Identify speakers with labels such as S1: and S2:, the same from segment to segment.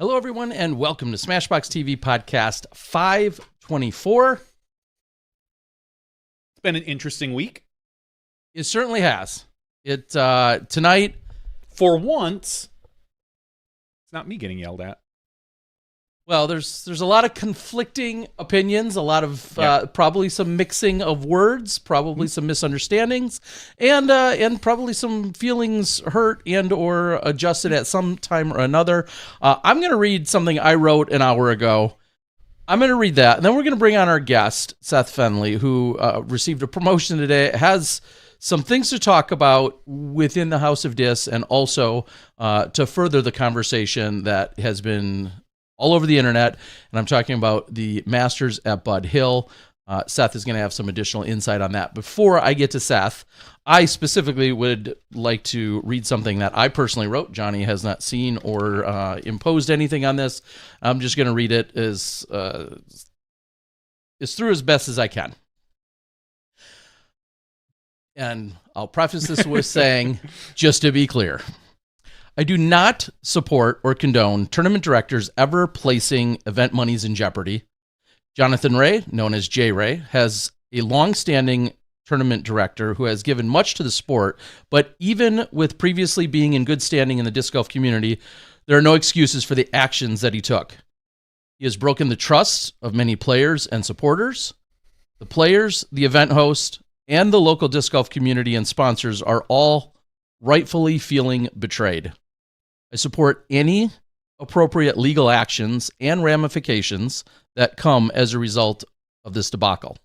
S1: Hello, everyone, and welcome to SmashBoxxTV podcast 524.
S2: It's been an interesting week.
S1: It certainly has. Tonight,
S2: For once, it's not me getting yelled at.
S1: well, there's a lot of conflicting opinions, a lot of probably some mixing of words, probably some misunderstandings, and probably some feelings hurt and or adjusted at some time or another. I'm going to read something I wrote an hour ago. I'm going to read that, and then we're going to bring on our guest, Seth Fendley, who received a promotion today, has some things to talk about within the House of Dis, and also to further the conversation that has been all over the internet, and I'm talking about the Masters at Bud Hill. Seth is going to have some additional insight on that. Before I get to Seth, I specifically would like to read something that I personally wrote. Johnny has not seen or imposed anything on this. I'm just going to read it as through as best as I can. And I'll preface this with saying, just to be clear, I do not support or condone tournament directors ever placing event monies in jeopardy. Jonathan Ray, known as J. Ray, has a long-standing tournament director who has given much to the sport, but even with previously being in good standing in the disc golf community, there are no excuses for the actions that he took. He has broken the trust of many players and supporters. The players, the event host, and the local disc golf community and sponsors are all rightfully feeling betrayed. I support any appropriate legal actions and ramifications that come as a result of this debacle.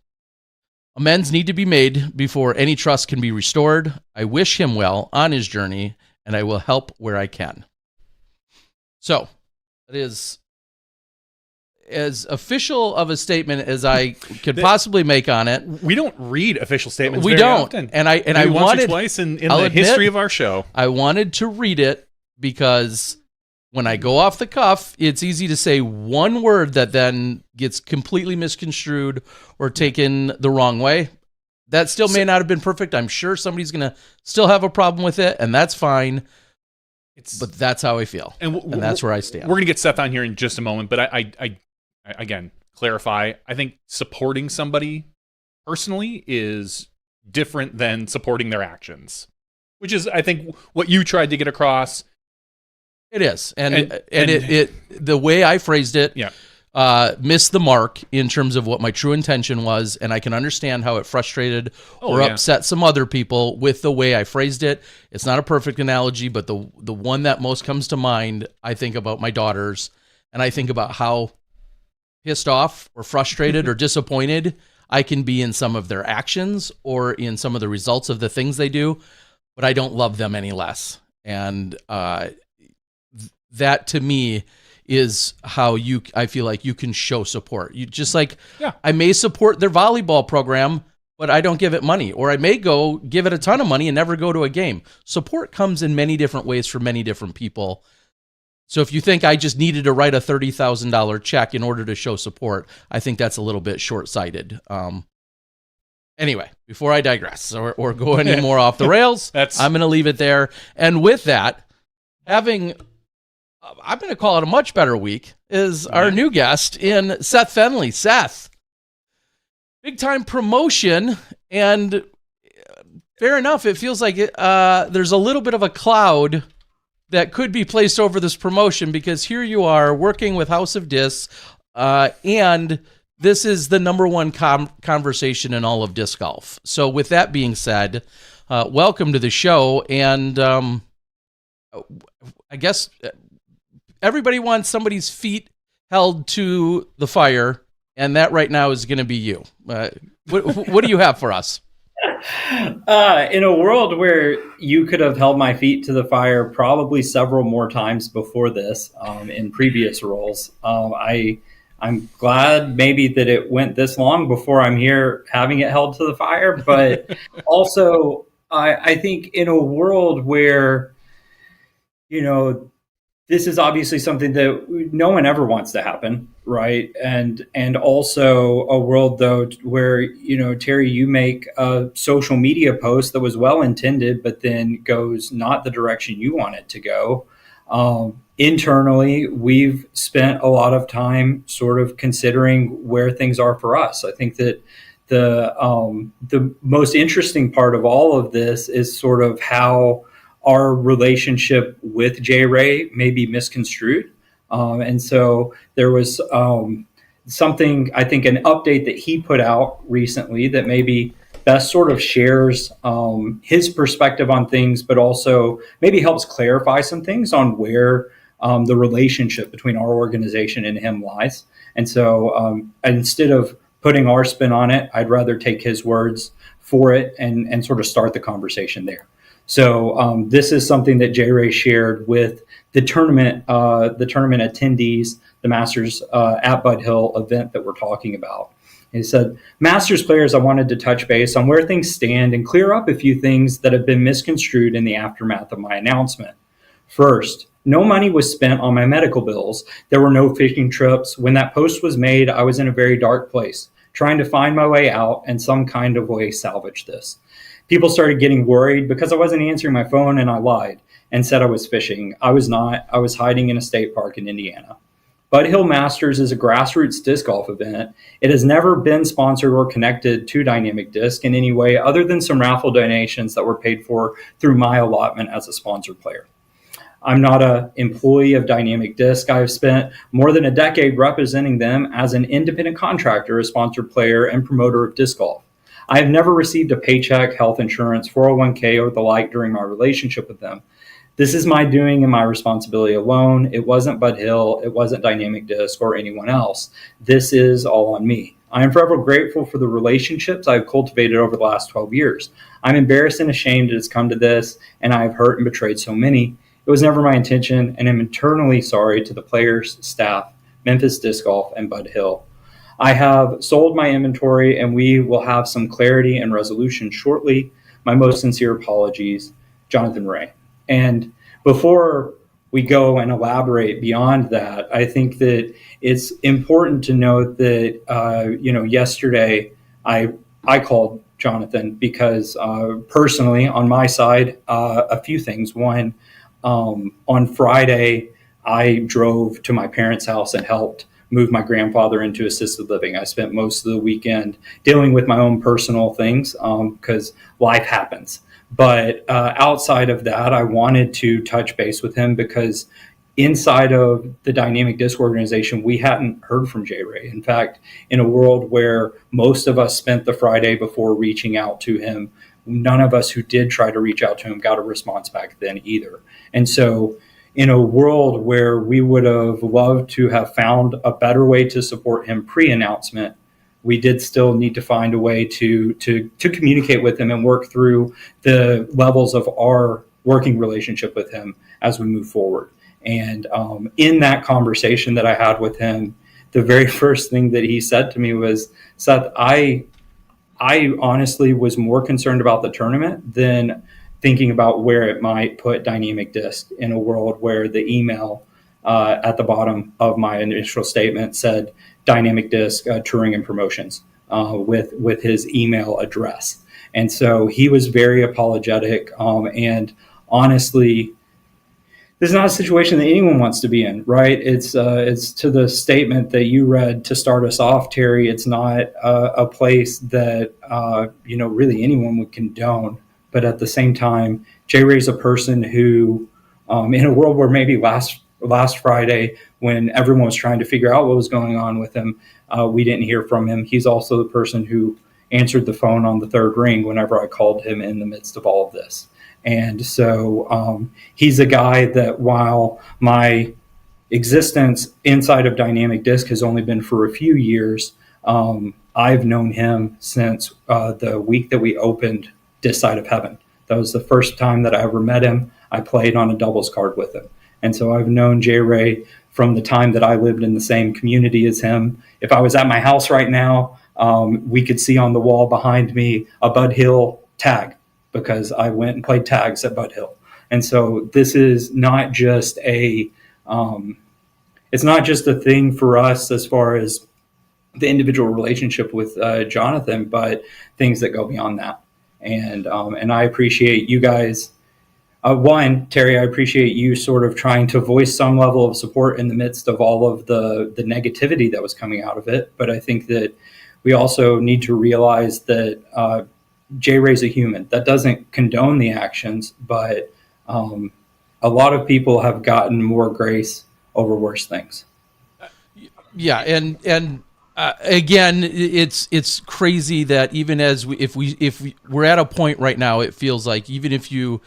S1: Amends need to be made before any trust can be restored. I wish him well on his journey, and I will help where I can. So, it is as official of a statement as I could possibly make on it.
S2: We don't read official statements.
S1: We
S2: very
S1: don't,
S2: often.
S1: and I
S2: Maybe once
S1: wanted
S2: or twice in
S1: I'll
S2: the
S1: admit,
S2: history of our show.
S1: I wanted to read it because when I go off the cuff, it's easy to say one word that then gets completely misconstrued or taken the wrong way. That still may not have been perfect. I'm sure somebody's going to still have a problem with it, and that's fine. But that's how I feel, and that's where I stand.
S2: We're going to get Seth on here in just a moment, but I again, clarify, I think supporting somebody personally is different than supporting their actions, which is, I think, what you tried to get across.
S1: It is, and it the way I phrased it, missed the mark in terms of what my true intention was, and I can understand how it frustrated or upset some other people with the way I phrased it. It's not a perfect analogy, but the one that most comes to mind, I think about my daughters, and I think about how pissed off or frustrated or disappointed I can be in some of their actions or in some of the results of the things they do, but I don't love them any less. And that to me is how I feel like you can show support. You just like, I may support their volleyball program, but I don't give it money, or I may go give it a ton of money and never go to a game. Support comes in many different ways for many different people. So if you think I just needed to write a $30,000 check in order to show support, I think that's a little bit short-sighted. Anyway, before I digress or go any more off the rails, I'm going to leave it there. And with that, I'm going to call it a much better week, is our new guest in Seth Fendley. Seth, big time promotion, and fair enough, it feels like there's a little bit of a cloud that could be placed over this promotion, because here you are working with House of Dis, and this is the number one conversation in all of disc golf. So with that being said, welcome to the show, and I guess everybody wants somebody's feet held to the fire, and that right now is going to be you. What do you have for us?
S3: In a world where you could have held my feet to the fire probably several more times before this, in previous roles, I'm glad maybe that it went this long before I'm here having it held to the fire. But also, I think in a world where, this is obviously something that no one ever wants to happen, right? And also a world, though, where, Terry, you make a social media post that was well intended, but then goes not the direction you want it to go. Internally, we've spent a lot of time sort of considering where things are for us. I think that the most interesting part of all of this is sort of how our relationship with J. Ray may be misconstrued. And so there was something, I think, an update that he put out recently that maybe best sort of shares his perspective on things, but also maybe helps clarify some things on where the relationship between our organization and him lies. And so instead of putting our spin on it, I'd rather take his words for it and sort of start the conversation there. So this is something that J. Ray shared with the tournament attendees, the Masters at Bud Hill event that we're talking about. He said, Masters players, I wanted to touch base on where things stand and clear up a few things that have been misconstrued in the aftermath of my announcement. First, no money was spent on my medical bills. There were no fishing trips. When that post was made, I was in a very dark place, trying to find my way out and some kind of way salvage this. People started getting worried because I wasn't answering my phone, and I lied and said I was fishing. I was not. I was hiding in a state park in Indiana. Bud Hill Masters is a grassroots disc golf event. It has never been sponsored or connected to Dynamic Disc in any way other than some raffle donations that were paid for through my allotment as a sponsored player. I'm not an employee of Dynamic Disc. I've spent more than a decade representing them as an independent contractor, a sponsored player, and promoter of disc golf. I have never received a paycheck, health insurance, 401k, or the like during my relationship with them. This is my doing and my responsibility alone. It wasn't Bud Hill, it wasn't Dynamic Disc, or anyone else. This is all on me. I am forever grateful for the relationships I've cultivated over the last 12 years. I'm embarrassed and ashamed it has come to this, and I have hurt and betrayed so many. It was never my intention, and I'm eternally sorry to the players, staff, Memphis Disc Golf, and Bud Hill. I have sold my inventory, and we will have some clarity and resolution shortly. My most sincere apologies, Jonathan Ray. And before we go and elaborate beyond that, I think that it's important to note that, yesterday I called Jonathan because personally on my side, a few things. One, on Friday, I drove to my parents' house and helped move my grandfather into assisted living. I spent most of the weekend dealing with my own personal things because life happens. But outside of that, I wanted to touch base with him because inside of the Dynamic Disc organization, we hadn't heard from J. Ray. In fact, in a world where most of us spent the Friday before reaching out to him, none of us who did try to reach out to him got a response back then either. And so in a world where we would have loved to have found a better way to support him pre-announcement, we did still need to find a way to communicate with him and work through the levels of our working relationship with him as we move forward. And in that conversation that I had with him, the very first thing that he said to me was, Seth, I honestly was more concerned about the tournament than thinking about where it might put Dynamic Disc in a world where the email at the bottom of my initial statement said Dynamic Disc Touring and Promotions with his email address. And so he was very apologetic. And honestly, this is not a situation that anyone wants to be in, right? It's to the statement that you read to start us off, Terry. It's not a place that really anyone would condone. But at the same time, J. Ray's a person who, in a world where maybe last Friday, when everyone was trying to figure out what was going on with him, we didn't hear from him. He's also the person who answered the phone on the third ring whenever I called him in the midst of all of this. And so he's a guy that while my existence inside of Dynamic Disc has only been for a few years, I've known him since the week that we opened This Side of Heaven. That was the first time that I ever met him. I played on a doubles card with him. And so I've known J. Ray from the time that I lived in the same community as him. If I was at my house right now, we could see on the wall behind me a Bud Hill tag, because I went and played tags at Bud Hill. And so this is not just it's not just a thing for us as far as the individual relationship with Jonathan, but things that go beyond that. And I appreciate you guys One, Terry, I appreciate you sort of trying to voice some level of support in the midst of all of the negativity that was coming out of it. But I think that we also need to realize that J. Ray's a human. That doesn't condone the actions, but a lot of people have gotten more grace over worse things.
S1: Yeah, and again, it's crazy that even as we're at a point right now, it feels like even if you're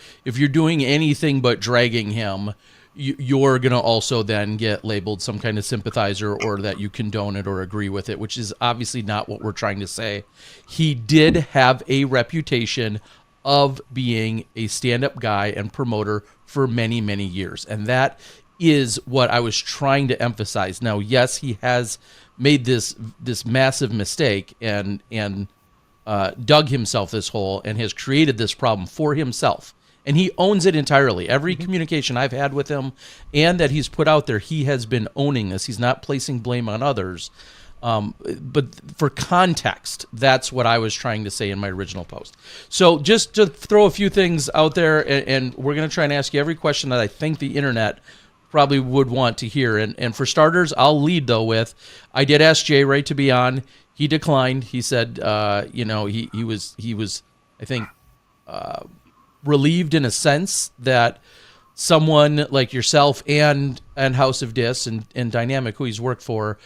S1: doing anything but dragging him, you're gonna also then get labeled some kind of sympathizer, or that you condone it or agree with it, which is obviously not what we're trying to say. He did have a reputation of being a stand-up guy and promoter for many, many years, and that is what I was trying to emphasize. Now, yes, he has made this massive mistake and dug himself this hole and has created this problem for himself. And he owns it entirely. Every communication I've had with him and that he's put out there, he has been owning this. He's not placing blame on others. But for context, that's what I was trying to say in my original post. So just to throw a few things out there, and we're going to try and ask you every question that I think the internet probably would want to hear. And for starters, I'll lead, though, with I did ask J. Ray to be on. He declined. He said, he was, I think, relieved in a sense that someone like yourself and House of Dis and Dynamic, who he's worked for,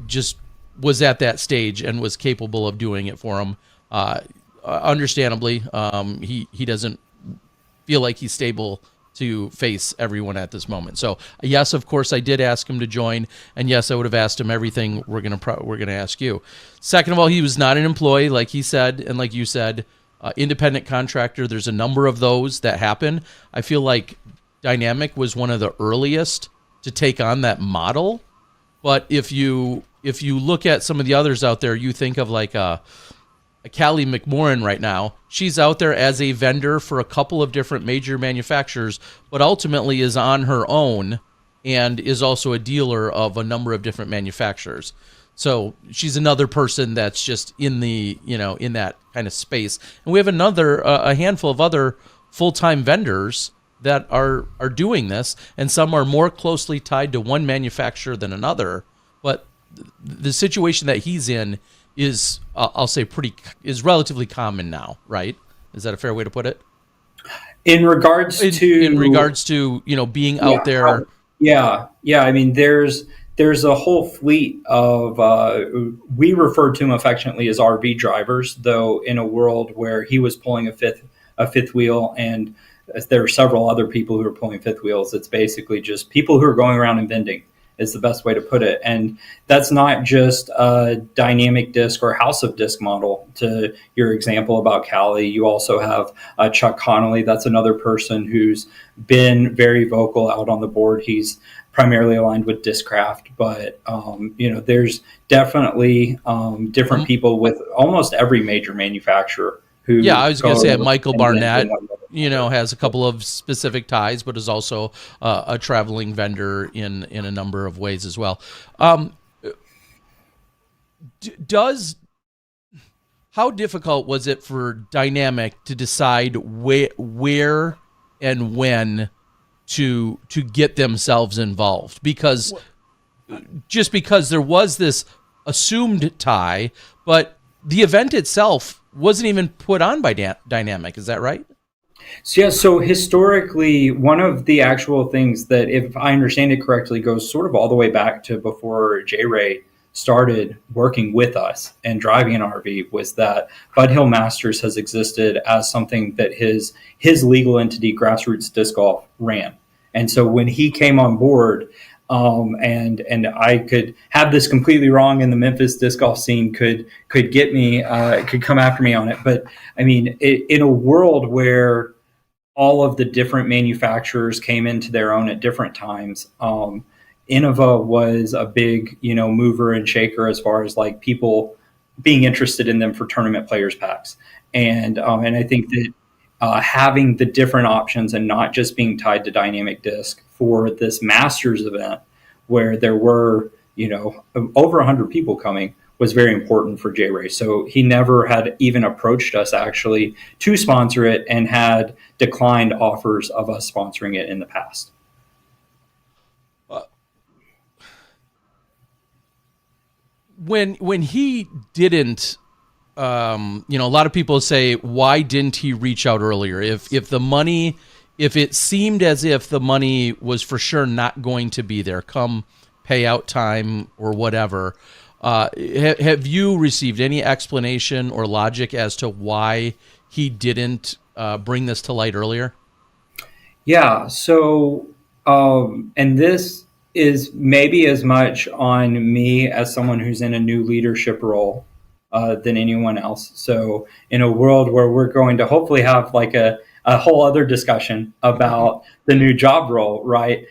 S1: just was at that stage and was capable of doing it for him. Understandably, he doesn't feel like he's stable to face everyone at this moment. So yes, of course, I did ask him to join, and yes, I would have asked him everything we're gonna ask you. Second of all, he was not an employee, like he said, and like you said. Independent contractor, there's a number of those that happen. I feel like Dynamic was one of the earliest to take on that model. But if you look at some of the others out there, you think of like a Callie McMorrin right now. She's out there as a vendor for a couple of different major manufacturers, but ultimately is on her own and is also a dealer of a number of different manufacturers. So she's another person that's just in the, in that kind of space. And we have a handful of other full-time vendors that are doing this, and some are more closely tied to one manufacturer than another. But the situation that he's in is, I'll say, is relatively common now, right? Is that a fair way to put it?
S3: In regards to being out there. Yeah. I mean, there's a whole fleet of, we refer to them affectionately as RV drivers, though in a world where he was pulling a fifth wheel, and there are several other people who are pulling fifth wheels. It's basically just people who are going around and vending is the best way to put it. And that's not just a Dynamic Disc or House of Disc model. To your example about Callie, you also have Chuck Connolly. That's another person who's been very vocal out on the board. He's primarily aligned with Discraft, but there's definitely different people with almost every major manufacturer who. Yeah,
S1: I was going to say Michael Barnett, has a couple of specific ties, but is also a traveling vendor in a number of ways as well. How difficult was it for Dynamic to decide where and when to get themselves involved? Because there was this assumed tie, but the event itself wasn't even put on by Dynamic. Is that right?
S3: So historically, one of the actual things that, if I understand it correctly, goes sort of all the way back to before J. Ray started working with us and driving an RV, was that Bud Hill Masters has existed as something that his legal entity, Grassroots Disc Golf, ran. And so when he came on board, and I could have this completely wrong, and the Memphis disc golf scene could get me, could come after me on it. But I mean, in a world where all of the different manufacturers came into their own at different times, Innova was a big, mover and shaker as far as like people being interested in them for tournament players packs. And I think that having the different options and not just being tied to Dynamic Disc for this Masters event, where there were, over 100 people coming, was very important for J Ray. So he never had even approached us actually to sponsor it, and had declined offers of us sponsoring it in the past.
S1: When he didn't, a lot of people say, why didn't he reach out earlier? If it seemed as if the money was for sure not going to be there come payout time or whatever, have you received any explanation or logic as to why he didn't bring this to light earlier?
S3: Yeah. So, and this is maybe as much on me as someone who's in a new leadership role than anyone else. So in a world where we're going to hopefully have like a whole other discussion about the new job role, right?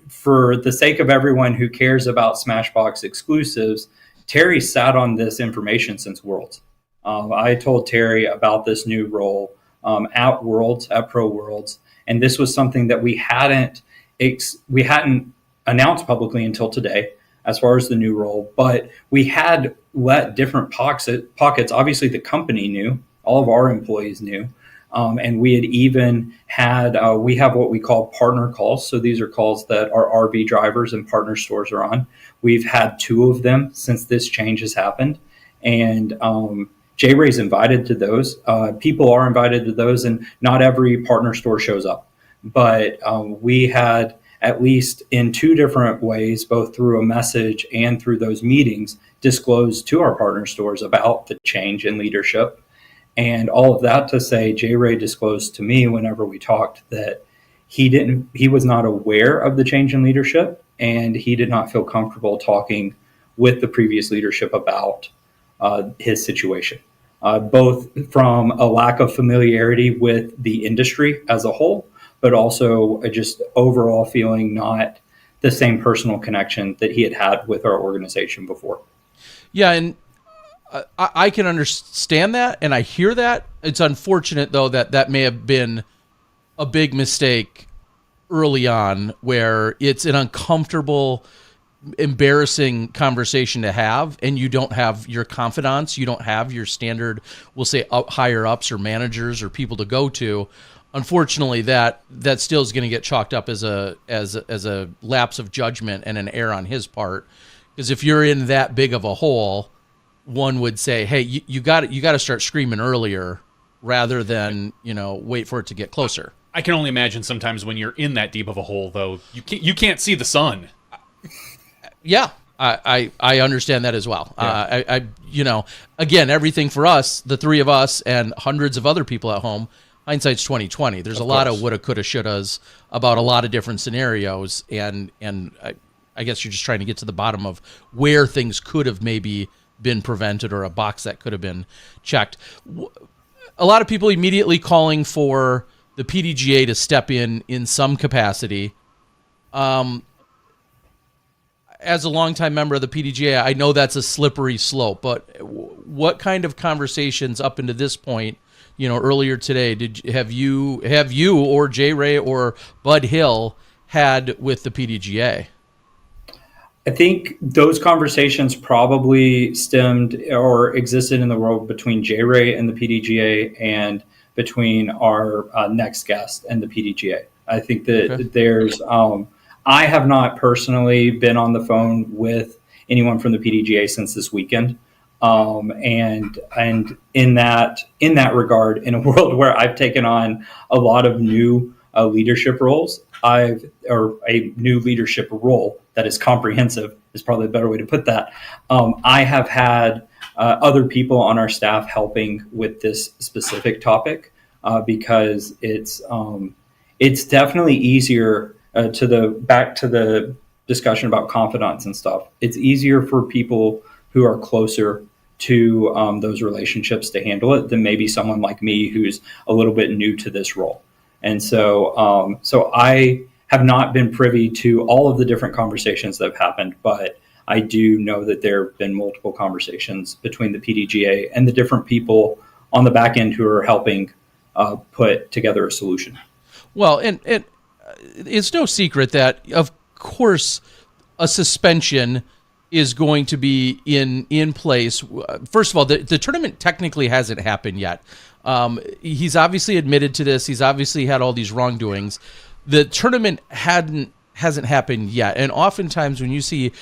S3: For the sake of everyone who cares about Smashbox exclusives, Terry sat on this information since Worlds. I told Terry about this new role at Worlds, at Pro Worlds, and this was something that we hadn't announced publicly until today, as far as the new role, but we had let different pockets. Obviously, the company knew, all of our employees knew, and we had even had, we have what we call partner calls. So these are calls that our RV drivers and partner stores are on. We've had 2 of them since this change has happened. And J Ray's invited to those. People are invited to those, and not every partner store shows up. But we had, at least in 2 different ways, both through a message and through those meetings, disclosed to our partner stores about the change in leadership. And all of that to say, J Ray disclosed to me whenever we talked that he was not aware of the change in leadership, and he did not feel comfortable talking with the previous leadership about his situation, both from a lack of familiarity with the industry as a whole, but also just overall feeling not the same personal connection that he had with our organization before.
S1: Yeah, and I can understand that, and I hear that. It's unfortunate, though, that may have been a big mistake early on, where it's an uncomfortable, embarrassing conversation to have, and you don't have your confidants, you don't have your standard, we'll say, higher ups or managers or people to go to. Unfortunately, that still is going to get chalked up as a lapse of judgment and an error on his part. Because if you're in that big of a hole, one would say, "Hey, you got to start screaming earlier, rather than wait for it to get closer."
S2: I can only imagine sometimes when you're in that deep of a hole, though, you can't see the sun.
S1: Yeah, I understand that as well.
S2: Yeah.
S1: Again, everything for us, the 3 of us and hundreds of other people at home. Hindsight's 20/20. There's a lot of woulda, coulda, shouldas about a lot of different scenarios, and I guess you're just trying to get to the bottom of where things could have maybe been prevented, or a box that could have been checked. A lot of people immediately calling for the PDGA to step in some capacity. As a longtime member of the PDGA, I know that's a slippery slope, but what kind of conversations up into this point, earlier today, have you or J Ray or Bud Hill had with the PDGA?
S3: I think those conversations probably stemmed or existed in the world between J Ray and the PDGA, and between our next guest and the PDGA. I think that there's, I have not personally been on the phone with anyone from the PDGA since this weekend. And in that regard, in a world where I've taken on a lot of new leadership roles, or a new leadership role that is comprehensive is probably a better way to put that. I have had other people on our staff helping with this specific topic because it's definitely easier back to the discussion about confidants and stuff. It's easier for people who are closer to those relationships to handle it than maybe someone like me who's a little bit new to this role. And so I have not been privy to all of the different conversations that have happened, but I do know that there have been multiple conversations between the PDGA and the different people on the back end who are helping put together a solution.
S1: Well, and it's no secret that, of course, a suspension is going to be in place. First of all, the tournament technically hasn't happened yet. He's obviously admitted to this. He's obviously had all these wrongdoings. The tournament hasn't happened yet. And oftentimes when you see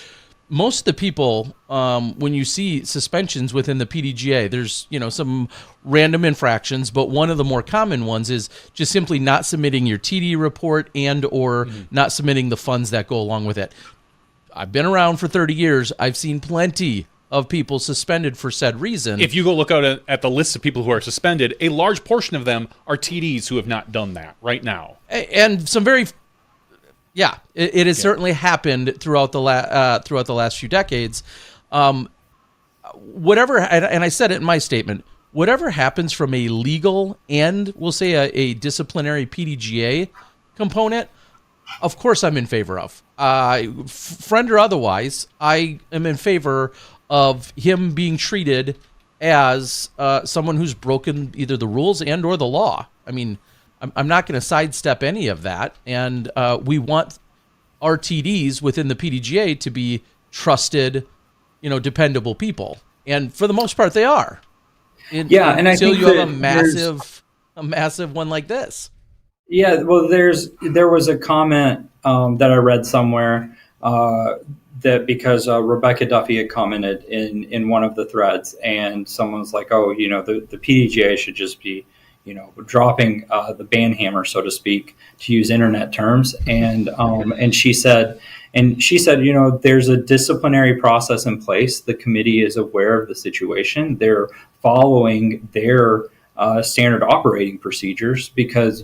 S1: most of the people, when you see suspensions within the PDGA, there's, some random infractions, but one of the more common ones is just simply not submitting your TD report and or not submitting the funds that go along with it. I've been around for 30 years. I've seen plenty of people suspended for said reason.
S2: If you go look out at the list of people who are suspended, a large portion of them are TDs who have not done that right now.
S1: And some very, it has certainly happened throughout the last few decades. Whatever, and I said it in my statement, whatever happens from a legal and we'll say a disciplinary PDGA component, of course I'm in favor of. Friend or otherwise, I am in favor of him being treated as someone who's broken either the rules and or the law. I mean, I'm not going to sidestep any of that. And we want our TDs within the PDGA to be trusted, dependable people. And for the most part, they are. And I think you have a massive one like this.
S3: Yeah, well, there was a comment that I read somewhere that because Rebecca Duffy had commented in one of the threads, and someone was like, "Oh, the PDGA should just be, dropping the ban hammer, so to speak, to use internet terms." And she said, there's a disciplinary process in place. The committee is aware of the situation. They're following their standard operating procedures, because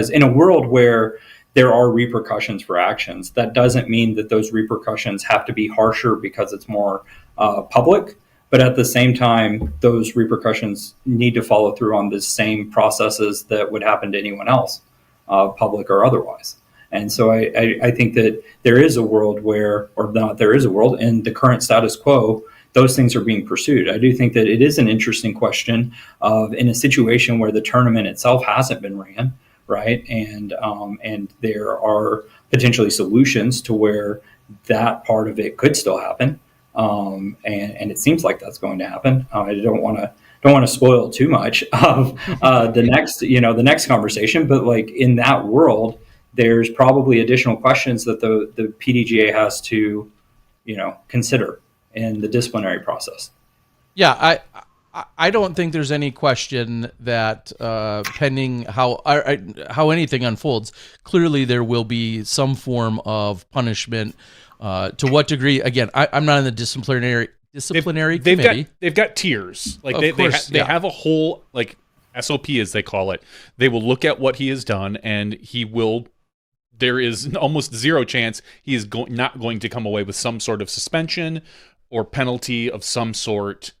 S3: in a world where there are repercussions for actions, that doesn't mean that those repercussions have to be harsher because it's more public. But at the same time, those repercussions need to follow through on the same processes that would happen to anyone else, public or otherwise. And so I think that there is a world in the current status quo, those things are being pursued. I do think that it is an interesting question of, in a situation where the tournament itself hasn't been ran, right? And there are potentially solutions to where that part of it could still happen. And it seems like that's going to happen. I don't want to spoil too much of the next conversation, but like in that world, there's probably additional questions that the PDGA has to, consider in the disciplinary process.
S1: Yeah, I don't think there's any question that pending how anything unfolds, clearly there will be some form of punishment. To what degree? Again, I'm not in the disciplinary committee.
S2: They've got tiers. Like they have a whole like SOP as they call it. They will look at what he has done, and he will. There is almost zero chance he is not going to come away with some sort of suspension or penalty of some sort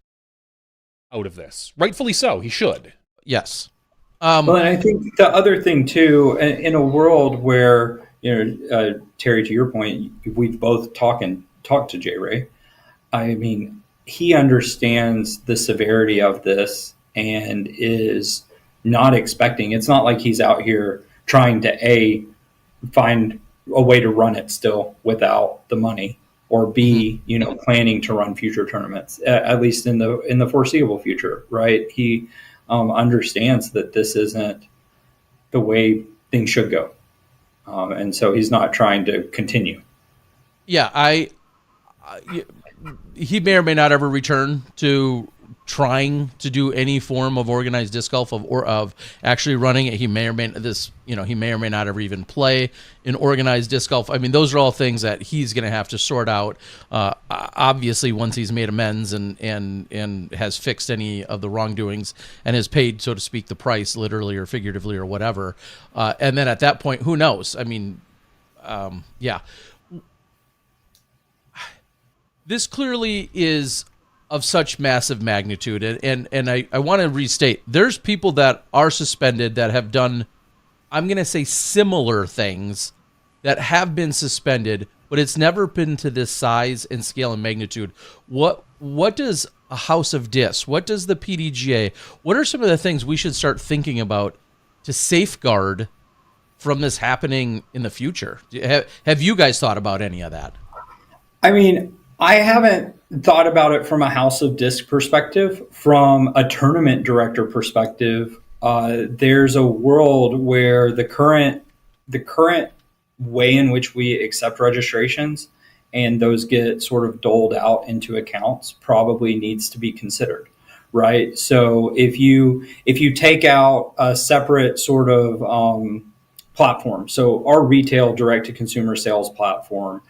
S2: out of this. Rightfully so, he should.
S1: Yes.
S3: Well, and I think the other thing too, in a world where, Terry, to your point, we've both talked to J. Ray. I mean, he understands the severity of this and is not expecting. It's not like he's out here trying to find a way to run it still without the money, or B, planning to run future tournaments, at least in the foreseeable future, right? He understands that this isn't the way things should go, and so he's not trying to continue.
S1: Yeah, he may or may not ever return to trying to do any form of organized disc golf of actually running it. He may or may not ever even play in organized disc golf. I mean, those are all things that he's going to have to sort out. Obviously, once he's made amends and has fixed any of the wrongdoings and has paid, so to speak, the price, literally or figuratively or whatever. And then at that point, who knows? I mean, yeah. This clearly is of such massive magnitude. And I want to restate, there's people that are suspended that have done, I'm going to say, similar things that have been suspended, but it's never been to this size and scale and magnitude. What does a House of Disc, what does the PDGA, what are some of the things we should start thinking about to safeguard from this happening in the future? Have you guys thought about any of that?
S3: I mean, I haven't thought about it from a House of Disc perspective. From a tournament director perspective, there's a world where the current way in which we accept registrations and those get sort of doled out into accounts probably needs to be considered, right? So if you take out a separate sort of platform, so our retail direct to consumer sales platform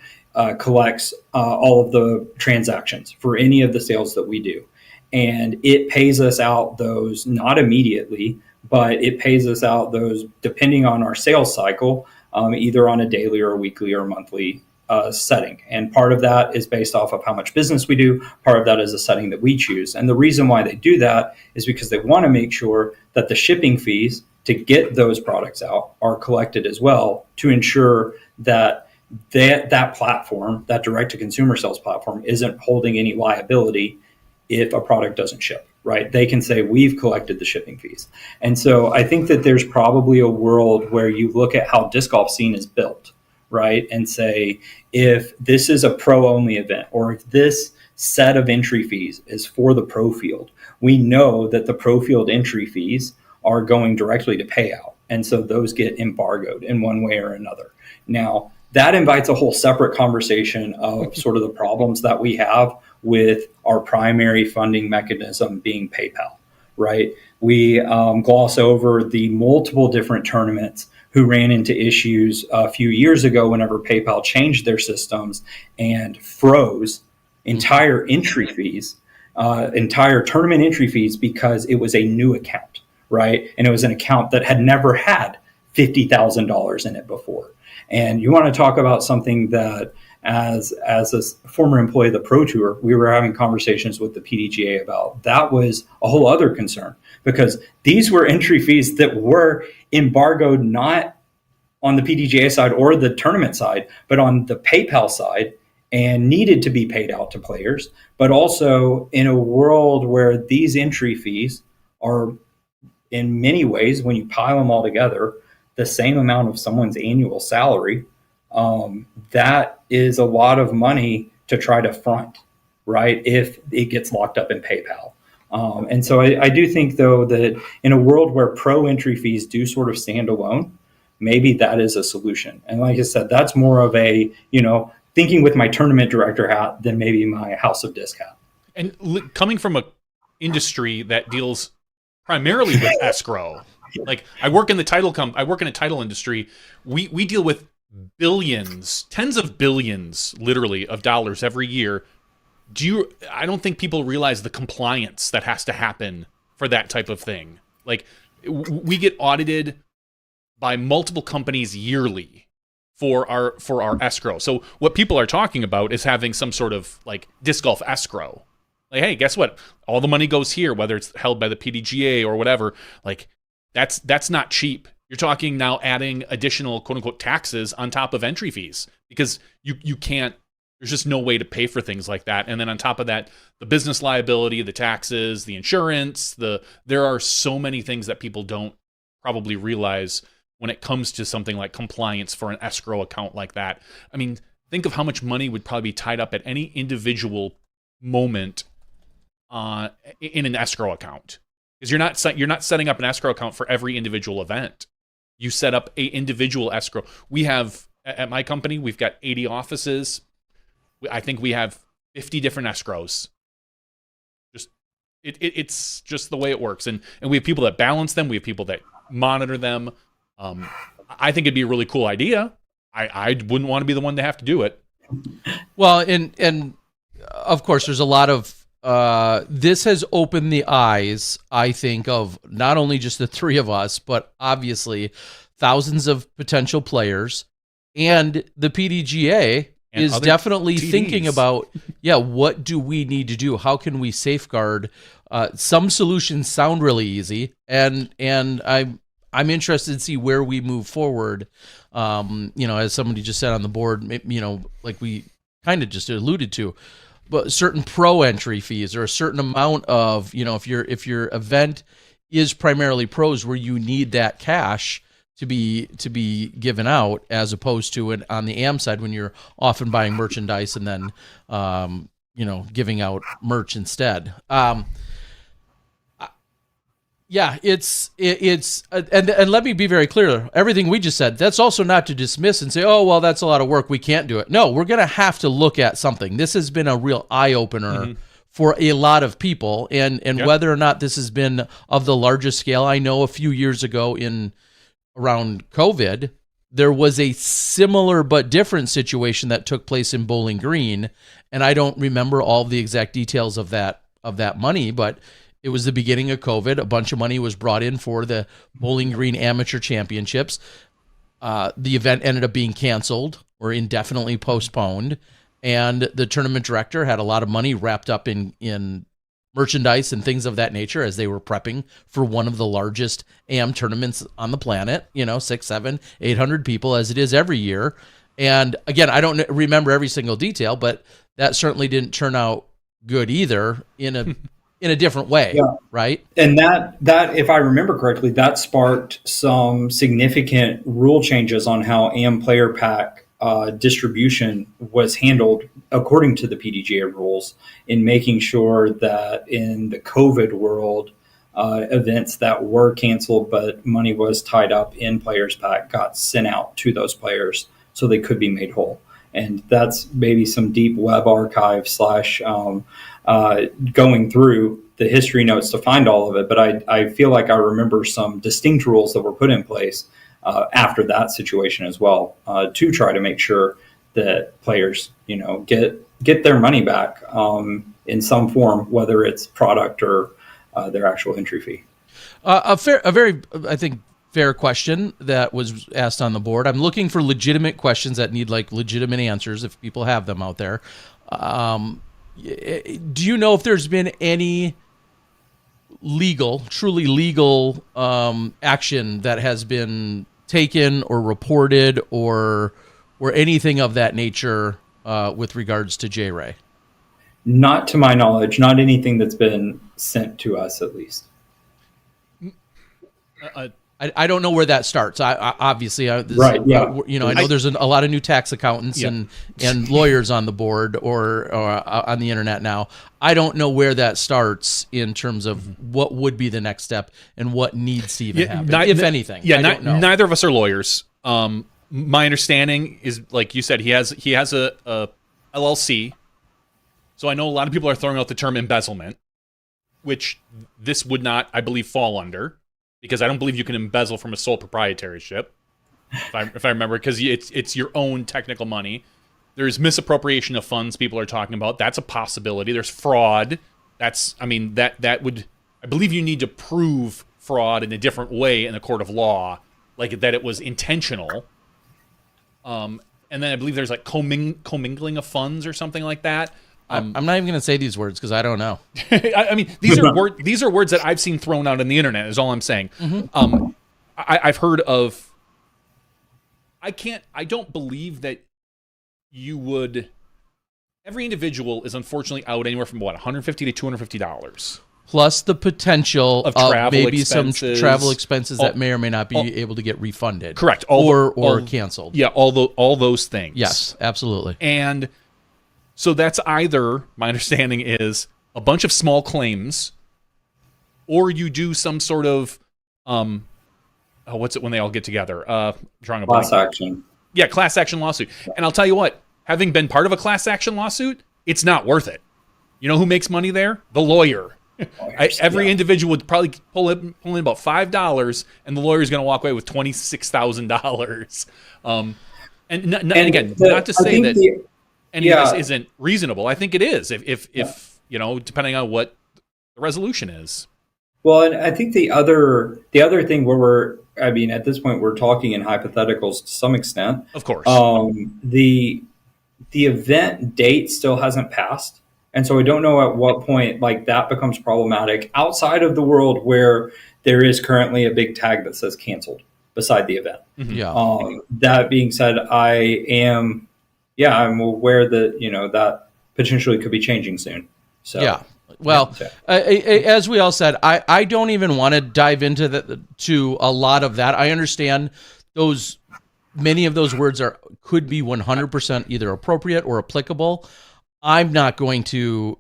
S3: collects all of the transactions for any of the sales that we do. And it pays us out those not immediately, but it pays us out those depending on our sales cycle, either on a daily or a weekly or monthly setting. And part of that is based off of how much business we do. Part of that is a setting that we choose. And the reason why they do that is because they want to make sure that the shipping fees to get those products out are collected as well, to ensure that that platform, that direct-to-consumer sales platform, isn't holding any liability if a product doesn't ship, right? They can say, we've collected the shipping fees. And so I think that there's probably a world where you look at how disc golf scene is built, right? And say, if this is a pro-only event, or if this set of entry fees is for the pro field, we know that the pro field entry fees are going directly to payout. And so those get embargoed in one way or another. Now, that invites a whole separate conversation of sort of the problems that we have with our primary funding mechanism being PayPal, right? We gloss over the multiple different tournaments who ran into issues a few years ago whenever PayPal changed their systems and froze entire entry fees, entire tournament entry fees, because it was a new account, right? And it was an account that had never had $50,000 in it before. And you want to talk about something that, as a former employee of the Pro Tour, we were having conversations with the PDGA about. That was a whole other concern, because these were entry fees that were embargoed not on the PDGA side or the tournament side, but on the PayPal side, and needed to be paid out to players. But also in a world where these entry fees are, in many ways, when you pile them all together, the same amount of someone's annual salary, that is a lot of money to try to front, right? If it gets locked up in PayPal. And so I do think, though, that in a world where pro entry fees do sort of stand alone, maybe that is a solution. And like I said, that's more of a, thinking with my tournament director hat than maybe my House of Disc hat.
S2: And coming from a industry that deals primarily with escrow, like I work in a title industry. We deal with billions, tens of billions, literally, of dollars every year. I don't think people realize the compliance that has to happen for that type of thing. Like, we get audited by multiple companies yearly for our escrow. So what people are talking about is having some sort of like disc golf escrow. Like, hey, guess what? All the money goes here, whether it's held by the PDGA or whatever. Like, that's not cheap. You're talking now adding additional quote unquote taxes on top of entry fees, because you can't, there's just no way to pay for things like that. And then on top of that, the business liability, the taxes, the insurance, there are so many things that people don't probably realize when it comes to something like compliance for an escrow account like that. I mean, think of how much money would probably be tied up at any individual moment in an escrow account. Because you're not setting up an escrow account for every individual event. You set up a individual escrow. We have, at my company, we've got 80 offices. I think we have 50 different escrows. It's just the way it works. And we have people that balance them. We have people that monitor them. I think it'd be a really cool idea. I wouldn't want to be the one to have to do it.
S1: Well, and of course, there's a lot of, this has opened the eyes, I think, of not only just the three of us, but obviously thousands of potential players, and the PDGA
S2: And
S1: is
S2: other
S1: definitely
S2: TDs.
S1: thinking about, what do we need to do? How can we safeguard? Some solutions sound really easy, and I'm interested to see where we move forward. As somebody just said on the board, like we kind of just alluded to, but certain pro entry fees, or a certain amount of, if your event is primarily pros where you need that cash to be given out, as opposed to on the AM side when you're often buying merchandise and then giving out merch instead. Yeah, it's and let me be very clear. Everything we just said, that's also not to dismiss and say, oh, well, that's a lot of work, we can't do it. No, we're going to have to look at something. This has been a real eye-opener for a lot of people, and whether or not this has been of the largest scale. I know a few years ago around COVID, there was a similar but different situation that took place in Bowling Green, and I don't remember all the exact details of that money, but it was the beginning of COVID. A bunch of money was brought in for the Bowling Green Amateur Championships. The event ended up being canceled or indefinitely postponed, and the tournament director had a lot of money wrapped up in merchandise and things of that nature as they were prepping for one of the largest AM tournaments on the planet, 600, 700, 800 people, as it is every year. And again, I don't remember every single detail, but that certainly didn't turn out good either in a different way, right?
S3: And that, if I remember correctly, that sparked some significant rule changes on how AM player pack distribution was handled according to the PDGA rules, in making sure that in the COVID world, events that were canceled but money was tied up in players pack got sent out to those players so they could be made whole. And that's maybe some deep web archive / going through the history notes to find all of it. But I feel like I remember some distinct rules that were put in place after that situation as well, to try to make sure that players, get their money back in some form, whether it's product or their actual entry fee.
S1: A very, I think, fair question that was asked on the board. I'm looking for legitimate questions that need legitimate answers if people have them out there. Do you know if there's been any truly legal action that has been taken or reported or anything of that nature with regards to J. Ray?
S3: Not to my knowledge, not anything that's been sent to us, at least.
S1: I don't know where that starts. Obviously, I know there's a lot of new tax accountants and lawyers on the board or on the internet now. I don't know where that starts in terms of what would be the next step and what needs to even happen, if anything.
S2: Yeah, I don't know. Neither of us are lawyers. My understanding is, like you said, he has a LLC. So I know a lot of people are throwing out the term embezzlement, which this would not, I believe, fall under. Because I don't believe you can embezzle from a sole proprietorship, if I remember, because it's your own technical money. There's misappropriation of funds people are talking about. That's a possibility. There's fraud. That would, I believe you need to prove fraud in a different way in the court of law, like that it was intentional. And then I believe there's commingling of funds or something like that.
S1: I'm not even going to say these words because I don't know.
S2: I mean, these are words that I've seen thrown out on the internet, is all I'm saying. I've heard of... I don't believe that you would... Every individual is unfortunately out anywhere from, $150 to $250.
S1: Plus the potential of maybe some travel expenses that may or may not be able to get refunded.
S2: Correct.
S1: Or canceled.
S2: Yeah, all those things.
S1: Yes, absolutely.
S2: And... So that's either, my understanding is, a bunch of small claims, or you do some sort of, what's it when they all get together? Drawing a blank.
S3: Class action.
S2: Yeah, class action lawsuit. And I'll tell you what, having been part of a class action lawsuit, it's not worth it. You know who makes money there? The lawyer. Every individual would probably pull in about $5, and the lawyer's going to walk away with $26,000. And again, not to say that... Any of this isn't reasonable. I think it is, if depending on what the resolution is.
S3: Well, and I think the other thing where at this point we're talking in hypotheticals to some extent.
S2: Of course.
S3: The event date still hasn't passed, and so I don't know at what point that becomes problematic outside of the world where there is currently a big tag that says canceled beside the event.
S1: Mm-hmm. Yeah.
S3: That being said, I'm aware that that potentially could be changing soon. So
S1: Well, as we all said, I don't even want to dive into to a lot of that. I understand many of those words could be 100% either appropriate or applicable. I'm not going to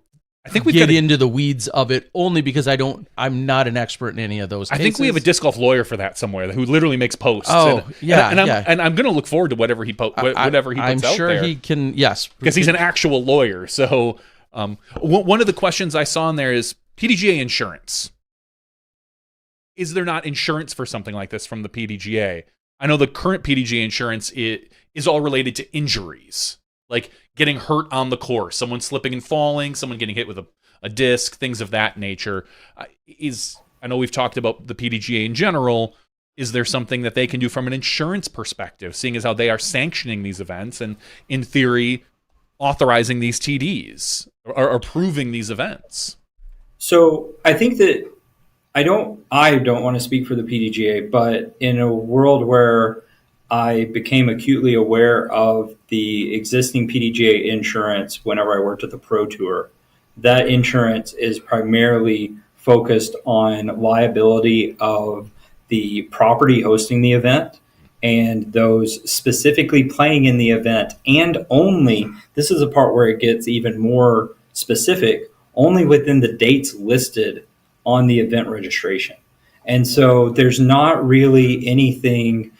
S1: get into the weeds of it only because I'm not an expert in any of those cases.
S2: I think we have a disc golf lawyer for that somewhere who literally makes posts.
S1: Oh,
S2: and I'm going to look forward to whatever he puts out there.
S1: I'm sure he can, yes.
S2: Because he's an actual lawyer. So one of the questions I saw in there is PDGA insurance. Is there not insurance for something like this from the PDGA? I know the current PDGA insurance is all related to injuries, like getting hurt on the course, someone slipping and falling, someone getting hit with a disc, things of that nature. I know we've talked about the PDGA in general. Is there something that they can do from an insurance perspective, seeing as how they are sanctioning these events and, in theory, authorizing these TDs or approving these events?
S3: So I think that I don't want to speak for the PDGA, but in a world where I became acutely aware of the existing PDGA insurance whenever I worked at the Pro Tour, that insurance is primarily focused on liability of the property hosting the event and those specifically playing in the event, and only, this is a part where it gets even more specific, only within the dates listed on the event registration. And so there's not really anything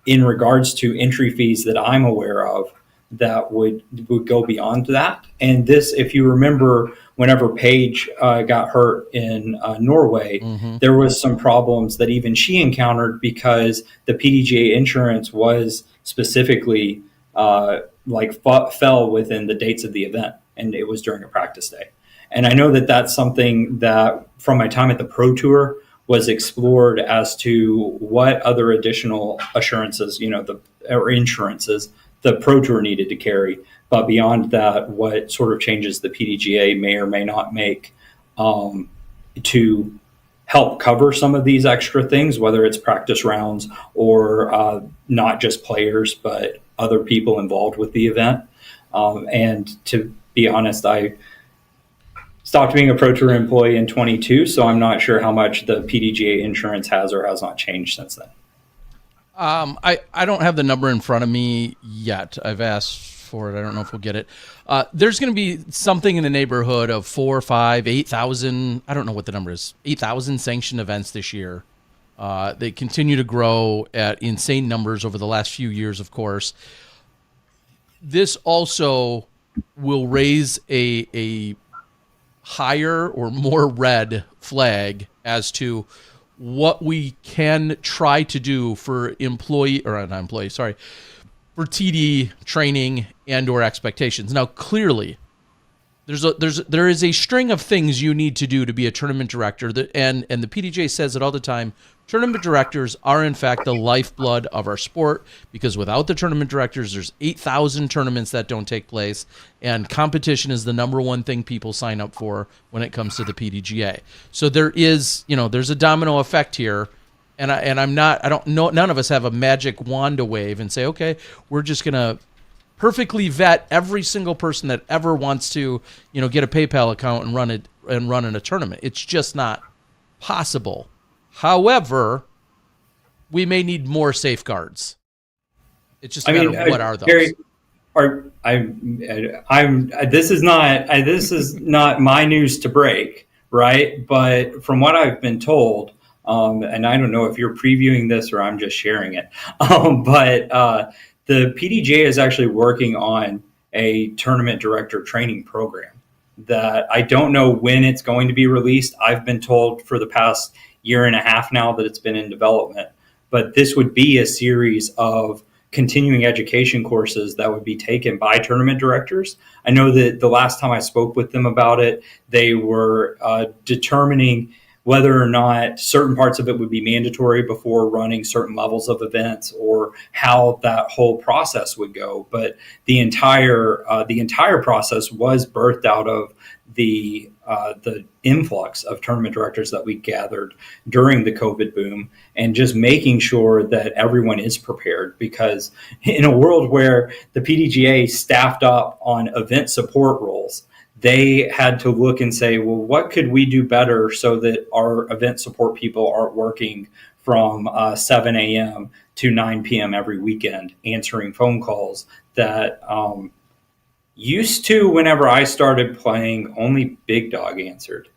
S3: in regards to entry fees that I'm aware of that would go beyond that. And this, if you remember, whenever Paige got hurt in Norway, there was some problems that even she encountered because the PDGA insurance was specifically fell within the dates of the event, and it was during a practice day. And I know that that's something that from my time at the Pro Tour was explored as to what other additional assurances, or insurances the Pro Tour needed to carry. But beyond that, what sort of changes the PDGA may or may not make to help cover some of these extra things, whether it's practice rounds or not just players, but other people involved with the event. And to be honest, I stopped being a Pro Tour employee in 22, so I'm not sure how much the PDGA insurance has or has not changed since then.
S1: I don't have the number in front of me yet. I've asked for it. I don't know if we'll get it. There's going to be something in the neighborhood of 4, 5, 8,000. I don't know what the number is. 8,000 sanctioned events this year. They continue to grow at insane numbers over the last few years, of course. This also will raise a higher or more red flag as to what we can try to do for for TD training and or expectations. Now, clearly, there is a string of things you need to do to be a tournament director, and the PDGA says it all the time. Tournament directors are, in fact, the lifeblood of our sport, because without the tournament directors, there's 8,000 tournaments that don't take place, and competition is the number one thing people sign up for when it comes to the PDGA. So there's a domino effect here, and I don't know, none of us have a magic wand to wave and say, okay, we're just gonna perfectly vet every single person that ever wants to, get a PayPal account and run in a tournament. It's just not possible. However, we may need more safeguards. It's just a matter of what are those.
S3: Gary, this is not my news to break, right? But from what I've been told, and I don't know if you're previewing this or I'm just sharing it, but the PDGA is actually working on a tournament director training program that I don't know when it's going to be released. I've been told for the past year and a half now that it's been in development, but this would be a series of continuing education courses that would be taken by tournament directors. I know that the last time I spoke with them about it, they were determining whether or not certain parts of it would be mandatory before running certain levels of events, or how that whole process would go. But the entire process was birthed out of the influx of tournament directors that we gathered during the COVID boom, and just making sure that everyone is prepared, because in a world where the PDGA staffed up on event support roles, they had to look and say, well, what could we do better so that our event support people aren't working from 7 a.m. to 9 p.m. every weekend answering phone calls that used to, whenever I started playing, only Big Dog answered.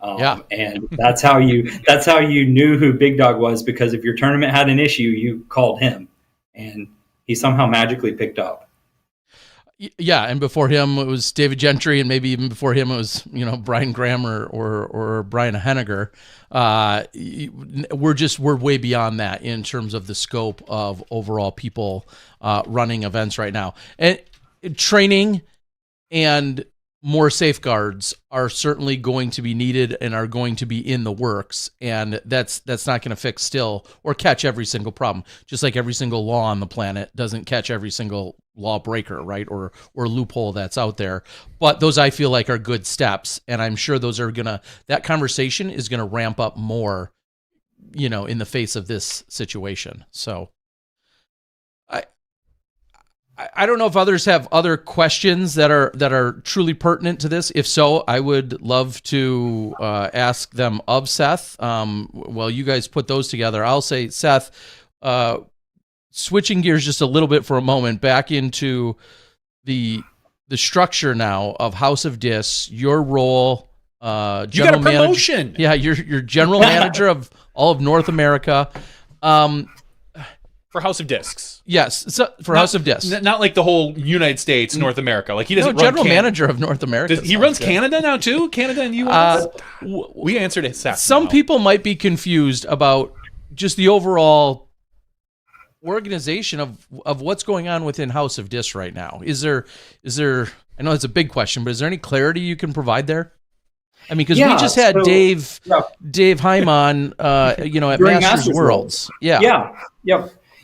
S3: And that's how you knew who Big Dog was, because if your tournament had an issue, you called him, and he somehow magically picked up.
S1: Yeah, and before him it was David Gentry, and maybe even before him it was Brian Graham or Brian Henniger. We're way beyond that in terms of the scope of overall people running events right now, and training and more safeguards are certainly going to be needed and are going to be in the works, and that's not going to fix still or catch every single problem, just like every single law on the planet doesn't catch every single law breaker, right, or loophole that's out there. But those, I feel like, are good steps, and I'm sure that conversation is gonna ramp up more in the face of this situation. So I don't know if others have other questions that are truly pertinent to this. If so, I would love to ask them of Seth. While you guys put those together, I'll say, Seth, switching gears just a little bit for a moment, back into the structure now of House of Disc, your role,
S2: you got a promotion.
S1: Yeah, you're general manager of all of North America.
S2: For House of Discs.
S1: Yes, House of Discs.
S2: Not like the whole United States, North America. Like he doesn't run
S1: general manager of North America.
S2: He runs Canada now too? Canada and US? We answered it, Seth.
S1: Some people might be confused about just the overall organization of what's going on within House of Disc right now. Is there I know it's a big question, but is there any clarity you can provide there? I mean, because we just had Dave Heim on, at Masters Worlds.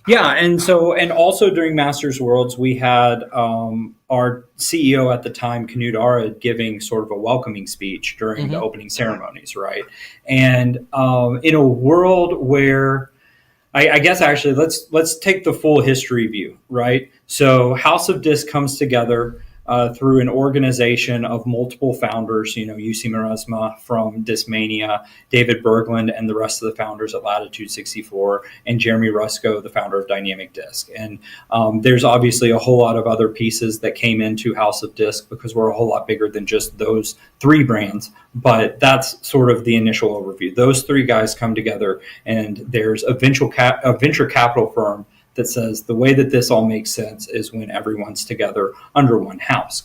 S3: Yeah, and also during Masters Worlds, we had our CEO at the time, Knut Arad, giving sort of a welcoming speech during the opening ceremonies, right? And in a world where, I guess actually, let's take the full history view, right? So House of Disc comes together through an organization of multiple founders, UC Maresma from Discmania, David Berglund, and the rest of the founders at Latitude 64, and Jeremy Rusko, the founder of Dynamic Disc. And there's obviously a whole lot of other pieces that came into House of Disc, because we're a whole lot bigger than just those three brands. But that's sort of the initial overview. Those three guys come together, and there's a venture capital firm that says the way that this all makes sense is when everyone's together under one house.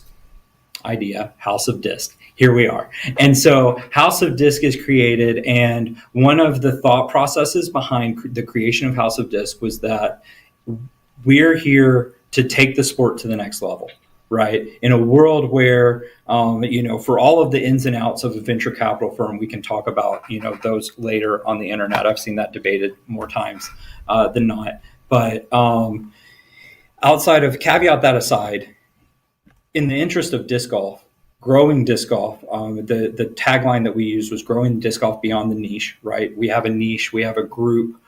S3: Idea, House of Disc. Here we are. And so House of Disc is created, and one of the thought processes behind the creation of House of Disc was that we're here to take the sport to the next level, right? In a world where, for all of the ins and outs of a venture capital firm, we can talk about, those later on the internet. I've seen that debated more times than not. But outside of, caveat that aside, in the interest of disc golf, growing disc golf, the tagline that we used was growing disc golf beyond the niche, right? We have a niche, we have a group.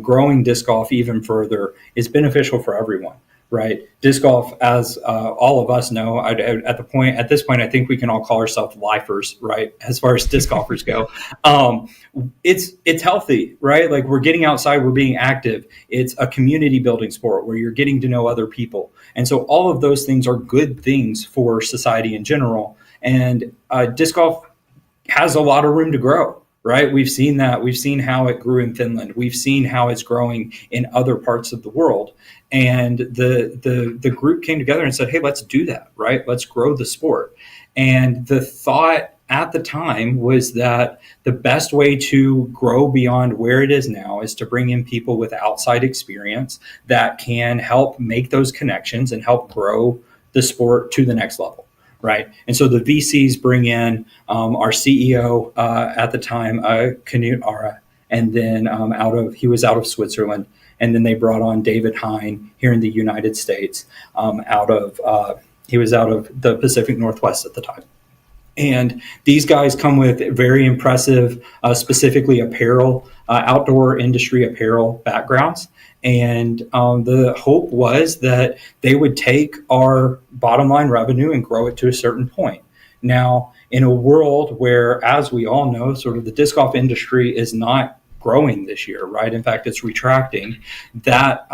S3: Growing disc golf even further is beneficial for everyone, right? Disc golf, as all of us know, at this point, I think we can all call ourselves lifers, right? As far as disc golfers go, it's healthy, right? Like, we're getting outside, we're being active. It's a community building sport where you're getting to know other people, and so all of those things are good things for society in general. And disc golf has a lot of room to grow. Right? We've seen that. We've seen how it grew in Finland. We've seen how it's growing in other parts of the world. And the group came together and said, hey, let's do that, right? Let's grow the sport. And the thought at the time was that the best way to grow beyond where it is now is to bring in people with outside experience that can help make those connections and help grow the sport to the next level. Right. And so the VCs bring in our CEO at the time, Knut Ara, and then he was out of Switzerland. And then they brought on David Hine here in the United States. He was out of the Pacific Northwest at the time. And these guys come with very impressive, specifically apparel, outdoor industry apparel backgrounds. And the hope was that they would take our bottom line revenue and grow it to a certain point. Now, in a world where, as we all know, sort of the disc golf industry is not growing this year, right? In fact, it's retracting. That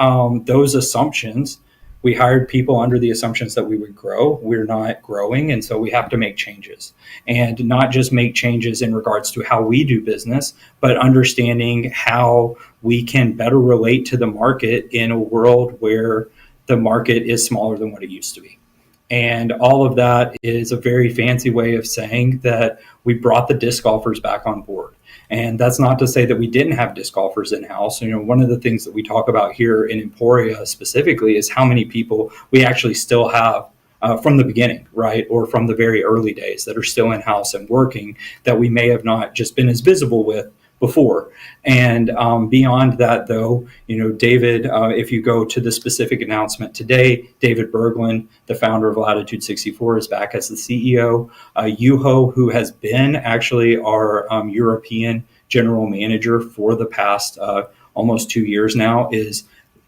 S3: those assumptions, we hired people under the assumptions that we would grow. We're not growing, and so we have to make changes, and not just make changes in regards to how we do business, but understanding how we can better relate to the market in a world where the market is smaller than what it used to be. And all of that is a very fancy way of saying that we brought the disc golfers back on board. And that's not to say that we didn't have disc golfers in-house. You know, one of the things that we talk about here in Emporia specifically is how many people we actually still have from the beginning, right? Or from the very early days that are still in-house and working that we may have not just been as visible with before. And beyond that, though, you know, David, if you go to the specific announcement today, David Berglund, the founder of Latitude 64, is back as the CEO. Juho, who has been actually our European general manager for the past almost 2 years now, is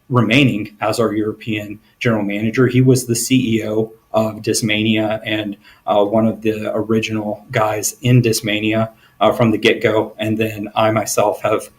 S3: remaining as our European general manager. He was the CEO of Discmania and one of the original guys in Discmania from the get-go. And then I myself have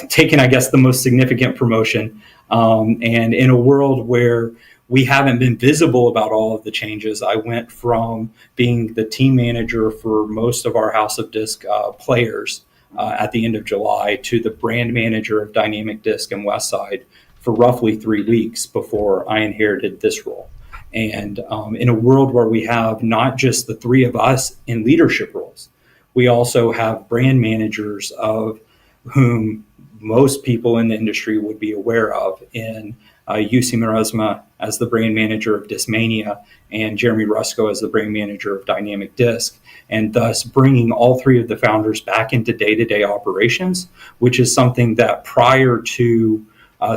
S3: taken, I guess, the most significant promotion. And in a world where we haven't been visible about all of the changes, I went from being the team manager for most of our House of Disc players at the end of July to the brand manager of Dynamic Disc and Westside for roughly 3 weeks before I inherited this role. And in a world where we have not just the three of us in leadership roles, we also have brand managers of whom most people in the industry would be aware of in Jussi Maresma as the brand manager of Discmania and Jeremy Rusko as the brand manager of Dynamic Disc, and thus bringing all three of the founders back into day-to-day operations, which is something that prior to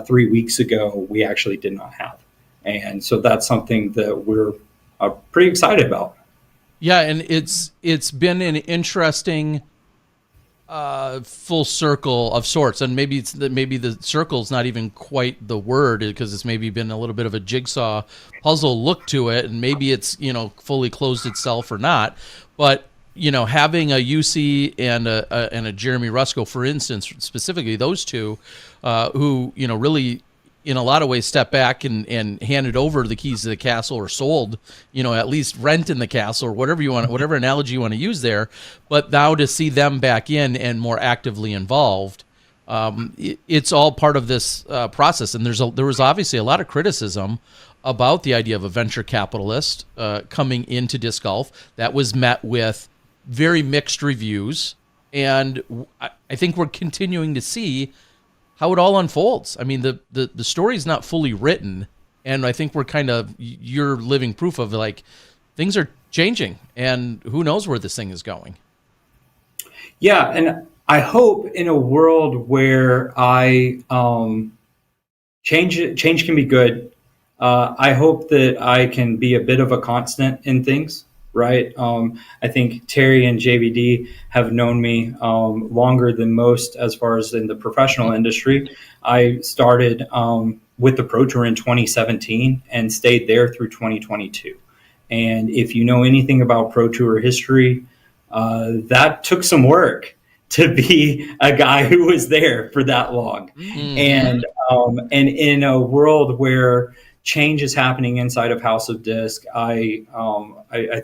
S3: 3 weeks ago, we actually did not have. And so that's something that we're pretty excited about.
S1: Yeah, and it's been an interesting full circle of sorts, and maybe the circle's not even quite the word, because it's maybe been a little bit of a jigsaw puzzle look to it, and maybe it's, you know, fully closed itself or not. But, you know, having a UC and a Jeremy Rusko, for instance, specifically those two, who, you know, really in a lot of ways stepped back and handed over the keys to the castle, or sold, you know, at least rent in the castle, or whatever you want, whatever analogy you want to use there. But now to see them back in and more actively involved, it's all part of this process. And there was obviously a lot of criticism about the idea of a venture capitalist coming into disc golf. That was met with very mixed reviews. And I think we're continuing to see how it all unfolds. I mean, the story's not fully written, and I think you're living proof of, like, things are changing, and who knows where this thing is going.
S3: Yeah, and I hope in a world where change can be good. I hope that I can be a bit of a constant in things. Right. I think Terry and JVD have known me longer than most as far as in the professional industry. I started with the Pro Tour in 2017 and stayed there through 2022. And if you know anything about Pro Tour history, that took some work to be a guy who was there for that long. Mm-hmm. And in a world where change is happening inside of House of Disc, I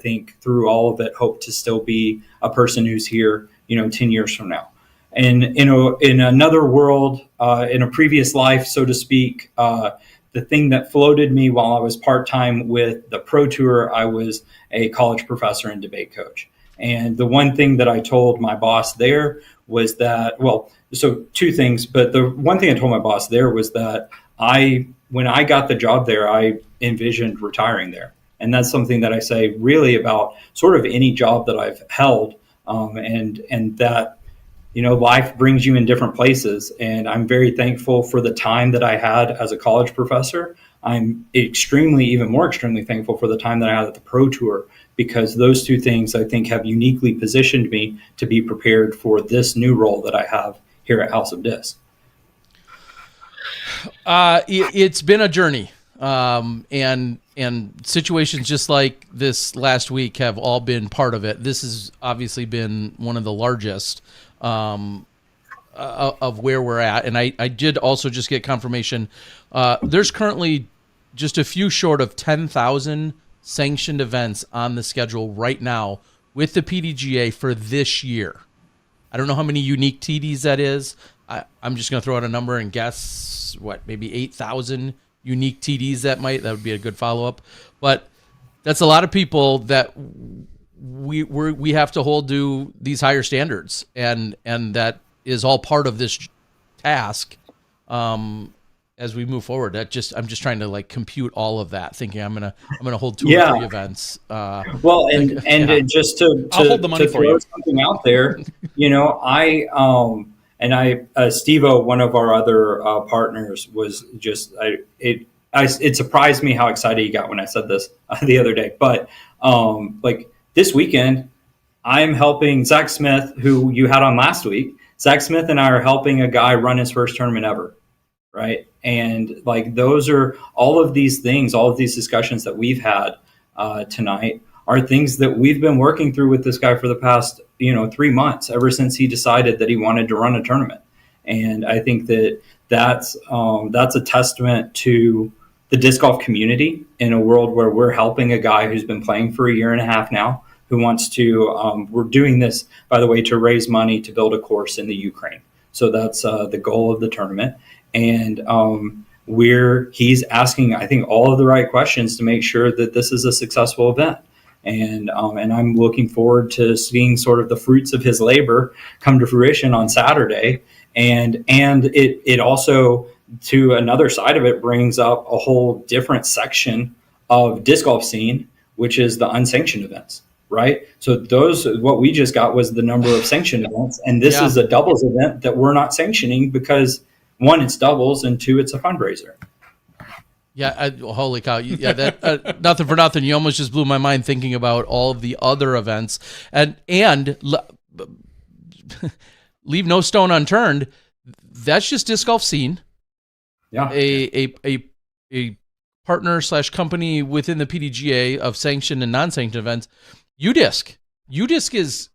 S3: think through all of it, hope to still be a person who's here, you know, 10 years from now. And in another world, in a previous life, so to speak, the thing that floated me while I was part-time with the Pro Tour, I was a college professor and debate coach. And the one thing that I told my boss there was that, well, so two things, but the one thing I told my boss there was that when I got the job there, I envisioned retiring there. And that's something that I say really about sort of any job that I've held, and that, you know, life brings you in different places. And I'm very thankful for the time that I had as a college professor. I'm even more extremely thankful for the time that I had at the Pro Tour, because those two things, I think, have uniquely positioned me to be prepared for this new role that I have here at House of Disc.
S1: It's been a journey. And and situations just like this last week have all been part of it. This has obviously been one of the largest of where we're at. And I did also just get confirmation. There's currently just a few short of 10,000 sanctioned events on the schedule right now with the PDGA for this year. I don't know how many unique TDs that is. I'm just going to throw out a number and guess maybe 8,000 unique TDs that would be a good follow-up. But that's a lot of people that we have to hold to these higher standards, and that is all part of this task as we move forward. I'm just trying to like compute all of that, thinking I'm gonna hold 2 or 3 events.
S3: Well, and just to
S2: I'll hold the money for you.
S3: Something out there, Steve-O, one of our other partners, was just it surprised me how excited he got when I said this the other day. But like this weekend, I'm helping Zach Smith, who you had on last week. Zach Smith and I are helping a guy run his first tournament ever, right? And like those are all of these things, all of these discussions that we've had tonight are things that we've been working through with this guy for the past 3 months, ever since he decided that he wanted to run a tournament. And I think that's a testament to the disc golf community in a world where we're helping a guy who's been playing for a year and a half now, who wants to, we're doing this, by the way, to raise money to build a course in the Ukraine. So that's the goal of the tournament. And he's asking, I think, all of the right questions to make sure that this is a successful event. And I'm looking forward to seeing sort of the fruits of his labor come to fruition on Saturday. And it also, to another side of it, brings up a whole different section of disc golf scene, which is the unsanctioned events, right? So what we just got was the number of sanctioned events. And this is a doubles event that we're not sanctioning because, 1, it's doubles, and 2, it's a fundraiser.
S1: Yeah, holy cow! Yeah, that nothing for nothing. You almost just blew my mind thinking about all of the other events, and leave no stone unturned. That's just disc golf scene.
S3: Yeah,
S1: a partner / company within the PDGA of sanctioned and non-sanctioned events. UDisc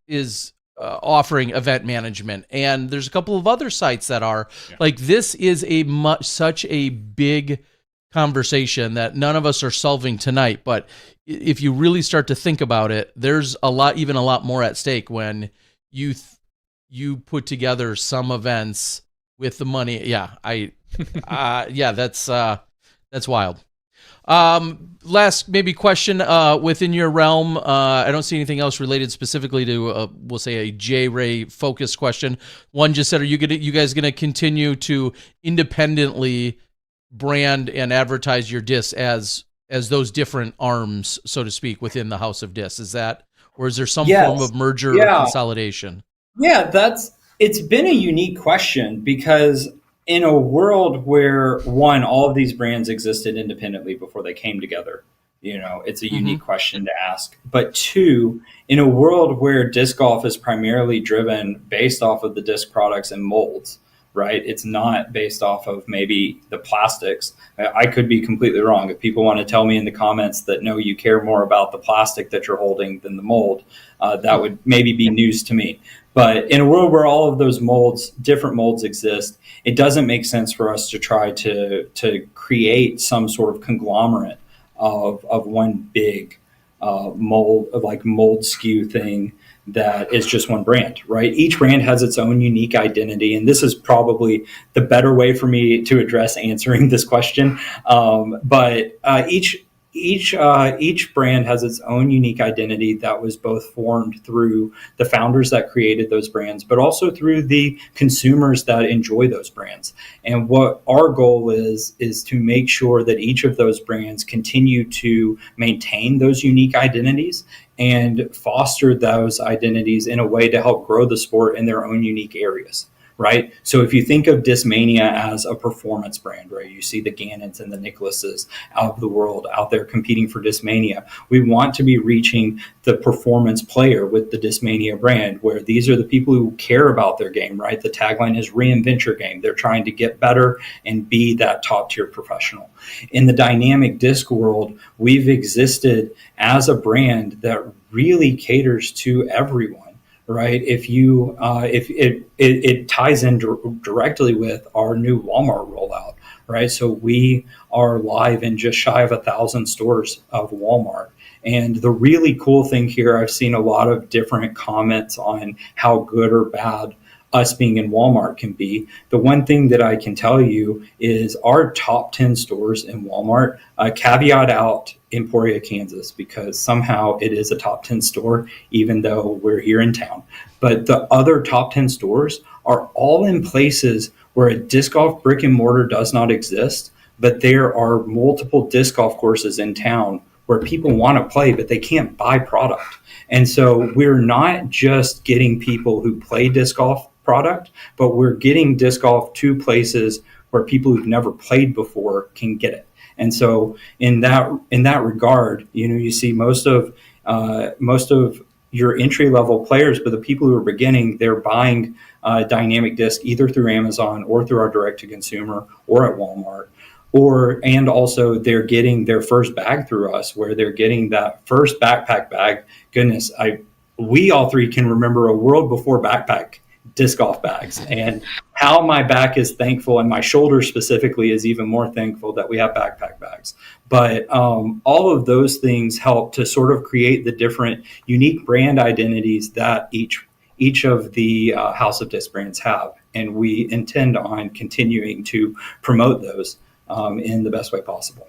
S1: is offering event management, and there's a couple of other sites that are like this. Is such a big conversation that none of us are solving tonight, but if you really start to think about it, there's a lot more at stake when you put together some events with the money. That's wild. Last maybe question within your realm. I don't see anything else related specifically to we'll say a J-Ray focused question. One just said, are you guys gonna continue to independently brand and advertise your discs as those different arms, so to speak, within the house of discs? Is that, or is there some form of merger or consolidation?
S3: Yeah, it's been a unique question because in a world where, 1, all of these brands existed independently before they came together, it's a unique question to ask. But 2, in a world where disc golf is primarily driven based off of the disc products and molds, right? It's not based off of maybe the plastics. I could be completely wrong. If people want to tell me in the comments that, no, you care more about the plastic that you're holding than the mold, that would maybe be news to me. But in a world where all of those different molds exist, it doesn't make sense for us to try to create some sort of conglomerate of one big mold SKU thing that is just one brand, right? Each brand has its own unique identity. And this is probably the better way for me to address answering this question. But each brand has its own unique identity that was both formed through the founders that created those brands, but also through the consumers that enjoy those brands. And what our goal is to make sure that each of those brands continue to maintain those unique identities and foster those identities in a way to help grow the sport in their own unique areas. right? So if you think of Discmania as a performance brand, right, you see the Gannons and the Nicholases out of the world out there competing for Discmania. We want to be reaching the performance player with the Discmania brand, where these are the people who care about their game, right? The tagline is reinvent your game. They're trying to get better and be that top tier professional. In the dynamic disc world, we've existed as a brand that really caters to everyone. Right. If it ties in directly with our new Walmart rollout. Right. So we are live in just shy of 1,000 stores of Walmart. And the really cool thing here, I've seen a lot of different comments on how good or bad us being in Walmart can be. The one thing that I can tell you is our top 10 stores in Walmart, caveat out Emporia, Kansas, because somehow it is a top 10 store, even though we're here in town. But the other top 10 stores are all in places where a disc golf brick and mortar does not exist, but there are multiple disc golf courses in town where people want to play, but they can't buy product. And so we're not just getting people who play disc golf product, but we're getting disc golf to places where people who've never played before can get it. And so in that regard, you see most of your entry level players, but the people who are beginning, they're buying dynamic disc either through Amazon or through our direct to consumer or at Walmart. And also they're getting their first bag through us, where they're getting that first backpack bag. Goodness, we all three can remember a world before backpack disc golf bags, and how my back is thankful, and my shoulder specifically is even more thankful that we have backpack bags. But all of those things help to sort of create the different unique brand identities that each of the House of Disc brands have, and we intend on continuing to promote those in the best way possible.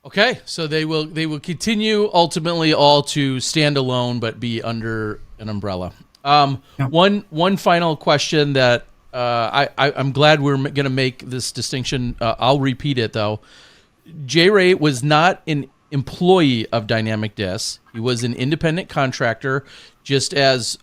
S1: Okay, so they will continue ultimately all to stand alone, but be under an umbrella. One final question that I'm glad we're going to make this distinction. I'll repeat it though. J-Ray was not an employee of Dynamic Disc. He was an independent contractor. Just as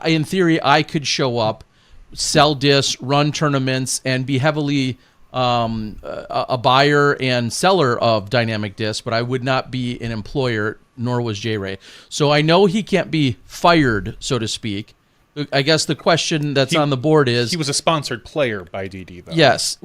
S1: in theory, I could show up, sell discs, run tournaments, and be heavily a buyer and seller of Dynamic Disc, but I would not be an employer, nor was J-Ray. So I know he can't be fired, so to speak. I guess the question that's on the board is,
S2: he was a sponsored player by DD, though.
S1: Yes.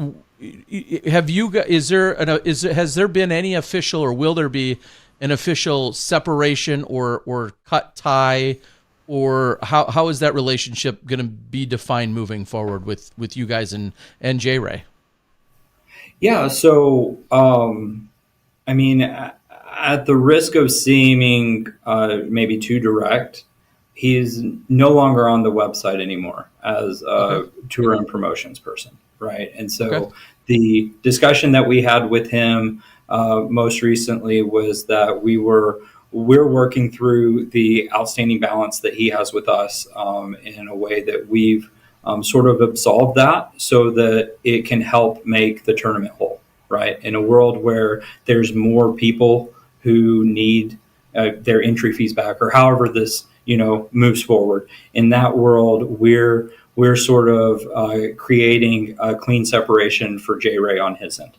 S1: Have you? Has there been any official, or will there be an official separation or cut tie, or how is that relationship going to be defined moving forward with you guys and J-Ray?
S3: Yeah. So, I mean, at the risk of seeming maybe too direct, he's no longer on the website anymore as a tour and promotions person, right? And so the discussion that we had with him most recently was that we're working through the outstanding balance that he has with us in a way that we've sort of absolved that so that it can help make the tournament whole, right? In a world where there's more people who need their entry fees back, or however this moves forward. In that world, we're sort of creating a clean separation for J-Ray on his end.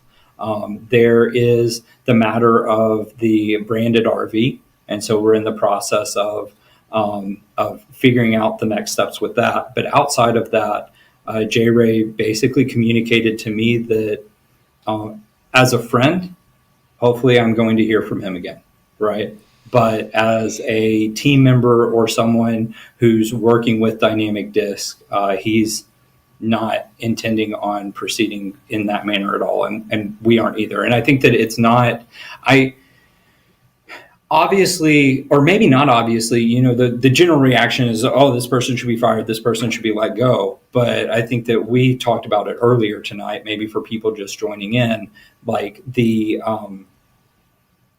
S3: There is the matter of the branded RV, and so we're in the process of figuring out the next steps with that. But outside of that, J-Ray basically communicated to me that as a friend, hopefully I'm going to hear from him again, right? But as a team member or someone who's working with Dynamic Disc, he's not intending on proceeding in that manner at all. And we aren't either. And I think that it's not, obviously, or maybe not obviously, the general reaction is, oh, this person should be fired, this person should be let go. But I think that we talked about it earlier tonight, maybe for people just joining in, like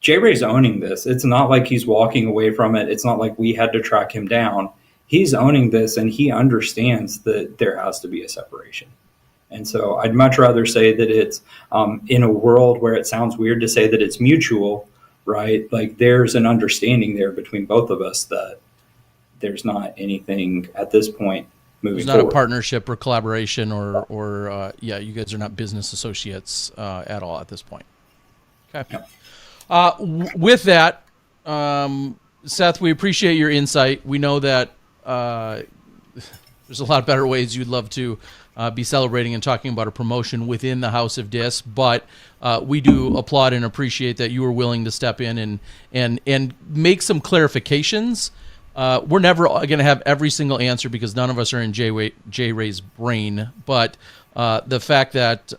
S3: J-Ray's owning this. It's not like he's walking away from it. It's not like we had to track him down. He's owning this, and he understands that there has to be a separation. And so I'd much rather say that it's in a world where it sounds weird to say that it's mutual, right? Like there's an understanding there between both of us that there's not anything at this point moving
S1: It's not
S3: forward.
S1: a partnership or collaboration or you guys are not business associates at all at this point. Okay. With that, Seth, we appreciate your insight. We know that there's a lot better ways you'd love to be celebrating and talking about a promotion within the House of Dis, but we do applaud and appreciate that you were willing to step in and make some clarifications. We're never going to have every single answer because none of us are in J Ray's brain, but the fact that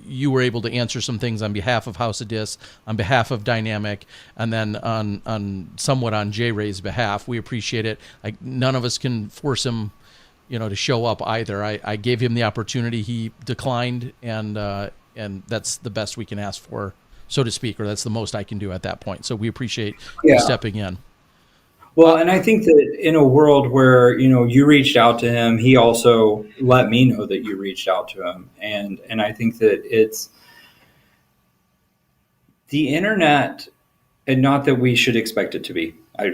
S1: you were able to answer some things on behalf of House of Dis, on behalf of Dynamic, and then on somewhat on J Ray's behalf, we appreciate it. None of us can force him, to show up either. I gave him the opportunity, he declined, and that's the best we can ask for, so to speak, or that's the most I can do at that point. So we appreciate you stepping in.
S3: Well, and I think that in a world where, you reached out to him, he also let me know that you reached out to him. And I think that it's the internet, and not that we should expect it to be. I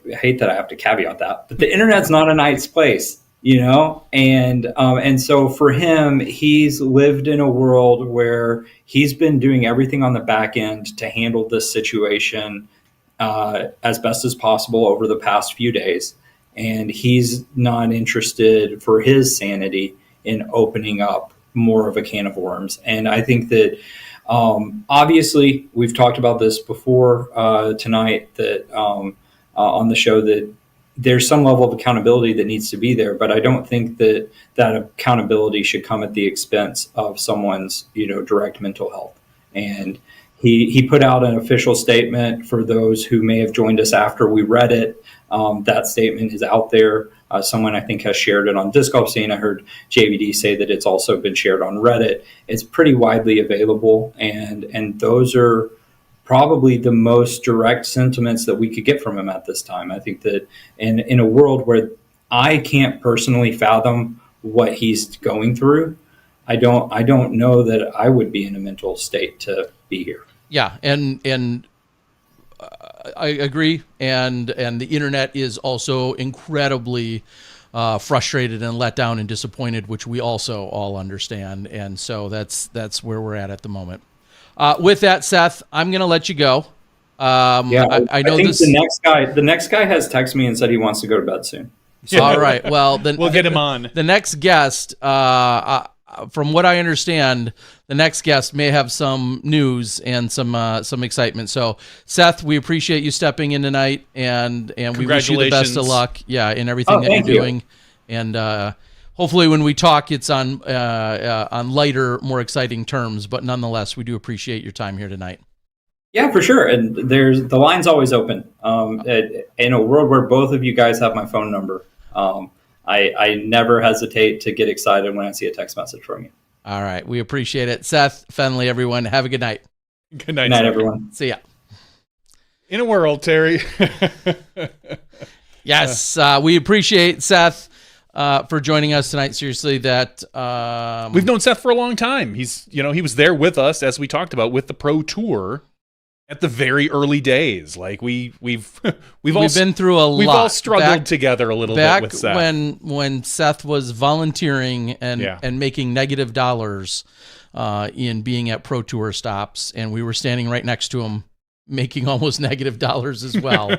S3: hate that I have to caveat that, but the internet's not a nice place, and so for him, he's lived in a world where he's been doing everything on the back end to handle this situation as best as possible over the past few days. And he's not interested, for his sanity, in opening up more of a can of worms. And I think that obviously we've talked about this before tonight, that on the show, that there's some level of accountability that needs to be there, but I don't think that accountability should come at the expense of someone's direct mental health. And He put out an official statement for those who may have joined us after we read it. That statement is out there. Someone, I think, has shared it on Disc Golf Scene. I heard JVD say that it's also been shared on Reddit. It's pretty widely available, and those are probably the most direct sentiments that we could get from him at this time. I think that in a world where I can't personally fathom what he's going through, I don't know that I would be in a mental state to be here.
S1: Yeah, and I agree, and the internet is also incredibly frustrated and let down and disappointed, which we also all understand, and so that's where we're at the moment. With that, Seth, I'm going to let you go. I know
S3: think
S1: this.
S3: The next guy has texted me and said he wants to go to bed soon.
S1: So. All right. Well, then
S2: we'll get him on.
S1: The next guest, from what I understand, the next guest may have some news and some excitement. So, Seth, we appreciate you stepping in tonight, and we wish you the best of luck, in everything that you're doing. And hopefully, when we talk, it's on lighter, more exciting terms. But nonetheless, we do appreciate your time here tonight.
S3: Yeah, for sure. And the line's always open. In a world where both of you guys have my phone number, I never hesitate to get excited when I see a text message from you.
S1: All right. We appreciate it. Seth Fendley, everyone. Have a good night.
S2: Good night,
S3: everyone.
S1: See ya.
S2: In a world, Terry.
S1: Yes. We appreciate Seth for joining us tonight. Seriously, that
S2: we've known Seth for a long time. He's, he was there with us, as we talked about, with the Pro Tour at the very early days. Like we've all
S1: been through a lot.
S2: We've all struggled together a little bit with Seth.
S1: when Seth was volunteering and making negative dollars in being at Pro Tour stops, and we were standing right next to him making almost negative dollars as well.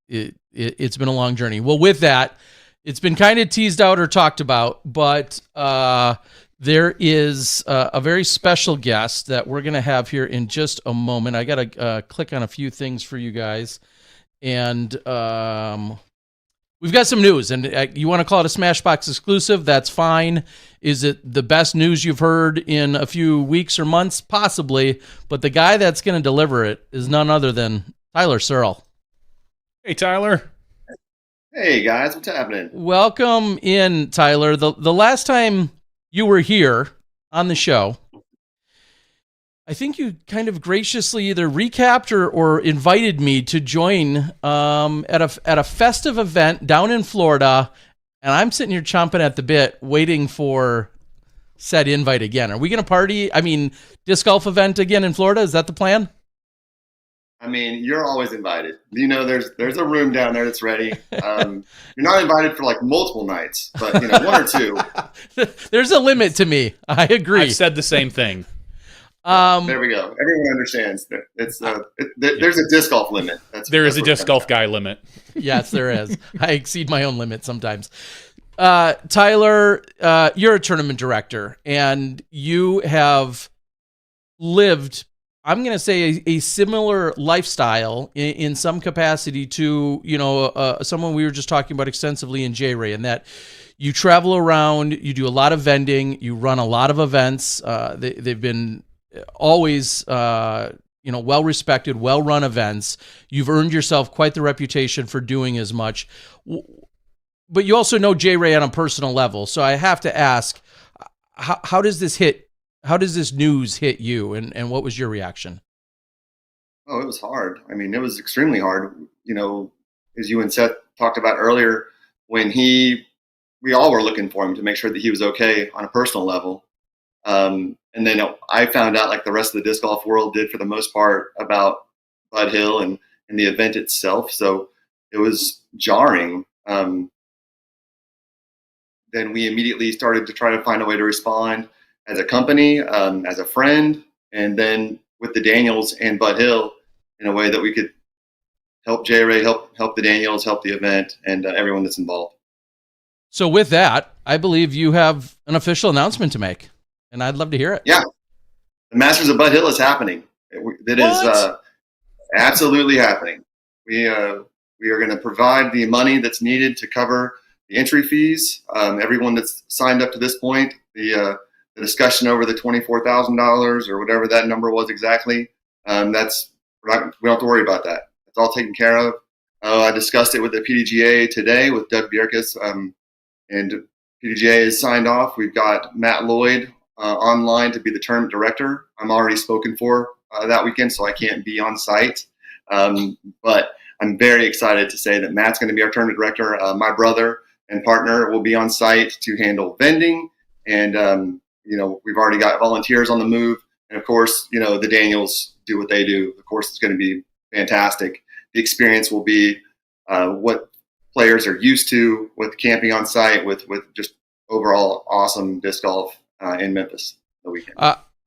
S1: It's been a long journey. Well, with that, it's been kind of teased out or talked about, but there is a very special guest that we're going to have here in just a moment. I got to click on a few things for you guys. And we've got some news. And you want to call it a Smashbox exclusive? That's fine. Is it the best news you've heard in a few weeks or months? Possibly. But the guy that's going to deliver it is none other than Tyler Searle.
S2: Hey, Tyler.
S4: Hey, guys. What's happening?
S1: Welcome in, Tyler. The last time you were here on the show, I think you kind of graciously either recapped or invited me to join at a festive event down in Florida, and I'm sitting here chomping at the bit waiting for said invite again. Are we going to party? I mean, disc golf event again in Florida? Is that the plan?
S4: I mean, you're always invited. You know, there's a room down there that's ready. You're not invited for like multiple nights, but you know, one or two.
S1: There's a limit to me. I agree.
S2: I've said the same thing.
S4: There we go. Everyone understands that there's a disc golf limit.
S2: There is a disc golf guy limit.
S1: Yes, there is. I exceed my own limit sometimes. Tyler, you're a tournament director, and you have lived, I'm going to say, a similar lifestyle in some capacity to, you know, someone we were just talking about extensively in J-Ray, and that you travel around, you do a lot of vending, you run a lot of events. They've been always, you know, well-respected, well-run events. You've earned yourself quite the reputation for doing as much. But you also know J-Ray on a personal level. So I have to ask, how does this news hit you, and what was your reaction?
S4: Oh, it was hard. I mean, it was extremely hard. You know, as you and Seth talked about earlier, when we all were looking for him to make sure that he was okay on a personal level. And then I found out, like the rest of the disc golf world did for the most part, about Bud Hill and the event itself. So it was jarring. Then we immediately started to try to find a way to respond as a company, as a friend, and then with the Daniels and Bud Hill in a way that we could help J-Ray, help the Daniels, help the event, and everyone that's involved.
S1: So with that, I believe you have an official announcement to make, and I'd love to hear it.
S4: Yeah. The Masters of Bud Hill is happening. It is absolutely happening. We are going to provide the money that's needed to cover the entry fees. Everyone that's signed up to this point, the discussion over the $24,000 or whatever that number was exactly, we don't have to worry about that. It's all taken care of. I discussed it with the PDGA today with Doug Bierkus, and PDGA is signed off. We've got Matt Lloyd online to be the tournament director. I'm already spoken for that weekend, so I can't be on site. But I'm very excited to say that Matt's going to be our tournament director. My brother and partner will be on site to handle vending. And, you know, we've already got volunteers on the move. And of course, you know, the Daniels do what they do. Of course, it's going to be fantastic. The experience will be what players are used to with camping on site, with just overall awesome disc golf in Memphis the weekend.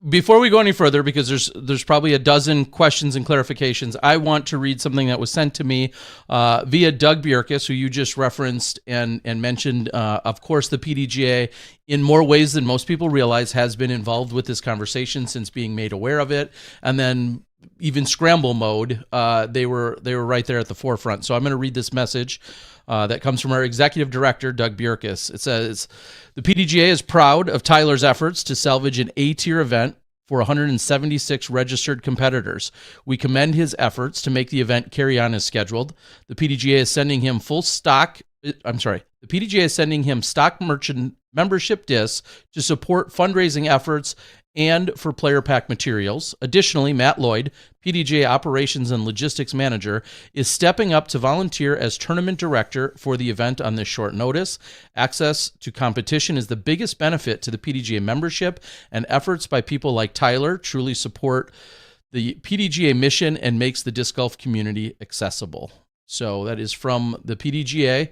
S1: Before we go any further, because there's probably a dozen questions and clarifications, I want to read something that was sent to me via Doug Bierkus, who you just referenced and mentioned. Of course, the PDGA, in more ways than most people realize, has been involved with this conversation since being made aware of it. And then even scramble mode, they were right there at the forefront. So I'm going to read this message that comes from our executive director, Doug Bierkus. It says, the PDGA is proud of Tyler's efforts to salvage an A-tier event for 176 registered competitors. We commend his efforts to make the event carry on as scheduled. The PDGA is sending him the PDGA is sending him stock merchant membership discs to support fundraising efforts and for player pack materials. Additionally, Matt Lloyd, PDGA Operations and Logistics Manager, is stepping up to volunteer as tournament director for the event on this short notice. Access to competition is the biggest benefit to the PDGA membership, and efforts by people like Tyler truly support the PDGA mission and makes the disc golf community accessible. So that is from the PDGA.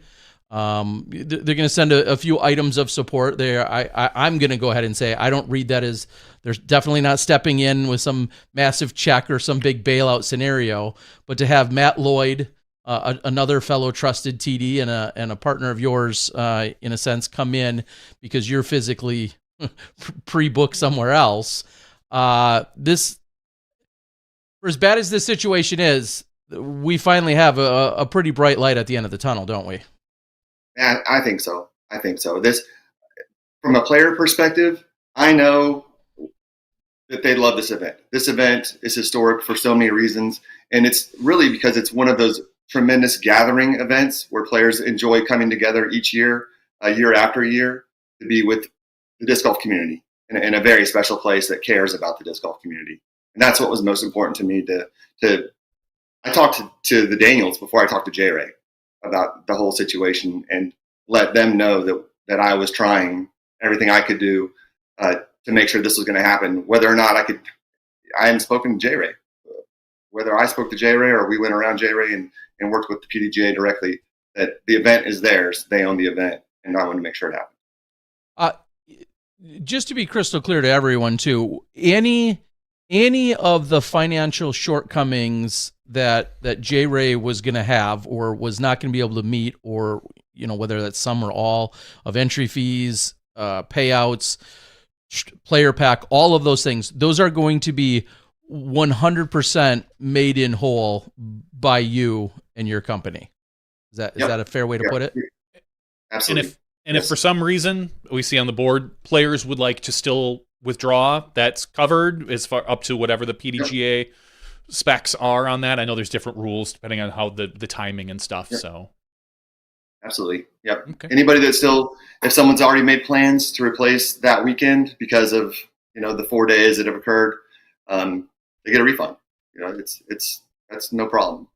S1: They're going to send a few items of support there. I'm going to go ahead and say I don't read that as they're definitely not stepping in with some massive check or some big bailout scenario, but to have Matt Lloyd, another fellow trusted TD and a partner of yours, in a sense, come in because you're physically pre-booked somewhere else. This, for as bad as this situation is, we finally have a pretty bright light at the end of the tunnel, don't we?
S4: Yeah, I think so. This, from a player perspective, I know that they love this event. This event is historic for so many reasons, and it's really because it's one of those tremendous gathering events where players enjoy coming together each year, year after year, to be with the disc golf community in a very special place that cares about the disc golf community. And that's what was most important to me. I talked to the Daniels before I talked to J-Ray about the whole situation and let them know that I was trying everything I could do to make sure this was going to happen. Whether or not I hadn't spoken to J-Ray. whether I spoke to J Ray or we went around J Ray and worked with the PDGA directly, that the event is theirs. They own the event, and I want to make sure it happens.
S1: Just to be crystal clear to everyone too, any of the financial shortcomings that J Ray was going to have or was not going to be able to meet, or whether that's some or all of entry fees, payouts, player pack, all of those things, those are going to be 100% made in whole by you and your company. Is that a fair way to put it?
S4: Absolutely.
S2: And if for some reason we see on the board players would like to still withdraw, that's covered as far up to whatever the PDGA specs are on that. I know there's different rules depending on how the timing and stuff. Yep. So
S4: absolutely. Yep.
S2: Okay.
S4: Anybody that's still, if someone's already made plans to replace that weekend because of, the 4 days that have occurred, they get a refund. That's no problem.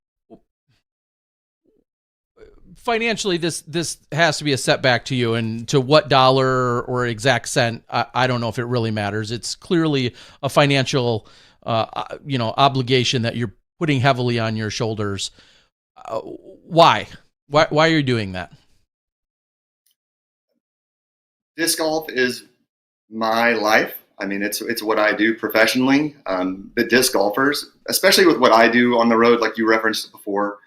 S1: Financially, this has to be a setback to you, and to what dollar or exact cent, I don't know if it really matters. It's clearly a financial, obligation that you're putting heavily on your shoulders. Why are you doing that?
S4: Disc golf is my life. I mean, it's what I do professionally. The disc golfers, especially with what I do on the road, like you referenced before,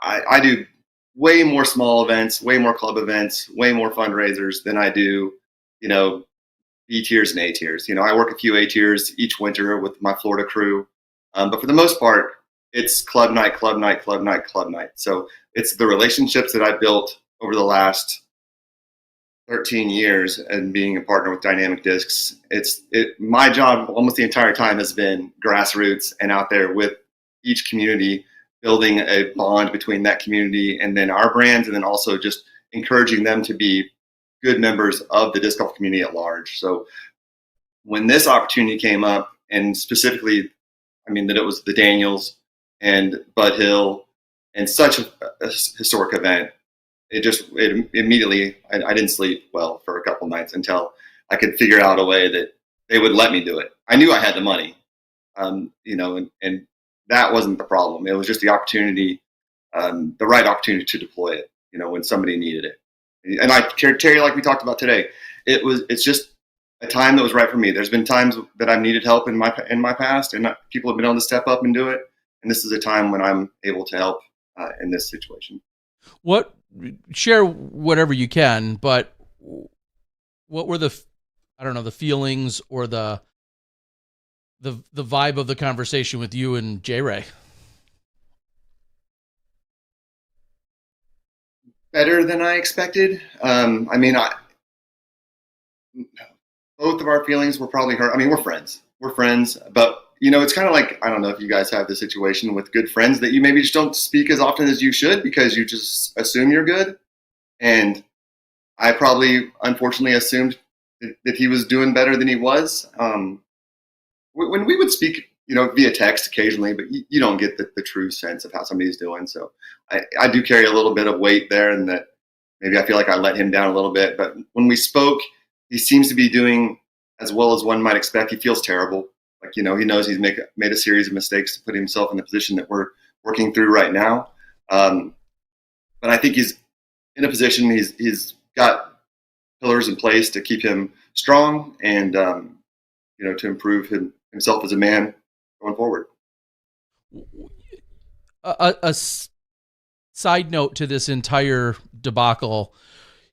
S4: I do way more small events, way more club events, way more fundraisers than I do, B tiers and A tiers. I work a few A tiers each winter with my Florida crew. But for the most part, it's club night, club night, club night, club night. So it's the relationships that I built over the last 13 years and being a partner with Dynamic Discs. My job almost the entire time has been grassroots and out there with each community, building a bond between that community and then our brands, and then also just encouraging them to be good members of the disc golf community at large. So when this opportunity came up, and specifically, that it was the Daniels and Bud Hill and such a historic event, it immediately, I didn't sleep well for a couple nights until I could figure out a way that they would let me do it. I knew I had the money, and that wasn't the problem. It was just the opportunity, the right opportunity to deploy it, when somebody needed it. And Terry, like we talked about today, it's just a time that was right for me. There's been times that I've needed help in my past, and people have been able to step up and do it. And this is a time when I'm able to help in this situation.
S1: Share whatever you can, but what were the feelings or the vibe of the conversation with you and J Ray?
S4: Better than I expected. Both of our feelings were probably hurt. We're friends, but it's kind of like, I don't know if you guys have the situation with good friends that you maybe just don't speak as often as you should because you just assume you're good. And I probably, unfortunately, assumed that he was doing better than he was. When we would speak, via text occasionally, but you don't get the true sense of how somebody's doing. So I do carry a little bit of weight there, and that maybe I feel like I let him down a little bit. But when we spoke, he seems to be doing as well as one might expect. He feels terrible. Like, he knows he's made a series of mistakes to put himself in the position that we're working through right now. But I think he's in a position, he's got pillars in place to keep him strong and, to improve himself as a man going forward.
S1: A side note to this entire debacle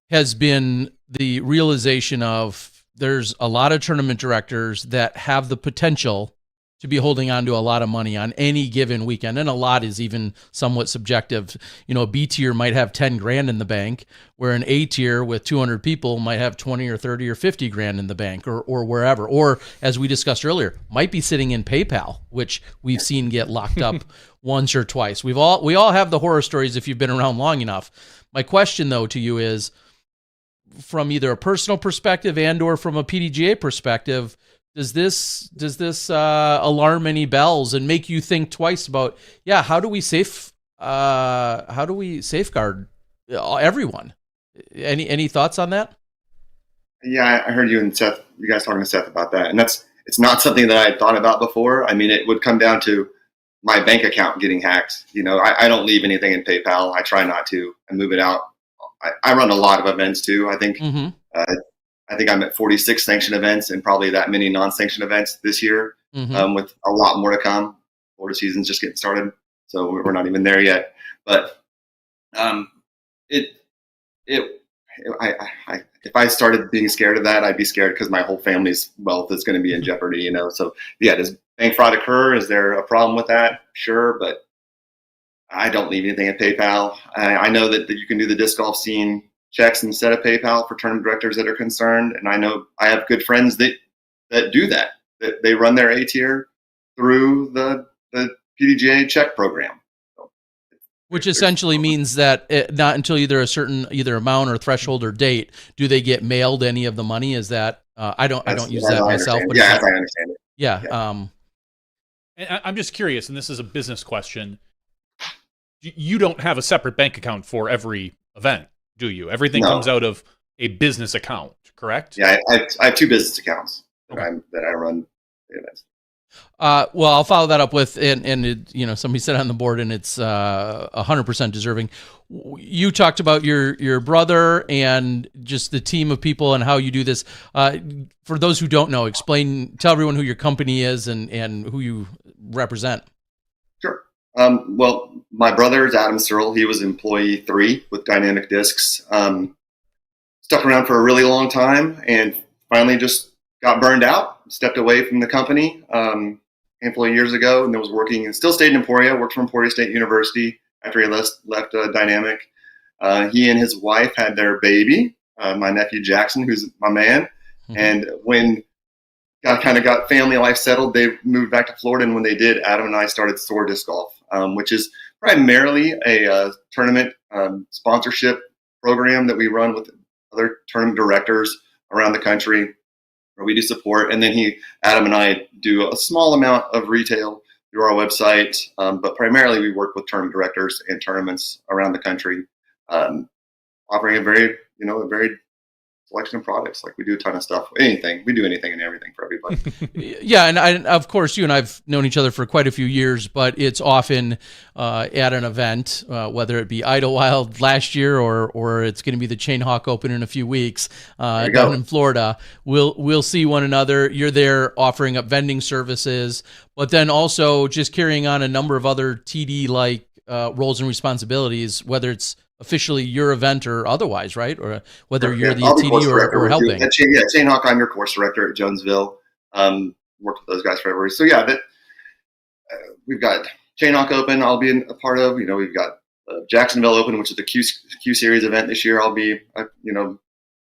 S1: has been the realization of there's a lot of tournament directors that have the potential to be holding on to a lot of money on any given weekend. And a lot is even somewhat subjective. A B tier might have 10 grand in the bank, where an A tier with 200 people might have 20 or 30 or 50 grand in the bank or wherever. Or, as we discussed earlier, might be sitting in PayPal, which we've seen get locked up once or twice. We all have the horror stories if you've been around long enough. My question, though, to you is, from either a personal perspective and or from a PDGA perspective, does this alarm any bells and make you think twice about, how do we safeguard everyone? Any thoughts on that?
S4: Yeah, I heard you and Seth, you guys talking to Seth about that, and it's not something that I had thought about before. It would come down to my bank account getting hacked. I don't leave anything in PayPal. I try not to. I move it out. I run a lot of events too. I think I'm at 46 sanctioned events and probably that many non-sanctioned events this year, with a lot more to come. Florida season's just getting started, so we're not even there yet. But if I started being scared of that, I'd be scared because my whole family's wealth is going to be in jeopardy. So yeah, does bank fraud occur? Is there a problem with that? Sure, but I don't leave anything at PayPal. I know that you can do the disc golf scene checks instead of PayPal for tournament directors that are concerned, and I know I have good friends that do that. That they run their A tier through the PDGA check program.
S1: Which essentially means that not until either a certain amount or threshold or date do they get mailed any of the money. Is that I don't use that myself, but
S4: yeah, as I understand it.
S1: Yeah.
S2: And I'm just curious, and this is a business question. You don't have a separate bank account for every event, do you? Everything comes out of a business account, correct?
S4: Yeah, I have 2 business accounts that I run the events.
S1: Well, I'll follow that up with, and somebody said on the board, and it's 100% deserving. You talked about your brother and just the team of people and how you do this. For those who don't know, tell everyone who your company is and who you represent.
S4: Sure. Well, my brother is Adam Searle. He was employee 3 with Dynamic Discs. Stuck around for a really long time and finally just got burned out. Stepped away from the company a handful of years ago, and was working and still stayed in Emporia. Worked for Emporia State University after he left Dynamic. He and his wife had their baby, my nephew Jackson, who's my man. And when got family life settled, they moved back to Florida. And when they did, Adam and I started Soar Disc Golf, which is primarily a tournament sponsorship program that we run with other tournament directors around the country, where we do support. And then Adam and I do a small amount of retail through our website, but primarily we work with tournament directors and tournaments around the country, offering a very selection of products. Like we do a ton of stuff, we do anything and everything for everybody.
S1: Yeah. And of course, you and I've known each other for quite a few years, but it's often at an event, whether it be Idlewild last year or it's going to be the Chain Hawk Open in a few weeks down in Florida. We'll see one another. You're there offering up vending services, but then also just carrying on a number of other TD-like roles and responsibilities, whether it's officially your event or otherwise, right? Or whether you're the TD or helping.
S4: Chain Hawk, I'm your course director at Jonesville. Worked with those guys forever. So yeah, we've got Chain Hawk Open I'll be a part of. We've got Jacksonville Open, which is the Q Series event this year. I'll be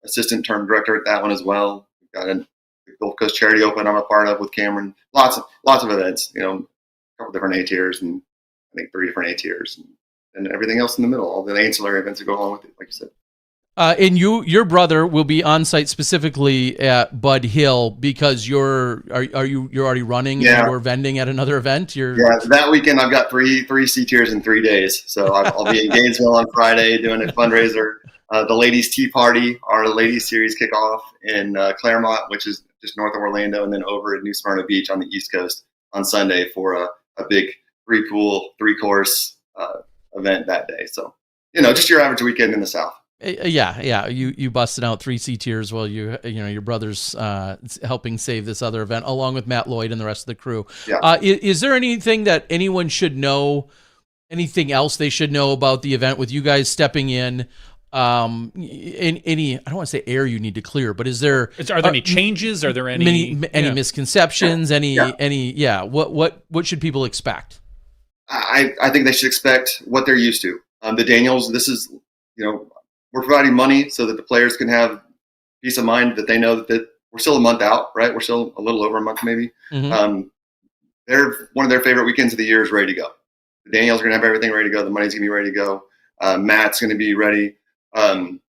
S4: assistant term director at that one as well. We've got a Gulf Coast Charity Open I'm a part of with Cameron. Lots of events, a couple different A tiers, and I think 3 different A tiers. And everything else in the middle, all the ancillary events that go along with it, like you said.
S1: And your brother will be on site specifically at Bud Hill because you're already running and you're vending at another event.
S4: That weekend I've got three C tiers in 3 days, so I'll be in Gainesville on Friday doing a fundraiser. The Ladies Tea Party, our Ladies Series kickoff in Claremont, which is just north of Orlando, and then over at New Smyrna Beach on the East Coast on Sunday for a big 3-pool, 3-course event that day. So, just your average weekend in the South.
S1: Yeah. You busted out 3 C tiers while your brother's helping save this other event along with Matt Lloyd and the rest of the crew. Yeah. Is there anything that anyone should know? Anything else they should know about the event with you guys stepping in? Any I don't want to say air you need to clear, but are there any changes? Are there any misconceptions? What should people expect?
S4: I think they should expect what they're used to. The Daniels, this is, we're providing money so that the players can have peace of mind that they know that we're still a month out, right? We're still a little over a month, maybe. One of their favorite weekends of the year is ready to go. The Daniels are going to have everything ready to go. The money's going to be ready to go. Matt's going to be ready. I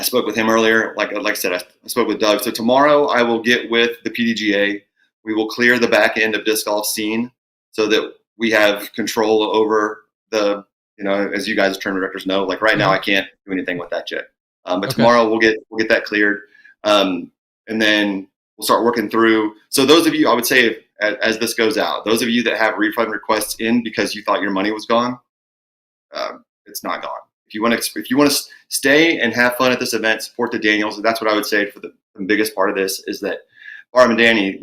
S4: spoke with him earlier. Like I said, I spoke with Doug. So tomorrow I will get with the PDGA. We will clear the back end of disc golf scene so that we have control over the, as you guys as tournament directors know, like right now I can't do anything with that yet. But tomorrow we'll get that cleared. And then we'll start working through. So those of you, I would say as this goes out. Those of you that have refund requests in because you thought your money was gone, it's not gone. If you want to stay and have fun at this event, support the Daniels. That's what I would say for the biggest part of this is that Barb and Danny,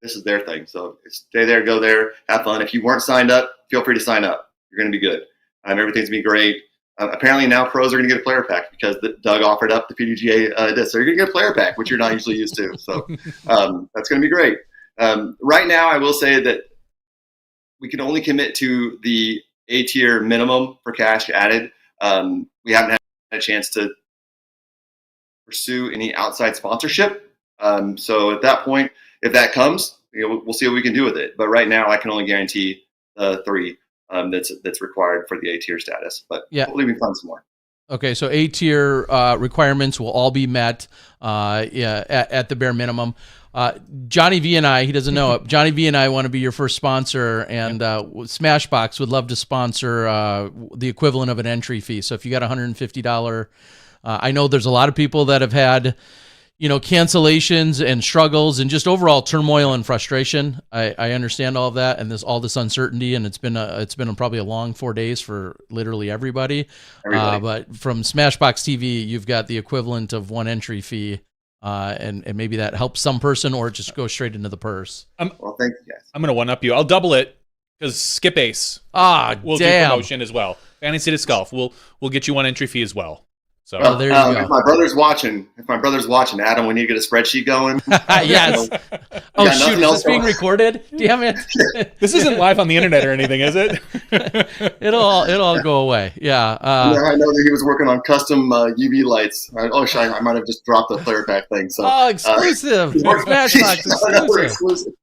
S4: this is their thing. So stay there, go there, have fun. If you weren't signed up, feel free to sign up. You're going to be good. Everything's going to be great. Apparently now pros are going to get a player pack because Doug offered up the PDGA disc. So you're going to get a player pack, which you're not usually used to. So that's going to be great. Right now, I will say that we can only commit to the A-tier minimum for cash added. We haven't had a chance to pursue any outside sponsorship. So at that point, if that comes, we'll see what we can do with it. But right now, I can only guarantee 3 that's required for the A-tier status. But hopefully we find some more.
S1: Okay, so A-tier requirements will all be met at the bare minimum. Johnny V and I, he doesn't know it, Johnny V and I want to be your first sponsor, and Smashbox would love to sponsor the equivalent of an entry fee. So if you got $150, I know there's a lot of people that have had cancellations and struggles and just overall turmoil and frustration. I understand all of that and all this uncertainty, and it's been probably a long 4 days for literally everybody. But from SmashBoxxTV, you've got the equivalent of one entry fee, and maybe that helps some person, or just go straight into the purse.
S4: Well, thank you guys.
S2: I'm gonna one up you. I'll double it because Skip Ace. We'll do promotion as well. Fantasy Disc Golf. We'll get you one entry fee as well. So
S1: there you go.
S4: If my brother's watching, Adam, we need to get a spreadsheet going.
S1: Yes. Oh shoot, is this being recorded? Damn it.
S2: This isn't live on the internet or anything, is it?
S1: It'll all go away. Yeah.
S4: I know that he was working on custom UV lights. I might have just dropped the player pack thing. So
S1: exclusive. Smashbox exclusive.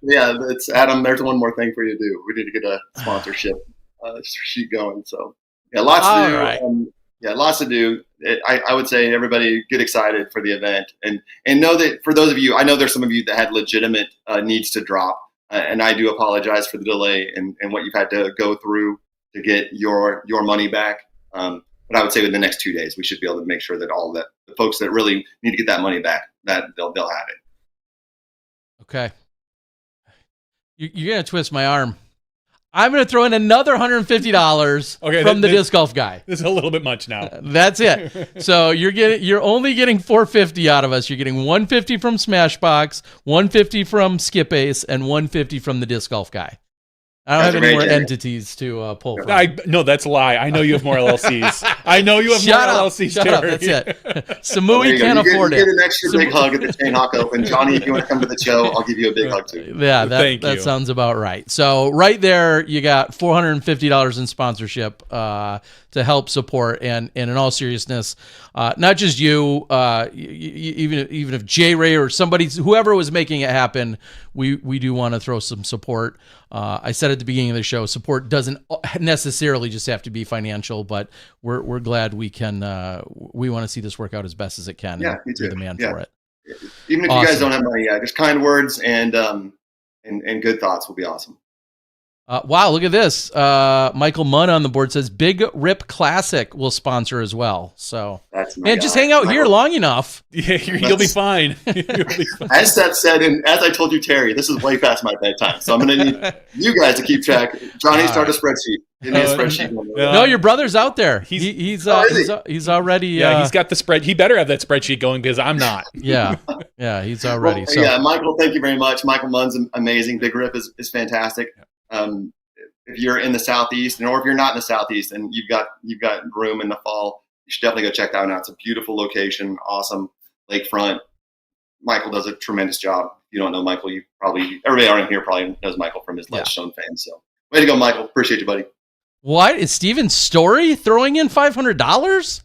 S4: It's Adam. There's one more thing for you to do. We need to get a sponsorship sheet going. So lots to do.
S1: Right.
S4: Lots to do. I would say everybody get excited for the event and know that for those of you, I know there's some of you that had legitimate needs to drop, and I do apologize for the delay and what you've had to go through to get your money back. But I would say within the next 2 days, we should be able to make sure that all the folks that really need to get that money back, that they'll have it.
S1: Okay. You're going to twist my arm. I'm going to throw in another $150 from the disc golf guy.
S2: This is a little bit much now.
S1: That's it. So you're only getting $450 out of us. You're getting $150 from Smashbox, $150 from Skip Ace, and $150 from the disc golf guy. I don't have any more entities to pull from.
S2: No, that's a lie. I know you have more LLCs. I know you have more LLCs.
S1: Shut up. That's it. Samui can't afford it.
S4: You get an extra big hug at the Chain Hawk Open. Johnny, if you want to come to the show, I'll give you a big hug too.
S1: Yeah, that sounds about right. So right there, you got $450 in sponsorship to help support. And in all seriousness, not just you, even if J Ray or whoever was making it happen, we do want to throw some support. I said at the beginning of the show, support doesn't necessarily just have to be financial, but we're glad we can. We want to see this work out as best as it can.
S4: Yeah, me too.
S1: You're the man for it.
S4: Even if you guys don't have money, just kind words and good thoughts will be awesome.
S1: Wow, look at this. Michael Munn on the board says Big Rip Classic will sponsor as well. So, just hang out here long enough.
S2: Yeah, you'll be fine.
S4: As Seth said, and as I told you, Terry, this is way past my bedtime. So I'm going to need you guys to keep track. Johnny, start a spreadsheet. Give me a spreadsheet.
S1: No, your brother's out there. He's already.
S2: Yeah, he's got the spread. He better have that spreadsheet going because I'm not.
S1: Yeah, he's already.
S4: Michael, thank you very much. Michael Munn's amazing. Big Rip is fantastic. If you're in the Southeast, or if you're not in the Southeast and you've got room in the fall, you should definitely go check that out. It's a beautiful location, awesome lakefront. Michael does a tremendous job. If you don't know Michael, everybody around here probably knows Michael from his Let's Shown fame. So way to go, Michael. Appreciate you, buddy.
S1: What is Steven Story throwing in $500?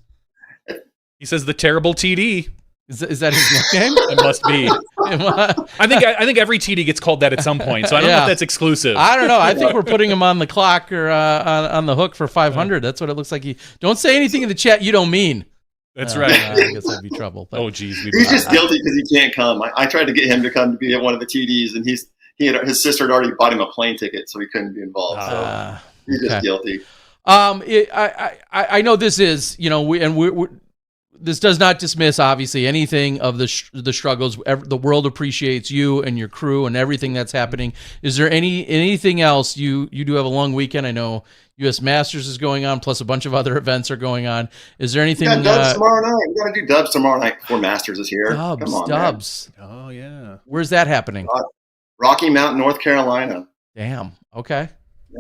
S2: He says the terrible TD.
S1: Is that his nickname?
S2: It must be. I think every TD gets called that at some point, so I don't know if that's exclusive.
S1: I don't know. I think we're putting him on the clock or on the hook for 500. That's what it looks like. Don't say anything in the chat you don't mean.
S2: That's right.
S1: I guess that'd be trouble. But.
S2: Oh, geez.
S4: He's just guilty because he can't come. I tried to get him to come to be at one of the TDs, and his sister had already bought him a plane ticket, so he couldn't be involved. So he's just guilty.
S1: I know this is, this does not dismiss, obviously, anything of the struggles. The world appreciates you and your crew and everything that's happening. Is there anything else? You do have a long weekend. I know U.S. Masters is going on, plus a bunch of other events are going on. Is there anything?
S4: We got Dubs tomorrow night. We got to do Dubs tomorrow night before Masters is here.
S1: Dubs,
S4: Come on,
S1: Dubs.
S4: Man.
S2: Oh yeah.
S1: Where's that happening?
S4: Rocky Mount, North Carolina.
S1: Damn. Okay.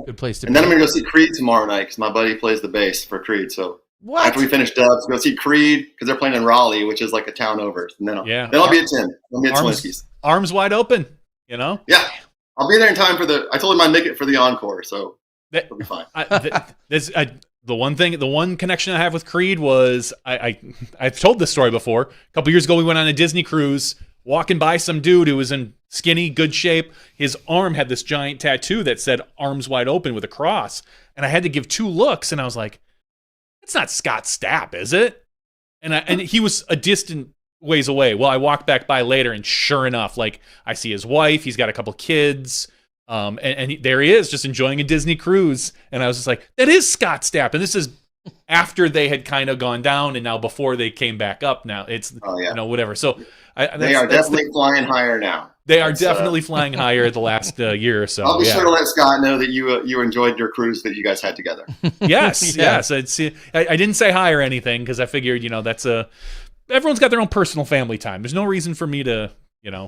S1: Good place to be.
S4: And then I'm going to go see Creed tomorrow night because my buddy plays the bass for Creed. So
S1: what?
S4: After we finish Dubs, go see Creed because they're playing in Raleigh, which is like a town over. And then I'll be at 10. I'll be at Swinsky's.
S2: Arms wide open, you know?
S4: Yeah. I'll be there in time for I told him I'd make it for the encore, so it'll be fine.
S2: The one connection I have with Creed was I've told this story before. A couple years ago, we went on a Disney cruise, walking by some dude who was in skinny, good shape. His arm had this giant tattoo that said "Arms Wide Open" with a cross, and I had to give 2 looks, and I was like, "It's not Scott Stapp, is it?" And he was a distant ways away. Well, I walked back by later, and sure enough, like I see his wife. He's got a couple kids. There he is, just enjoying a Disney cruise. And I was just like, that is Scott Stapp. And this is after they had kind of gone down, and now before they came back up. Now it's whatever. So
S4: they are definitely flying higher now.
S2: They are definitely flying higher the last year or so.
S4: I'll be sure to let Scott know that you enjoyed your cruise that you guys had together.
S2: Yes. I didn't say hi or anything because I figured that's everyone's got their own personal family time. There's no reason for me to
S4: Yeah.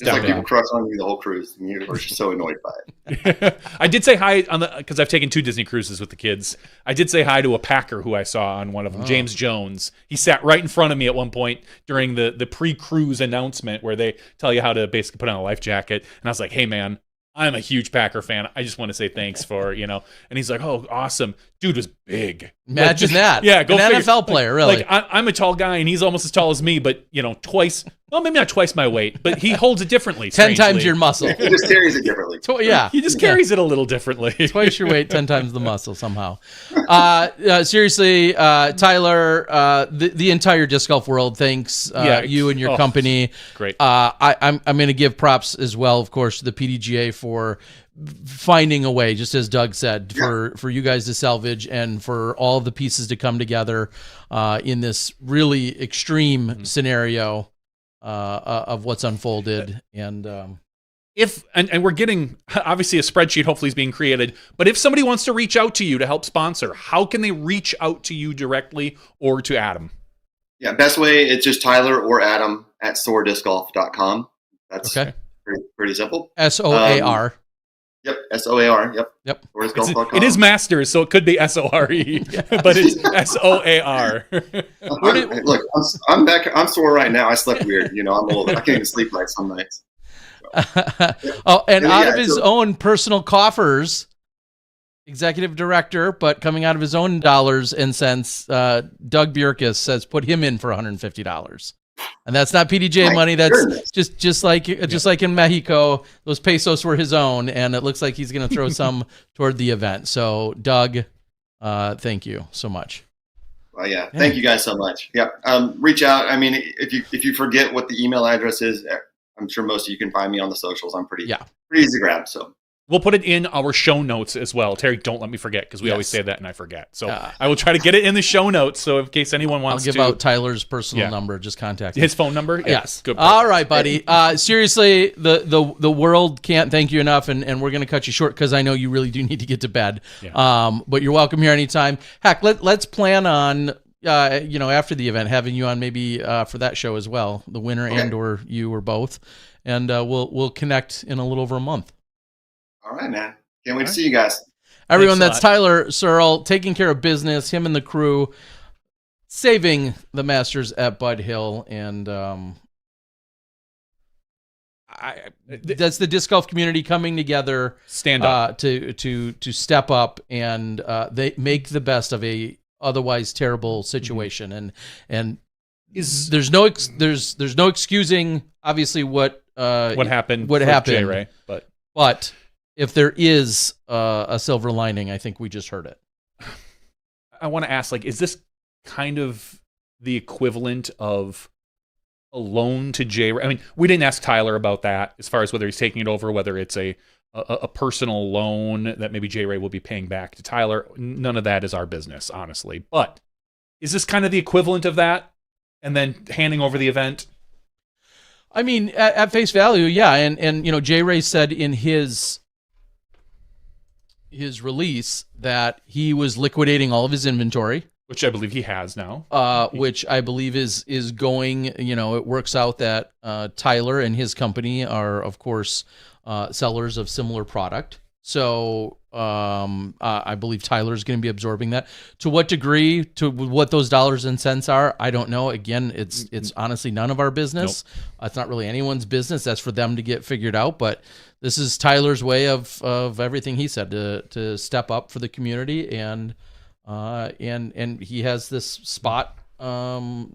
S4: Just like people crush on you the whole cruise, and you were so annoyed by
S2: it. I did say hi because I've taken 2 Disney cruises with the kids. I did say hi to a Packer who I saw on one of them, James Jones. He sat right in front of me at one point during the pre-cruise announcement where they tell you how to basically put on a life jacket. And I was like, "Hey, man, I'm a huge Packer fan. I just want to say thanks for, And he's like, "Oh, awesome." Dude was big.
S1: Imagine that.
S2: Yeah, go
S1: an
S2: figure.
S1: NFL player, really.
S2: Like I'm a tall guy, and he's almost as tall as me, but twice. Well, maybe not twice my weight, but he holds it differently.
S1: 10 times your muscle.
S4: He just carries it differently.
S2: He just carries it a little differently.
S1: Twice your weight, 10 times the muscle somehow. Seriously, Tyler, the entire disc golf world thanks you and your company.
S2: Great.
S1: I'm going to give props as well, of course, to the PDGA for finding a way, just as Doug said, for you guys to salvage and for all of the pieces to come together in this really extreme scenario of what's unfolded. And
S2: and we're getting, obviously a spreadsheet hopefully is being created, but if somebody wants to reach out to you to help sponsor, how can they reach out to you directly or to Adam?
S4: Yeah, best way, it's just Tyler or Adam at soardiscgolf.com. That's pretty simple.
S1: SOAR.
S4: Yep, SOAR. Yep.
S2: It is Masters, so it could be SORE, but it's SOAR.
S4: Look, I'm back. I'm sore right now. I slept weird. I'm old. I can't even sleep right some nights.
S1: So. Out of his own personal coffers, executive director, but coming out of his own dollars and cents, Doug Bjerkes says put him in for $150. And that's not PDJ money. That's just like in Mexico, those pesos were his own, and it looks like he's going to throw some toward the event. So, Doug, thank you so much.
S4: Well, yeah, thank you guys so much. Yeah, reach out. I mean, if you forget what the email address is, I'm sure most of you can find me on the socials. I'm pretty easy to grab. So.
S2: We'll put it in our show notes as well. Terry, don't let me forget because we always say that and I forget. So I will try to get it in the show notes. So in case anyone wants to.
S1: I'll give out Tyler's personal number. Just contact him.
S2: His phone number?
S1: Yes.
S2: Good.
S1: All right, buddy. Seriously, the world can't thank you enough, and we're going to cut you short because I know you really do need to get to bed. Yeah. But you're welcome here anytime. Heck, let's plan on, after the event, having you on maybe for that show as well, the winner and or you or both. And we'll connect in a little over a month.
S4: All right, man. Can't wait to see you guys.
S1: Everyone, that's Tyler Searle taking care of business, him and the crew, saving the Masters at Bud Hill. And that's the disc golf community coming together.
S2: Stand up.
S1: To step up and they make the best of a otherwise terrible situation. And there's no excusing obviously what happened.
S2: Jay Ray,
S1: but if there is a silver lining, I think we just heard it.
S2: I want to ask, is this kind of the equivalent of a loan to Jay Ray? I mean, we didn't ask Tyler about that as far as whether he's taking it over, whether it's a personal loan that maybe Jay Ray will be paying back to Tyler. None of that is our business, honestly. But Is this kind of the equivalent of that? And then handing over the event?
S1: I mean, at face value, yeah. And you know, J. Ray said in his release that he was liquidating all of his inventory,
S2: which I believe he has now.
S1: Which I believe is going. You know, it works out that Tyler and his company are, of course, sellers of similar product. So I believe Tyler's going to be absorbing that. To what degree, to what those dollars and cents are, I don't know. Again, it's honestly none of our business. Nope. It's not really anyone's business. That's for them to get figured out. But this is Tyler's way of everything he said to step up for the community, and he has this spot,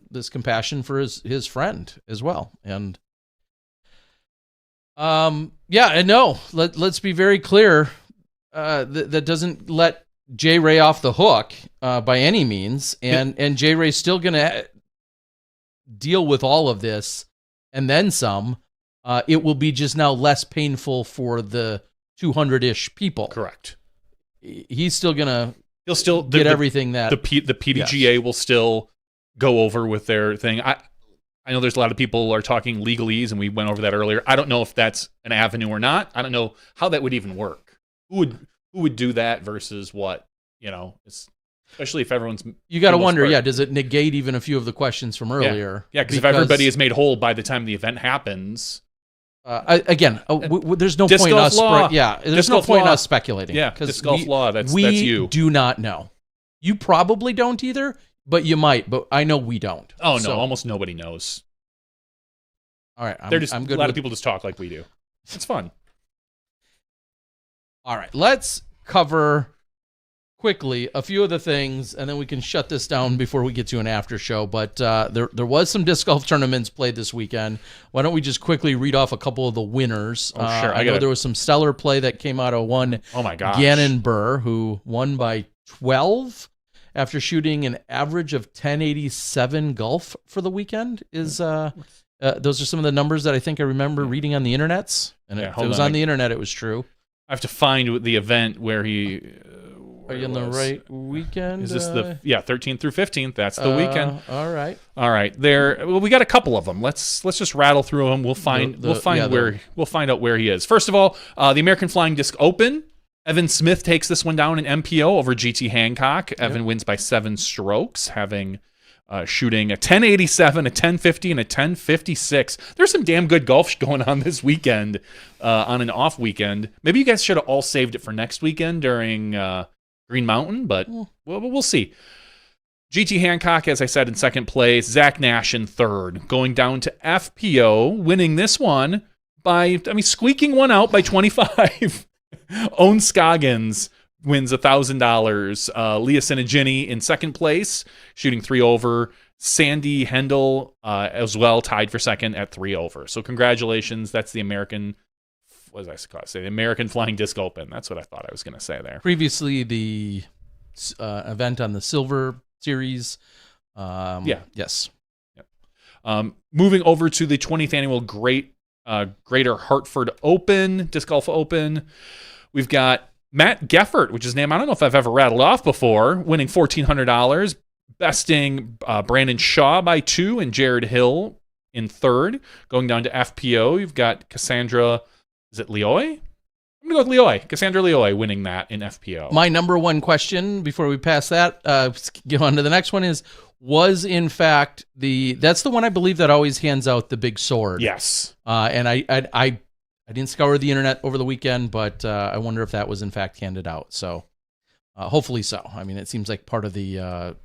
S1: this compassion for his friend as well. And yeah, and no, let's be very clear. That doesn't let J. Ray off the hook by any means, and J. Ray's still going to deal with all of this and then some. It will be just now less painful for the 200-ish people.
S2: Correct.
S1: He's still gonna.
S2: He'll still
S1: get everything that
S2: the PDGA will still go over with their thing. I know there's a lot of people are talking legalese, and we went over that earlier. I don't know if that's an avenue or not. I don't know how that would even work. Who would do that versus what, you know, especially if everyone's...
S1: You got to wonder, does it negate even a few of the questions from earlier?
S2: Yeah, because if everybody is made whole by the time the event happens...
S1: there's no point in us... there's no point in us speculating.
S2: Yeah, disc golf law, that's you.
S1: We do not know. You probably don't either, but you might. But I know we don't.
S2: Oh, no, almost nobody knows.
S1: All right,
S2: I'm good. A lot of people just talk like we do. It's fun.
S1: All right, let's cover quickly a few of the things, and then we can shut this down before we get to an after show. But there was some disc golf tournaments played this weekend. Why don't we just quickly read off a couple of the winners?
S2: Oh, sure.
S1: I know there was some stellar play that came out of one.
S2: Oh my gosh.
S1: Gannon Burr, who won by 12 after shooting an average of 1087 golf for the weekend. Those are some of the numbers that I think I remember reading on the internets. And if it was on the internet, it was true.
S2: I have to find the event where he...
S1: Are you on the right weekend?
S2: Is this 13th through 15th? That's the weekend.
S1: All right.
S2: There. Well, we got a couple of them. Let's just rattle through them. We'll find out where he is. First of all, the American Flying Disc Open. Evan Smith takes this one down in MPO over GT Hancock. Evan wins by 7 strokes, having shooting a 1087, a 1050, and a 1056. There's some damn good golf going on this weekend on an off weekend. Maybe you guys should have all saved it for next weekend during Green Mountain, but we'll see. GT Hancock, as I said, in second place. Zach Nash in third. Going down to FPO, winning this one by, squeaking one out by 25. Owen Scoggins wins $1,000. Leah Sinagini in second place, shooting 3 over. Sandy Hendel as well, tied for second at 3 over. So congratulations. That's the American... What did I say? The American Flying Disc Open. That's what I thought I was going to say there.
S1: Previously, the event on the Silver Series. Yes.
S2: Yep. Moving over to the 20th annual Greater Hartford Open, Disc Golf Open. We've got Matt Geffert, which is a name I don't know if I've ever rattled off before, winning $1,400, besting Brandon Shaw by 2 and Jared Hill in third. Going down to FPO, you've got Cassandra... Is it Leoy? I'm going to go with Leoy. Cassandra Leoy winning that in FPO.
S1: My number one question before we pass that, get on to the next one was in fact that's the one I believe that always hands out the big sword.
S2: Yes.
S1: And I didn't scour the internet over the weekend, but I wonder if that was in fact handed out. So hopefully so. I mean, it seems like part of the,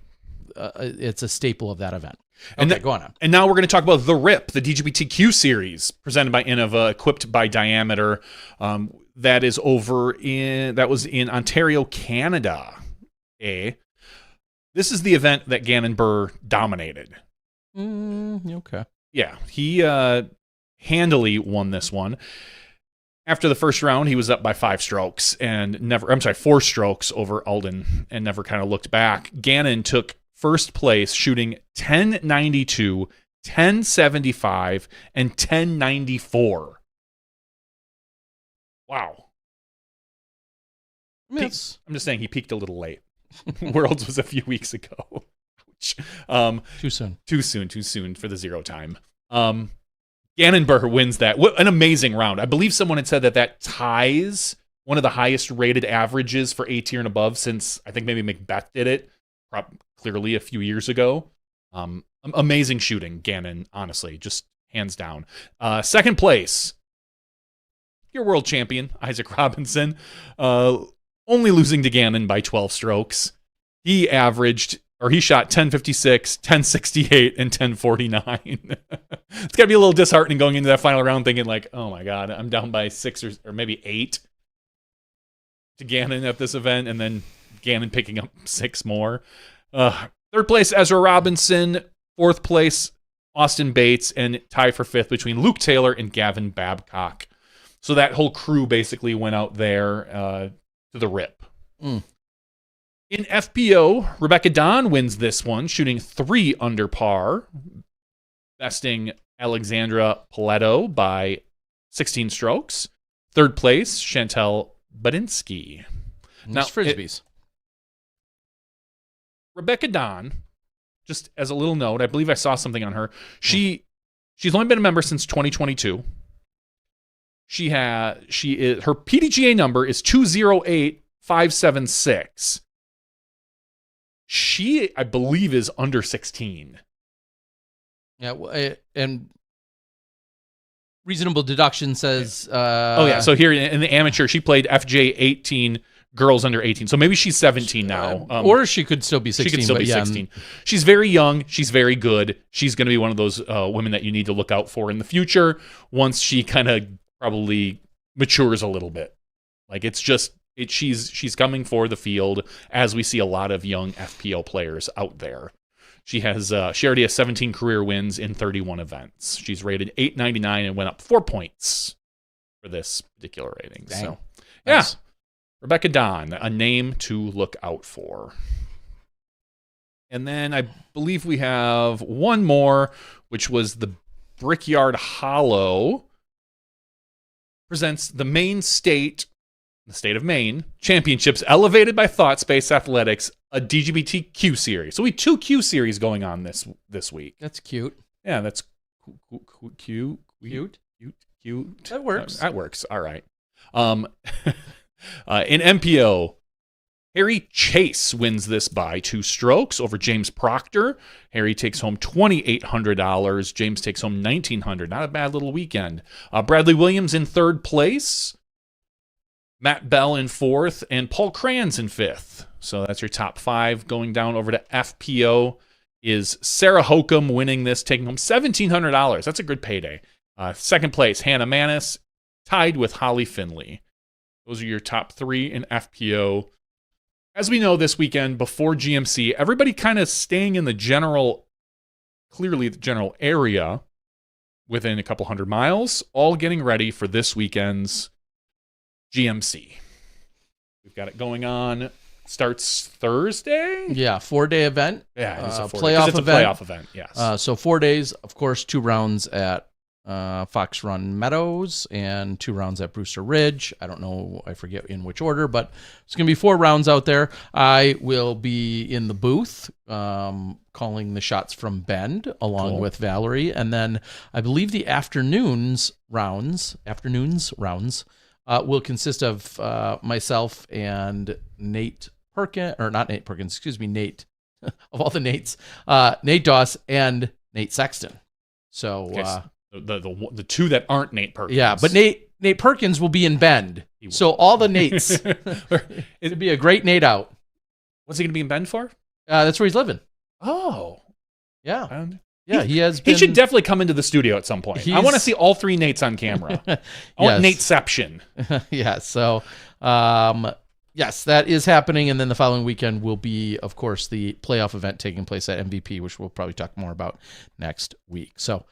S1: it's a staple of that event. Okay, go on.
S2: And now we're going to talk about the RIP, the DGBTQ series, presented by Innova, equipped by Diameter. That was in Ontario, Canada. This is the event that Gannon Burr dominated.
S1: Okay.
S2: Yeah, he handily won this one. After the first round, he was up by 5 strokes and 4 strokes over Alden and never kind of looked back. Gannon took first place, shooting 1092, 1075, and 1094. Wow. I'm just saying he peaked a little late. Worlds was a few weeks ago. much.
S1: Too soon.
S2: Too soon for the 0 time. Gannonburr wins that. What an amazing round. I believe someone had said that ties one of the highest rated averages for A tier and above since I think maybe Macbeth did it clearly a few years ago. Amazing shooting, Gannon, honestly, just hands down. Second place, your world champion, Isaac Robinson, only losing to Gannon by 12 strokes. He shot 1056, 1068, and 1049. It's got to be a little disheartening going into that final round thinking like, oh my God, I'm down by 6 or maybe 8 to Gannon at this event, and then Gannon picking up 6 more. Third place, Ezra Robinson. Fourth place, Austin Bates, and tie for 5th between Luke Taylor and Gavin Babcock. So that whole crew basically went out there to the rip. In FPO, Rebecca Don wins this one, shooting 3 under par, besting Alexandra Paletto by 16 strokes. Third place, Chantel Badinsky.
S1: Now, Frisbees.
S2: Rebecca Don, just as a little note, I believe I saw something on her. She's only been a member since 2022. Her PDGA number is 208576. She, I believe, is under 16.
S1: Yeah, and reasonable deduction says.
S2: So here in the amateur, she played FJ 18, girls under 18. So maybe she's 17 now.
S1: Or she could still be 16.
S2: She could still be 16. She's very young. She's very good. She's going to be one of those women that you need to look out for in the future once she kind of probably matures a little bit. Like she's coming for the field as we see a lot of young FPO players out there. She already has 17 career wins in 31 events. She's rated 899 and went up 4 points for this particular rating.
S1: Dang.
S2: So,
S1: nice.
S2: Yeah. Rebecca Don, a name to look out for. And then I believe we have one more, which was the Brickyard Hollow presents the the state of Maine championships elevated by ThoughtSpace Athletics, a DGBT Q series. So we have 2 Q series going on this week.
S1: That's cute.
S2: Yeah, that's cute.
S1: That works.
S2: That works. All right. In MPO, Harry Chase wins this by 2 strokes over James Proctor. Harry takes home $2,800. James takes home $1,900. Not a bad little weekend. Bradley Williams in 3rd place. Matt Bell in 4th. And Paul Kranz in 5th. So that's your top 5. Going down over to FPO is Sarah Hokum winning this, taking home $1,700. That's a good payday. 2nd place, Hannah Manis, tied with Holly Finley. Those are your top 3 in FPO. As we know this weekend, before GMC, everybody kind of staying in the general area within a couple hundred miles, all getting ready for this weekend's GMC. We've got it going on. Starts Thursday?
S1: Yeah, 4-day event.
S2: Yeah, it's a
S1: playoff
S2: event. Yes.
S1: So 4 days, of course, 2 rounds at Fox Run Meadows and 2 rounds at Brewster Ridge. I don't know, I forget in which order, but it's going to be 4 rounds out there. I will be in the booth calling the shots from Bend along with Valerie. And then I believe the afternoons rounds will consist of myself and Nate Perkins, or not Nate Perkins, excuse me, Nate, of all the Nates, Nate Doss and Nate Sexton. So,
S2: the 2 that aren't Nate Perkins.
S1: Yeah, but Nate Perkins will be in Bend. So all the Nates. It'd be a great Nate out.
S2: What's he going to be in Bend for?
S1: That's where he's living.
S2: Oh.
S1: Yeah. He
S2: should definitely come into the studio at some point. I want to see all 3 Nates on camera. I want Nateception.
S1: Yeah, so yes, that is happening. And then the following weekend will be, of course, the playoff event taking place at MVP, which we'll probably talk more about next week. So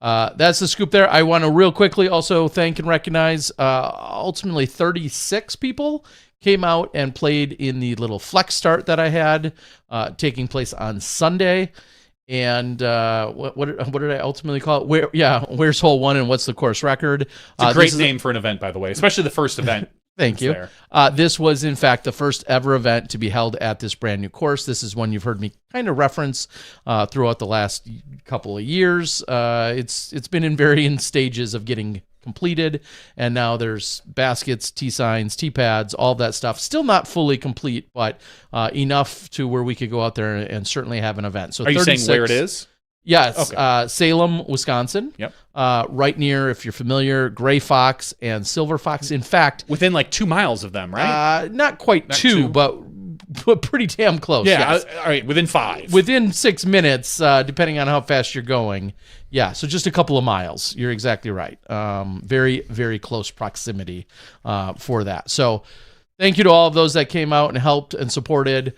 S1: that's the scoop there. I want to real quickly also thank and recognize ultimately 36 people came out and played in the little flex start that I had taking place on Sunday. And what did I ultimately call it? Where's hole 1 and what's the course record?
S2: It's a great name for an event, by the way, especially the first event.
S1: Thank you.
S2: Fair.
S1: This was, in fact, the first ever event to be held at this brand new course. This is one you've heard me kind of reference throughout the last couple of years. It's been in varying stages of getting completed, and now there's baskets, tee signs, tee pads, all that stuff. Still not fully complete, but enough to where we could go out there and certainly have an event. So
S2: are you saying where it is?
S1: Yes,
S2: Okay.
S1: Salem, Wisconsin.
S2: Yep.
S1: Right near, if you're familiar, Gray Fox and Silver Fox. In fact,
S2: Within like 2 miles of them, right?
S1: not quite
S2: Not
S1: two,
S2: two?
S1: but pretty damn close.
S2: Yeah.
S1: yes.
S2: All right. Within 5.
S1: Within 6 minutes, depending on how fast you're going. Yeah, so just a couple of miles. You're exactly right. Very, very close proximity for that. So thank you to all of those that came out and helped and supported.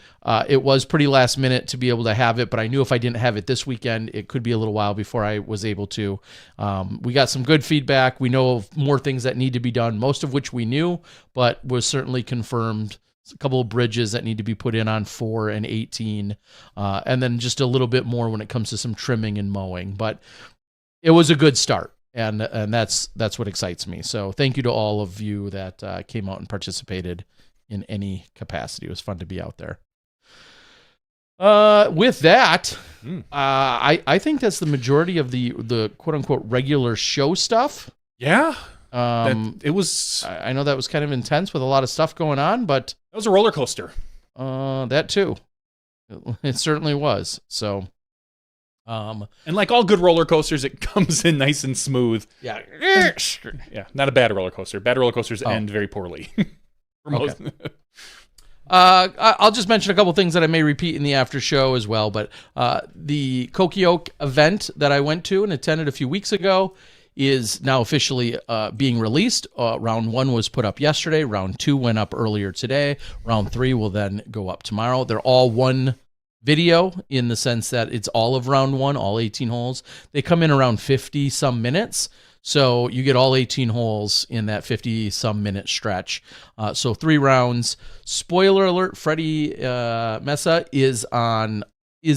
S1: It was pretty last minute to be able to have it, but I knew if I didn't have it this weekend, it could be a little while before I was able to. We got some good feedback. We know of more things that need to be done, most of which we knew, but was certainly confirmed. A couple of bridges that need to be put in on 4 and 18, and then just a little bit more when it comes to some trimming and mowing. But it was a good start, and that's what excites me. So thank you to all of you that came out and participated in any capacity. It was fun to be out there. With that, I think that's the majority of the quote unquote regular show stuff.
S2: Yeah.
S1: It was. I know that was kind of intense with a lot of stuff going on, but
S2: That was a roller coaster.
S1: that too, it certainly was. So,
S2: And like all good roller coasters, it comes in nice and smooth.
S1: yeah,
S2: Yeah, not a bad roller coaster. Bad roller coasters end very poorly. For most.
S1: I'll just mention a couple things that I may repeat in the after show as well. But the Kokioke event that I went to and attended a few weeks ago is now officially being released. Round 1 was put up yesterday. Round 2 went up earlier today. Round 3 will then go up tomorrow. They're all one video in the sense that it's all of round 1, all 18 holes. They come in around 50 some minutes. So you get all 18 holes in that 50 some minute stretch. So 3 rounds. Spoiler alert, Freddie Mesa is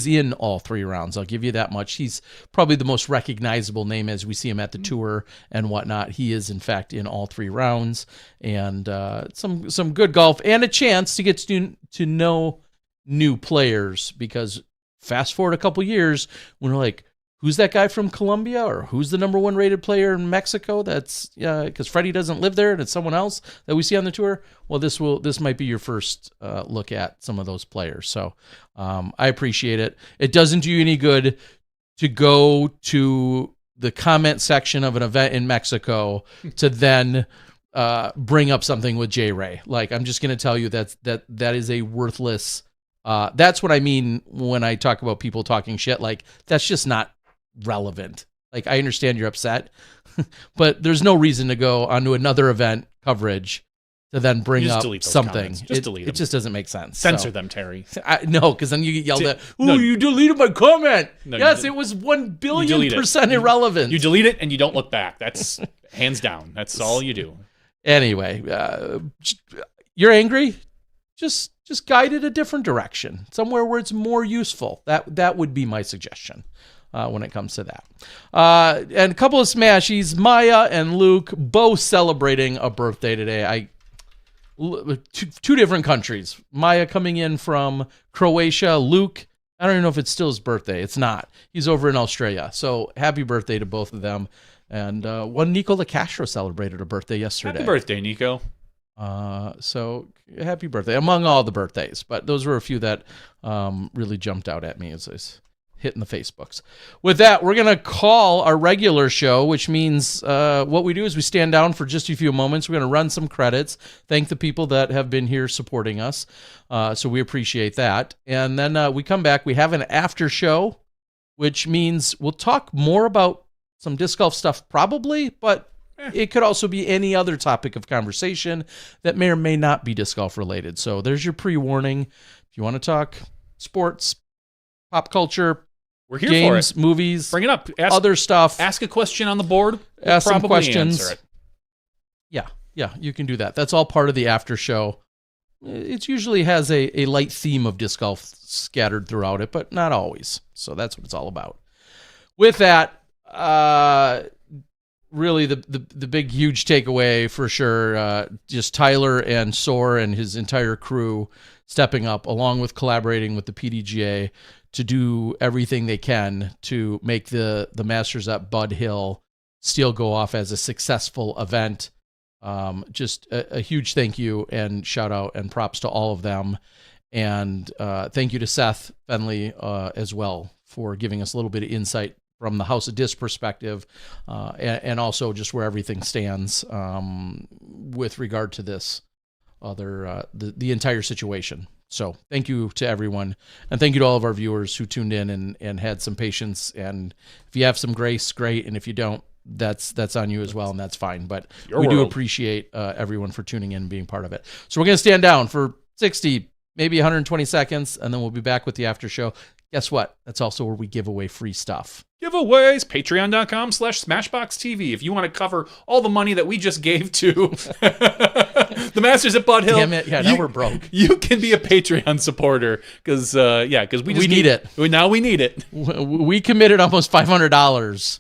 S1: in all 3 rounds. I'll give you that much. He's probably the most recognizable name as we see him at the tour and whatnot. He is, in fact, in all 3 rounds. And some good golf and a chance to get to know new players, because fast forward a couple years when we're like, who's that guy from Colombia, or who's the number 1 rated player in Mexico? That's because Freddie doesn't live there and it's someone else that we see on the tour. Well, this might be your first look at some of those players. So I appreciate it. It doesn't do you any good to go to the comment section of an event in Mexico to then bring up something with J Ray. Like, I'm just going to tell you that is a worthless. That's what I mean when I talk about people talking shit. Like, that's just not relevant. Like, I understand you're upset, but there's no reason to go onto another event coverage to then bring up something.
S2: Just delete them.
S1: It just doesn't make sense.
S2: Censor them, Terry.
S1: No, because then you get yelled at. Ooh, you deleted my comment. No, yes, it was 1 billion% irrelevant.
S2: You delete it and you don't look back. That's hands down. That's all you do.
S1: Anyway, you're angry. Just guide it a different direction, somewhere where it's more useful. That would be my suggestion when it comes to that. And a couple of smashies, Maya and Luke, both celebrating a birthday today. Two different countries. Maya coming in from Croatia. Luke, I don't even know if it's still his birthday. It's not. He's over in Australia. So happy birthday to both of them. And one Nico LaCastro celebrated a birthday yesterday.
S2: Happy birthday, Nico.
S1: So happy birthday among all the birthdays, but those were a few that really jumped out at me as I was hitting the Facebooks. With that, we're going to call our regular show, which means what we do is we stand down for just a few moments. We're going to run some credits, thank the people that have been here supporting us. So we appreciate that. And then we come back. We have an after show, which means we'll talk more about some disc golf stuff probably, but it could also be any other topic of conversation that may or may not be disc golf related. So there's your pre-warning. If you want to talk sports, pop culture,
S2: we're here
S1: games,
S2: for it.
S1: movies,
S2: bring it up.
S1: Other stuff.
S2: Ask a question on the board.
S1: Ask some questions.
S2: Answer it.
S1: Yeah, you can do that. That's all part of the after show. It usually has a light theme of disc golf scattered throughout it, but not always. So that's what it's all about. With that, really the big, huge takeaway for sure, just Tyler and Soar and his entire crew stepping up, along with collaborating with the PDGA to do everything they can to make the Masters at Bud Hill still go off as a successful event. Just a huge thank you and shout out and props to all of them. And thank you to Seth Fendley as well for giving us a little bit of insight from the House of Disc perspective, and also just where everything stands with regard to this the entire situation. So thank you to everyone, and thank you to all of our viewers who tuned in and had some patience. And if you have some grace, great, and if you don't, that's on you as well, and that's fine. But we do appreciate everyone for tuning in and being part of it. So we're going to stand down for 60, maybe 120 seconds, and then we'll be back with the after show. Guess what? That's also where we give away free stuff.
S2: Giveaways, patreon.com/SmashBoxxTV. If you want to cover all the money that we just gave to the Masters at Bud Hill,
S1: Damn it. Yeah, now we're broke.
S2: You can be a Patreon supporter because we
S1: need it.
S2: Now we need it.
S1: We committed almost $500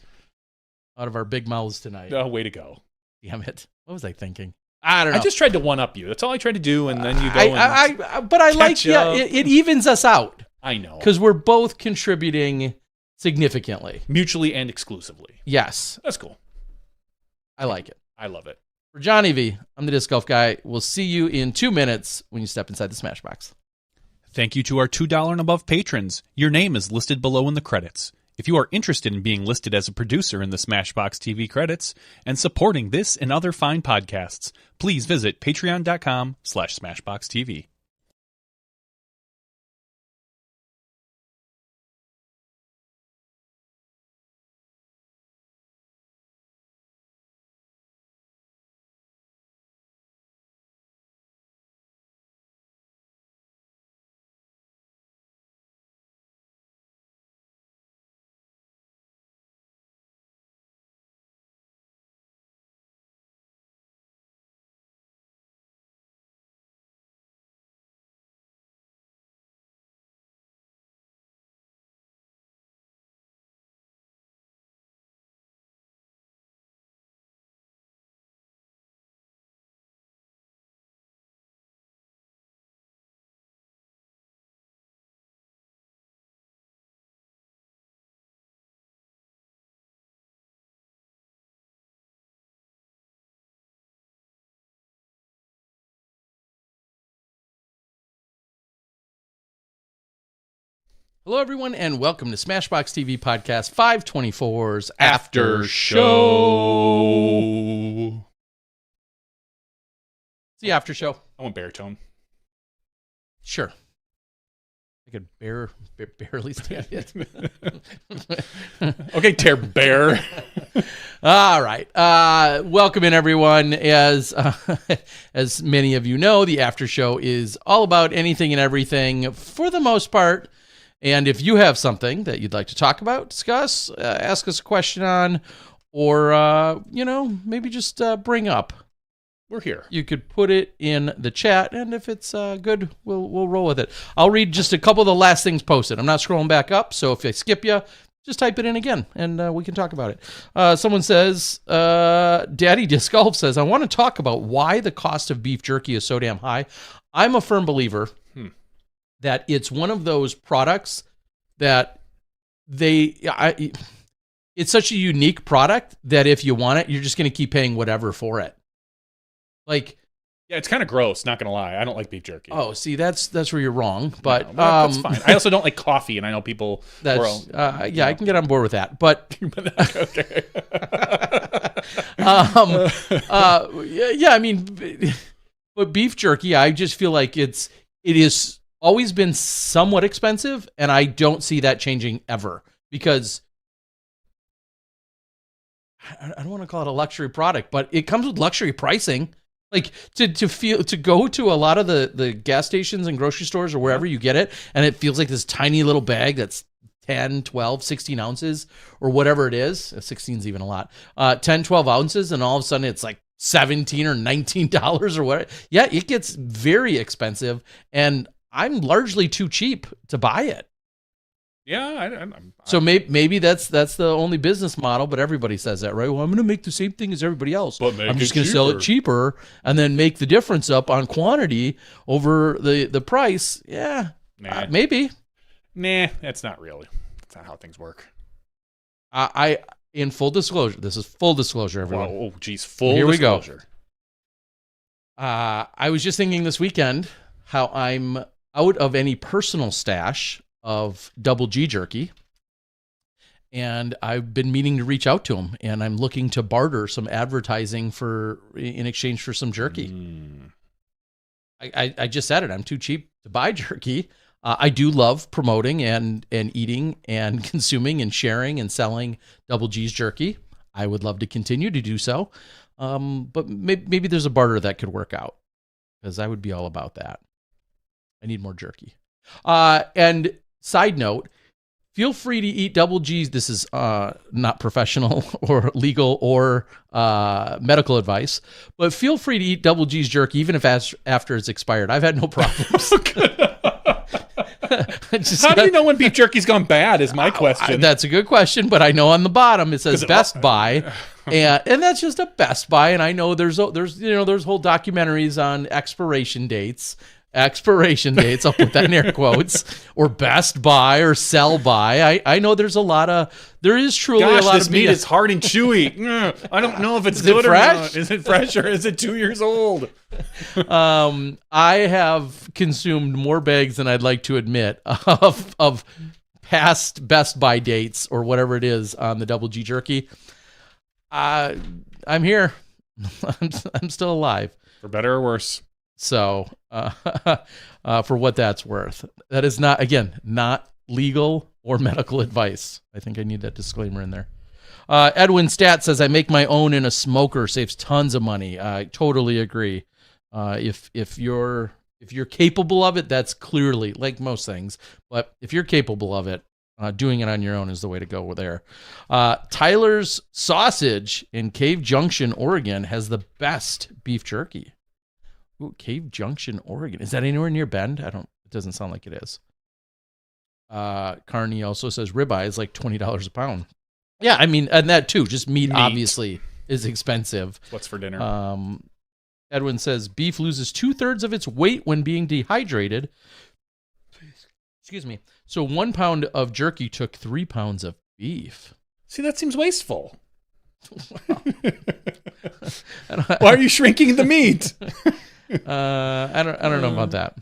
S1: out of our big mouths tonight.
S2: Oh, way to go.
S1: Damn it. What was I thinking? I don't know.
S2: I just tried to one-up you. That's all I tried to do, and then you go
S1: but I like, it evens us out.
S2: I know.
S1: Because we're both contributing significantly.
S2: Mutually and exclusively.
S1: Yes.
S2: That's cool.
S1: I like it.
S2: I love it.
S1: For Johnny V, I'm the Disc Golf Guy. We'll see you in 2 minutes when you step inside the Smashbox.
S5: Thank you to our $2 and above patrons. Your name is listed below in the credits. If you are interested in being listed as a producer in the SmashBoxxTV credits and supporting this and other fine podcasts, please visit patreon.com/SmashBoxxTV.
S1: Hello, everyone, and welcome to SmashBoxxTV Podcast 524's
S2: After Show.
S1: It's the after show.
S2: I want baritone.
S1: Sure. I could barely stand it.
S2: Okay, Tear Bear.
S1: All right. Welcome in, everyone. As many of you know, the after show is all about anything and everything for the most part. And if you have something that you'd like to talk about, discuss, ask us a question on, or, maybe just bring up,
S2: We're here.
S1: you could put it in the chat. And if it's good, we'll roll with it. I'll read just a couple of the last things posted. I'm not scrolling back up. So if I skip you, just type it in again and we can talk about it. Someone says, Daddy Disc Golf says, I want to talk about why the cost of beef jerky is so damn high. I'm a firm believer that it's one of those products that it's such a unique product that if you want it, you're just going to keep paying whatever for it. Like,
S2: yeah, it's kind of gross, not going to lie. I don't like beef jerky.
S1: oh, see, that's where you're wrong, but
S2: that's fine. I also don't like coffee, and I know people.
S1: I can get on board with that, but
S2: Okay.
S1: I mean, but beef jerky, I just feel like it is always been somewhat expensive, and I don't see that changing ever because I don't want to call it a luxury product, but it comes with luxury pricing. Like to go to a lot of the gas stations and grocery stores or wherever you get it, and it feels like this tiny little bag that's 10, 12, 16 ounces or whatever it is. 16 is even a lot. 10, 12 ounces, and all of a sudden it's like $17 or $19 or whatever. Yeah, it gets very expensive, and I'm largely too cheap to buy it.
S2: Yeah,
S1: So maybe that's the only business model, but everybody says that, right? Well, I'm going to make the same thing as everybody else.
S2: But make
S1: I'm just
S2: it
S1: going to sell it cheaper and then make the difference up on quantity over the price. Yeah,
S2: Nah.
S1: maybe.
S2: Nah, that's not how things work.
S1: I in full disclosure, this is full disclosure, everyone.
S2: Oh, geez, full
S1: Here
S2: disclosure.
S1: we go. I was just thinking this weekend how I'm out of any personal stash of Double G jerky, and I've been meaning to reach out to him, and I'm looking to barter some advertising in exchange for some jerky. I just said it. I'm too cheap to buy jerky. I do love promoting and eating and consuming and sharing and selling Double G's jerky. I would love to continue to do so, but maybe there's a barter that could work out, because I would be all about that. I need more jerky. And side note, feel free to eat Double G's. This is not professional or legal or medical advice, but feel free to eat Double G's jerky even if after it's expired. I've had no problems.
S2: How do you know when beef jerky's gone bad is my question.
S1: That's a good question, but I know on the bottom it says Best Buy, and that's just a Best Buy, and I know there's whole documentaries on expiration dates. I'll put that in air quotes, or Best Buy or Sell By. I know there is truly a lot
S2: this
S1: of
S2: meat is hard and chewy. I don't know if it's good or not. Is it fresh or is it 2 years old?
S1: I have consumed more bags than I'd like to admit of past Best Buy dates or whatever it is on the Double G jerky. I'm here. I'm still alive.
S2: For better or worse.
S1: So, for what that's worth, that is not legal or medical advice. I think I need that disclaimer in there. Edwin Stat says, I make my own in a smoker, saves tons of money. I totally agree. If you're capable of it, that's clearly, like most things, but if you're capable of it, doing it on your own is the way to go there. Tyler's Sausage in Cave Junction, Oregon has the best beef jerky. Ooh, Cave Junction, Oregon. Is that anywhere near Bend? It doesn't sound like it is. Carney also says ribeye is like $20 a pound. Yeah, I mean, and that too. Just meat. Obviously is expensive.
S2: What's for dinner?
S1: Edwin says beef loses 2/3 of its weight when being dehydrated. Excuse me. So 1 pound of jerky took 3 pounds of beef.
S2: See, that seems wasteful. Why are you shrinking the meat?
S1: I don't know about that.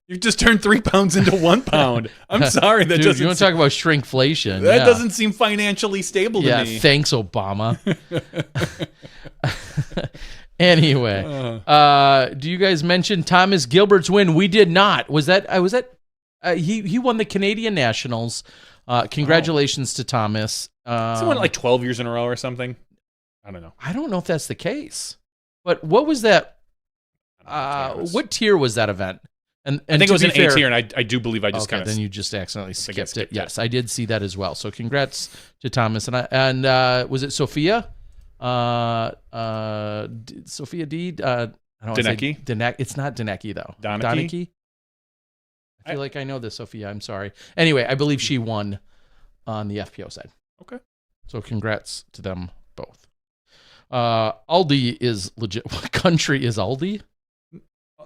S2: You've just turned 3 pounds into 1 pound. I'm sorry. That
S1: Dude,
S2: doesn't.
S1: You want to talk about shrinkflation?
S2: That doesn't seem financially stable to me.
S1: Yeah, thanks, Obama. Anyway, do you guys mention Thomas Gilbert's win? We did not. Was that? He won the Canadian Nationals. Congratulations to Thomas.
S2: He won like 12 years in a row or something. I don't know.
S1: I don't know if that's the case. But what was that? What tier was that event? And
S2: I think it was an A tier, and I do believe I just kind of.
S1: Then you just accidentally skipped it. Yes, I did see that as well. So congrats to Thomas and was it Sophia? Sophia D.
S2: Danecki?
S1: It's not Danecki though.
S2: Donecki?
S1: I feel like I know this, Sophia. I'm sorry. Anyway, I believe she won on the FPO side.
S2: Okay.
S1: So congrats to them both. Aldi is legit. What country is Aldi?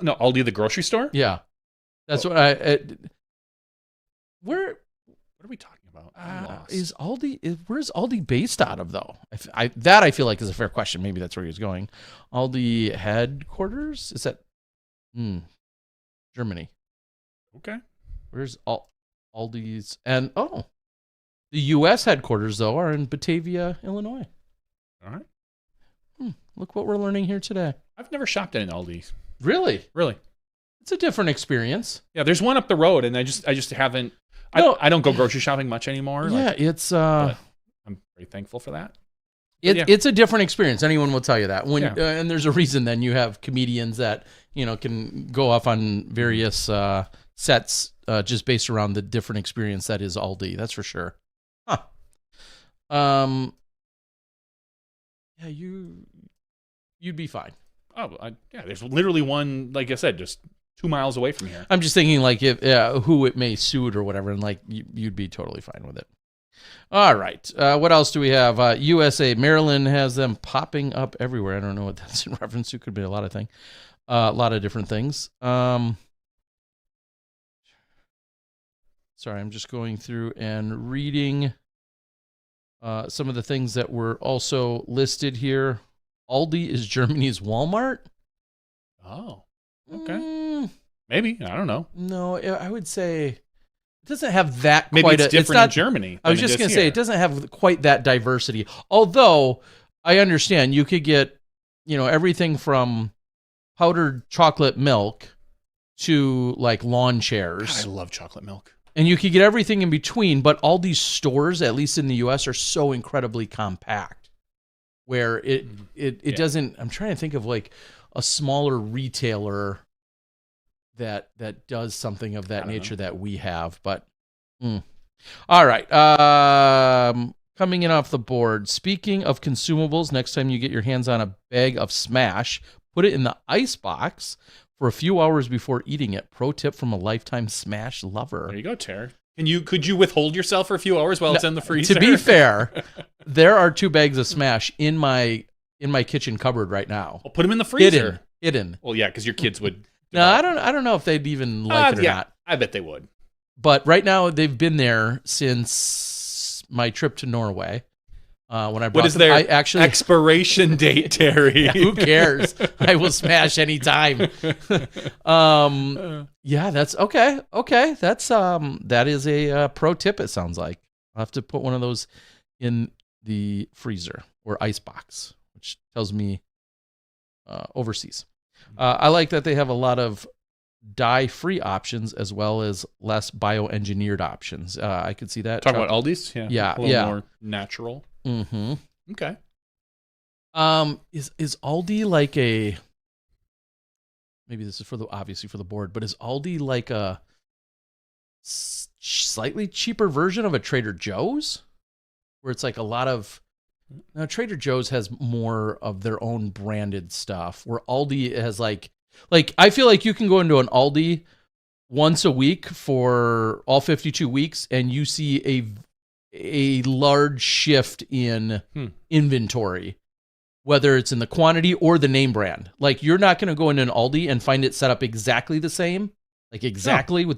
S2: No, Aldi, the grocery store?
S1: Yeah. That's what where
S2: are we talking about?
S1: Is Aldi? Where's Aldi based out of though? I feel like is a fair question. Maybe that's where he was going. Aldi headquarters? Is that Germany?
S2: Okay.
S1: Where's Aldi's? And the U.S. headquarters though are in Batavia, Illinois.
S2: All right.
S1: Look what we're learning here today.
S2: I've never shopped at an Aldi.
S1: Really?
S2: Really?
S1: It's a different experience.
S2: Yeah, there's one up the road, and I just haven't. I don't go grocery shopping much anymore.
S1: Yeah, it's.
S2: I'm very thankful for that.
S1: It's a different experience. Anyone will tell you that. And there's a reason. Then you have comedians that can go off on various sets just based around the different experience that is Aldi. That's for sure. Huh. Yeah, you'd be fine.
S2: Oh, there's literally one, like I said, just 2 miles away from here.
S1: I'm just thinking like if who it may suit or whatever, and like you'd be totally fine with it. All right. What else do we have? USA, Maryland has them popping up everywhere. I don't know what that's in reference to. Could be a lot of things, a lot of different things. Sorry, I'm just going through and reading some of the things that were also listed here. Aldi is Germany's Walmart.
S2: Oh, okay. Maybe. I don't know.
S1: No, I would say it doesn't have that
S2: Maybe
S1: quite
S2: it's different in Germany.
S1: I was just going to say it doesn't have quite that diversity. Although I understand you could get, everything from powdered chocolate milk to like lawn chairs.
S2: God, I love chocolate milk.
S1: And you could get everything in between, but all these stores, at least in the US, are so incredibly compact where it doesn't. I'm trying to think of like a smaller retailer that does something of that nature that we have. But all right. Coming in off the board. Speaking of consumables, next time you get your hands on a bag of Smash, put it in the ice box for a few hours before eating it. Pro tip from a lifetime Smash lover.
S2: There you go, Tara. Could you withhold yourself for a few hours while it's in the freezer?
S1: To be fair, there are 2 bags of Smash in my kitchen cupboard right now.
S2: Well, put them in the freezer.
S1: Hidden.
S2: Well, yeah, because your kids would.
S1: No, I don't know if they'd even like it or not.
S2: I bet they would.
S1: But right now they've been there since my trip to Norway. When I brought
S2: what is
S1: them,
S2: their
S1: I actually
S2: expiration date, Terry?
S1: Yeah, who cares? I will smash anytime. Yeah, that's okay. Okay, that's that is a pro tip. It sounds like I'll have to put one of those in the freezer or ice box, which tells me overseas. I like that they have a lot of dye-free options as well as less bioengineered options. I could see that.
S2: Talk about Aldi's,
S1: yeah,
S2: a little more natural.
S1: Mm-hmm.
S2: Okay.
S1: Is Aldi like a? Maybe this is obviously for the board, but is Aldi like a slightly cheaper version of a Trader Joe's, where it's like a lot of? Now Trader Joe's has more of their own branded stuff, where Aldi has like I feel like you can go into an Aldi once a week for all 52 weeks, and you see a large shift in inventory, whether it's in the quantity or the name brand. Like you're not going to go into an Aldi and find it set up exactly the same, with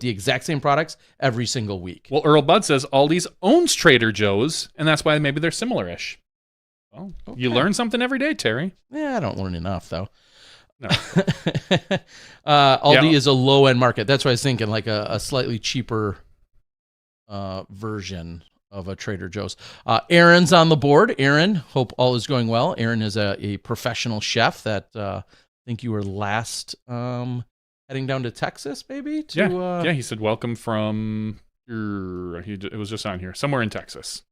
S1: the exact same products every single week.
S2: Well, Earl Bud says Aldi's owns Trader Joe's, and that's why maybe they're similar-ish. Well, okay. You learn something every day, Terry.
S1: Yeah, I don't learn enough, though.
S2: No.
S1: Aldi is a low-end market. That's what I was thinking, like a slightly cheaper version of a Trader Joe's. Aaron's on the board. Aaron, hope all is going well. Aaron is a professional chef that I think you were last heading down to Texas, maybe?
S2: Yeah, he said welcome from, it was just on here, somewhere in Texas.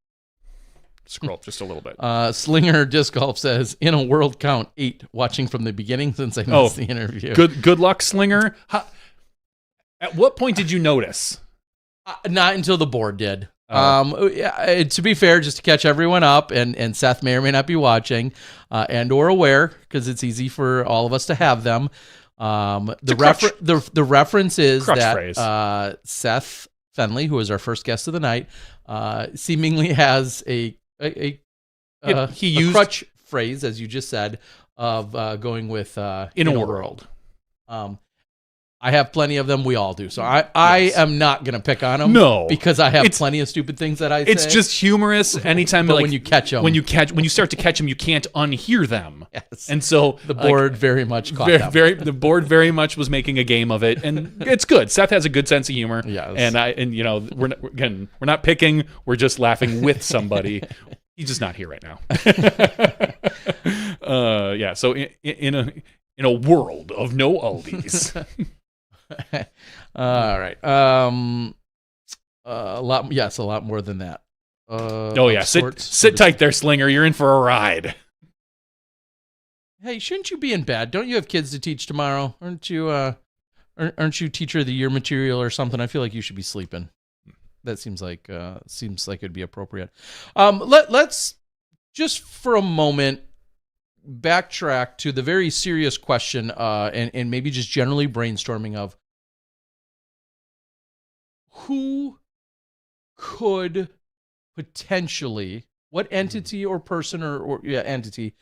S2: Scroll up just a little bit.
S1: Slinger Disc Golf says, in a world count 8, watching from the beginning since I missed the interview.
S2: Good luck, Slinger. At what point did you notice?
S1: Not until the board did. To be fair, just to catch everyone up, and Seth may or may not be watching and or aware, because it's easy for all of us to have them. The reference is that Seth Fendley, who is our first guest of the night, seemingly has a crutch phrase, as you just said, of going with in a world. I have plenty of them. We all do. So I am not going to pick on them.
S2: No,
S1: because I have plenty of stupid things that I say.
S2: It's just humorous. Anytime,
S1: when you catch them,
S2: when you start to catch them, you can't unhear them.
S1: Yes.
S2: And so
S1: the board very much caught them.
S2: The board very much was making a game of it, and it's good. Seth has a good sense of humor.
S1: Yes.
S2: And we're not picking. We're just laughing with somebody. He's just not here right now. So in a world of no Aldis.
S1: All right. A lot more than that.
S2: Sit tight there, Slinger. You're in for a ride.
S1: Hey, shouldn't you be in bed? Don't you have kids to teach tomorrow? Aren't you teacher of the year material or something? I feel like you should be sleeping. That seems like it'd be appropriate. Let's just for a moment backtrack to the very serious question, and maybe just generally brainstorming of who could potentially, what entity or person or entity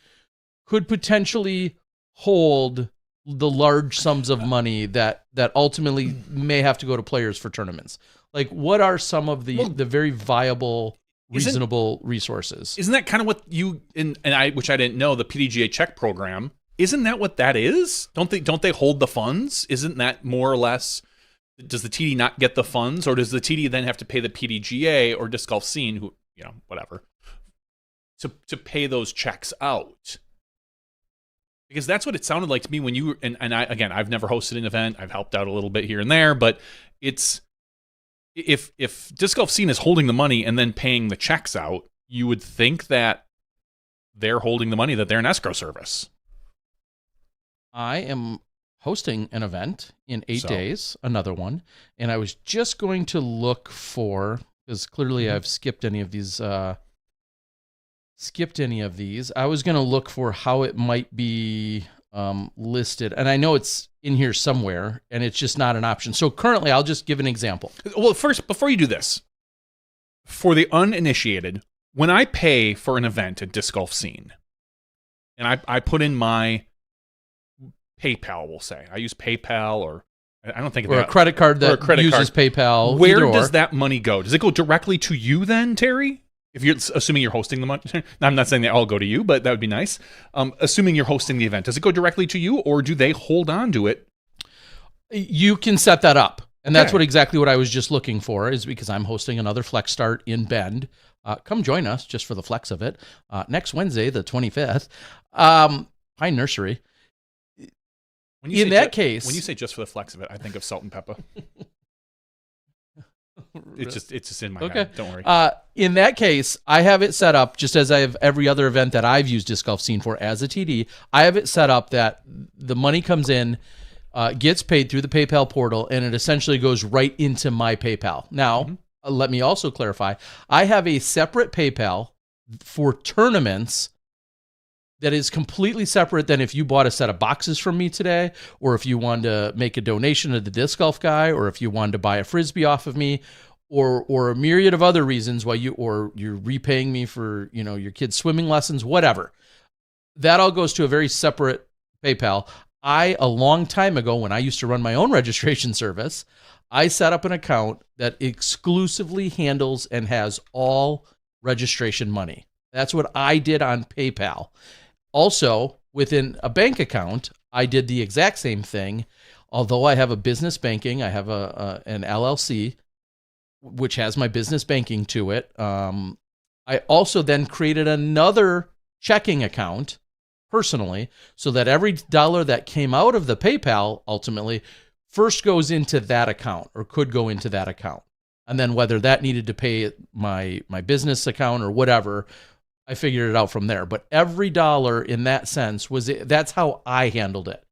S1: could potentially hold the large sums of money that ultimately may have to go to players for tournaments. Like, what are some of the very viable, reasonable resources?
S2: Isn't that kind of what you and I, which I didn't know, the PDGA check program? Isn't that what that is? Don't they hold the funds? Isn't that more or less? Does the TD not get the funds, or does the TD then have to pay the PDGA or Disc Golf Scene, who whatever, to pay those checks out? Because that's what it sounded like to me when you and I, again, I've never hosted an event. I've helped out a little bit here and there, but it's if Disc Golf Scene is holding the money and then paying the checks out, you would think that they're holding the money, that they're an escrow service.
S1: I am hosting an event in 8 days, another one, and I was just going to look for, because clearly I've skipped any of these. I was going to look for how it might be listed, and I know it's in here somewhere, and it's just not an option. So currently, I'll just give an example.
S2: Well, first, before you do this, for the uninitiated, when I pay for an event at Disc Golf Scene, and I put in my PayPal, we'll say. I use PayPal, or I don't think of
S1: or
S2: that.
S1: A credit card that uses PayPal.
S2: Where does that money go? Does it go directly to you then, Terry? If you're assuming you're hosting the money, I'm not saying they all go to you, but that would be nice. Assuming you're hosting the event, does it go directly to you, or do they hold on to it?
S1: You can set that up, and that's exactly what I was just looking for. Is because I'm hosting another Flex Start in Bend. Come join us just for the flex of it next Wednesday, the 25th. Pine Nursery. In that case,
S2: when you say just for the flex of it, I think of Salt and Pepper. It's just in my head. Don't worry.
S1: In that case, I have it set up just as I have every other event that I've used Disc Golf Scene for as a TD. I have it set up that the money comes in, gets paid through the PayPal portal, and it essentially goes right into my PayPal. Now, let me also clarify. I have a separate PayPal for tournaments that is completely separate than if you bought a set of boxes from me today, or if you wanted to make a donation to the disc golf guy, or if you wanted to buy a Frisbee off of me, or a myriad of other reasons why you're repaying me for, your kids' swimming lessons, whatever. That all goes to a very separate PayPal. A long time ago, when I used to run my own registration service, I set up an account that exclusively handles and has all registration money. That's what I did on PayPal. Also, within a bank account, I did the exact same thing. Although I have a business banking, I have an LLC, which has my business banking to it. I also then created another checking account personally, so that every dollar that came out of the PayPal ultimately first goes into that account, or could go into that account. And then whether that needed to pay my business account or whatever, I figured it out from there. But every dollar in that sense that's how I handled it.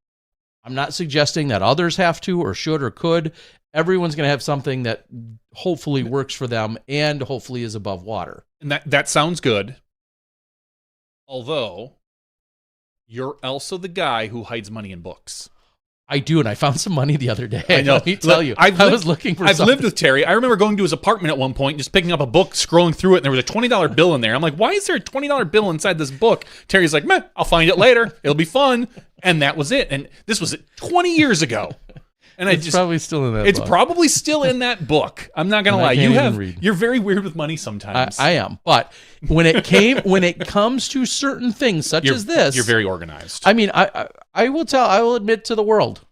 S1: I'm not suggesting that others have to or should or could. Everyone's going to have something that hopefully works for them and hopefully is above water.
S2: And that sounds good. Although, you're also the guy who hides money in books.
S1: I do, and I found some money the other day.
S2: I know.
S1: Let me tell you, I was looking for something.
S2: I've lived with Terry. I remember going to his apartment at one point, just picking up a book, scrolling through it, and there was a $20 bill in there. I'm like, why is there a $20 bill inside this book? Terry's like, meh, I'll find it later. It'll be fun. And that was it. And this was 20 years ago. And
S1: it's probably still in that
S2: It's
S1: book.
S2: Probably still in that book. I'm not going to lie. You're very weird with money sometimes.
S1: I am. But when it comes to certain things such as this,
S2: you're very organized.
S1: I mean, I will admit to the world.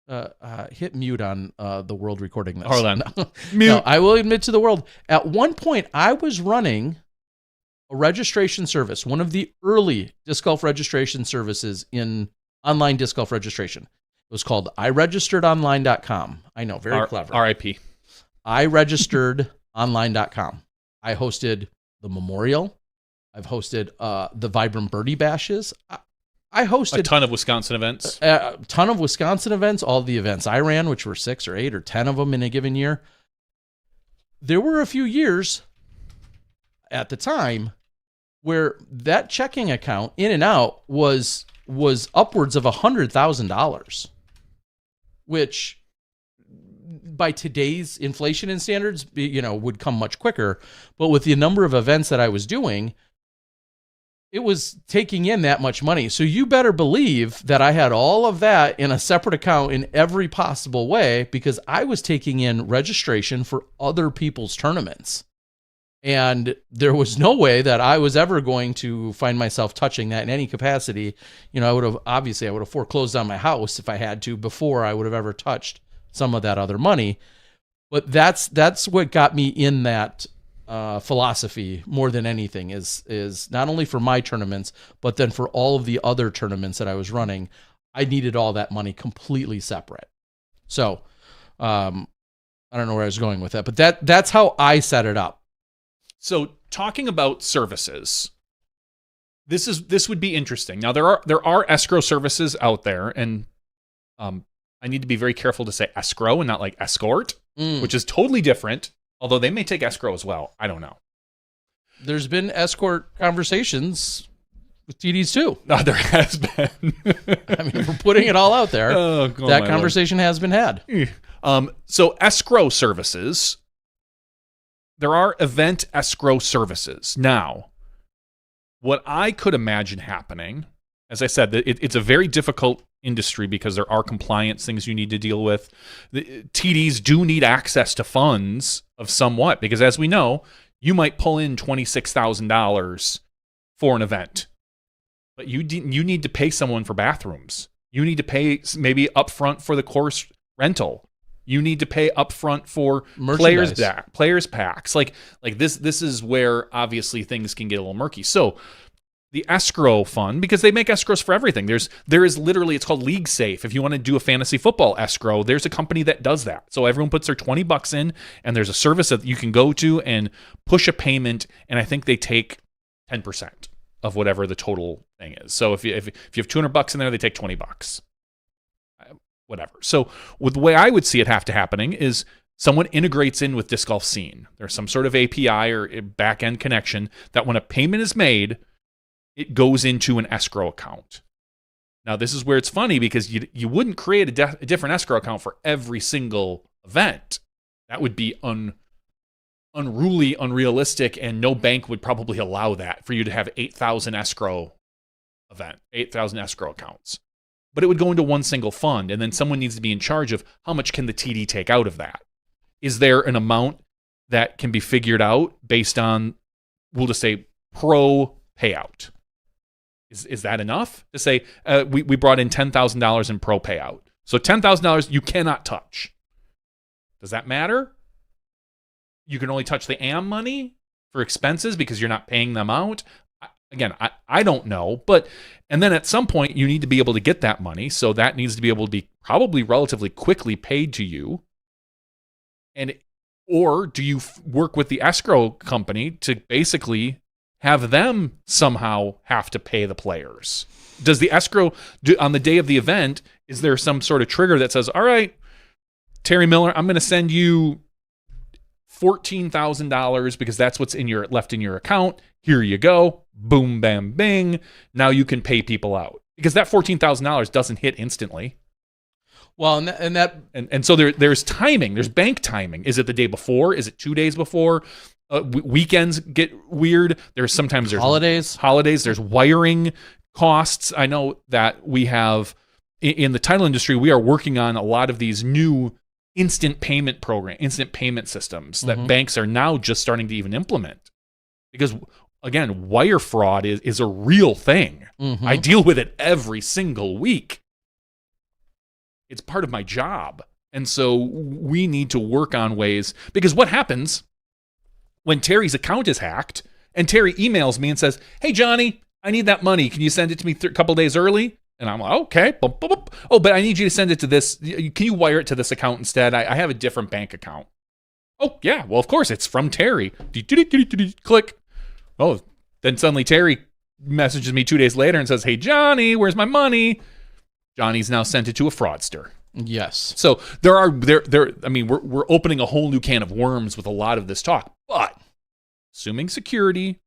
S1: Hit mute on the world recording this.
S2: Hold on.
S1: Mute. No, I will admit to the world. At one point, I was running a registration service, one of the early disc golf registration services in online disc golf registration. It was called iregisteredonline.com. I know, very clever.
S2: RIP.
S1: iregisteredonline.com. I hosted the Memorial. I've hosted the Vibrant Birdie Bashes. I hosted
S2: a ton of Wisconsin events.
S1: All the events I ran, which were 6 or 8 or 10 of them in a given year. There were a few years at the time where that checking account in and out was upwards of $100,000, which by today's inflation and standards, would come much quicker. But with the number of events that I was doing, it was taking in that much money. So you better believe that I had all of that in a separate account in every possible way, because I was taking in registration for other people's tournaments. And there was no way that I was ever going to find myself touching that in any capacity. I would have foreclosed on my house if I had to before I would have ever touched some of that other money. But that's what got me in that philosophy more than anything, is not only for my tournaments, but then for all of the other tournaments that I was running, I needed all that money completely separate. So I don't know where I was going with that, but that's how I set it up.
S2: So talking about services, this would be interesting. Now there are escrow services out there, and I need to be very careful to say escrow and not like escort, which is totally different. Although they may take escrow as well. I don't know.
S1: There's been escort conversations with TDs too.
S2: No, there has been.
S1: I mean, we're putting it all out there. That conversation has been had.
S2: So escrow services, there are event escrow services. Now, what I could imagine happening, as I said, it's a very difficult industry because there are compliance things you need to deal with. The TDs do need access to funds of somewhat, because as we know, you might pull in $26,000 for an event, but you need to pay someone for bathrooms. You need to pay maybe upfront for the course rental. You need to pay upfront for players packs. Like this is where obviously things can get a little murky. So the escrow fund, because they make escrows for everything. There is literally, it's called League Safe. If you want to do a fantasy football escrow, there's a company that does that. So everyone puts their $20 in, and there's a service that you can go to and push a payment, and I think they take 10% of whatever the total thing is. So if you have $200 in there, they take $20. Whatever. So with the way I would see it have to happening is someone integrates in with Disc Golf Scene. There's some sort of API or back-end connection that when a payment is made, it goes into an escrow account. Now, this is where it's funny, because you wouldn't create a different escrow account for every single event. That would be unruly, unrealistic, and no bank would probably allow that, for you to have 8,000 escrow accounts. But it would go into one single fund, and then someone needs to be in charge of how much can the TD take out of that. Is there an amount that can be figured out based on, we'll just say, pro payout? Is that enough to say we brought in $10,000 in pro payout? So $10,000 you cannot touch. Does that matter? You can only touch the AM money for expenses because you're not paying them out. Again, I don't know, and then at some point you need to be able to get that money, so that needs to be able to be probably relatively quickly paid to you. Or do you work with the escrow company to basically have them somehow have to pay the players? Does the escrow, on the day of the event, is there some sort of trigger that says, all right, Terry Miller, I'm going to send you $14,000 because that's what's left in your account. Here you go. Boom, bam, bing. Now you can pay people out, because that $14,000 doesn't hit instantly.
S1: Well,
S2: and so there's timing. There's bank timing. Is it the day before? Is it 2 days before? Weekends get weird. There's
S1: holidays.
S2: There's wiring costs. I know that we have in the title industry, we are working on a lot of these new instant payment systems that banks are now just starting to even implement. Because again, wire fraud is a real thing. I deal with it every single week. It's part of my job. And so we need to work on ways, because what happens when Terry's account is hacked and Terry emails me and says, hey, Johnny, I need that money. Can you send it to me a couple days early? And I'm like, okay. Oh, but I need you to send it to this. Can you wire it to this account instead? I have a different bank account. Oh, yeah. Well, of course, it's from Terry. Click. Oh, then suddenly Terry messages me 2 days later and says, hey, Johnny, where's my money? Johnny's now sent it to a fraudster.
S1: Yes.
S2: So we're opening a whole new can of worms with a lot of this talk. But assuming security,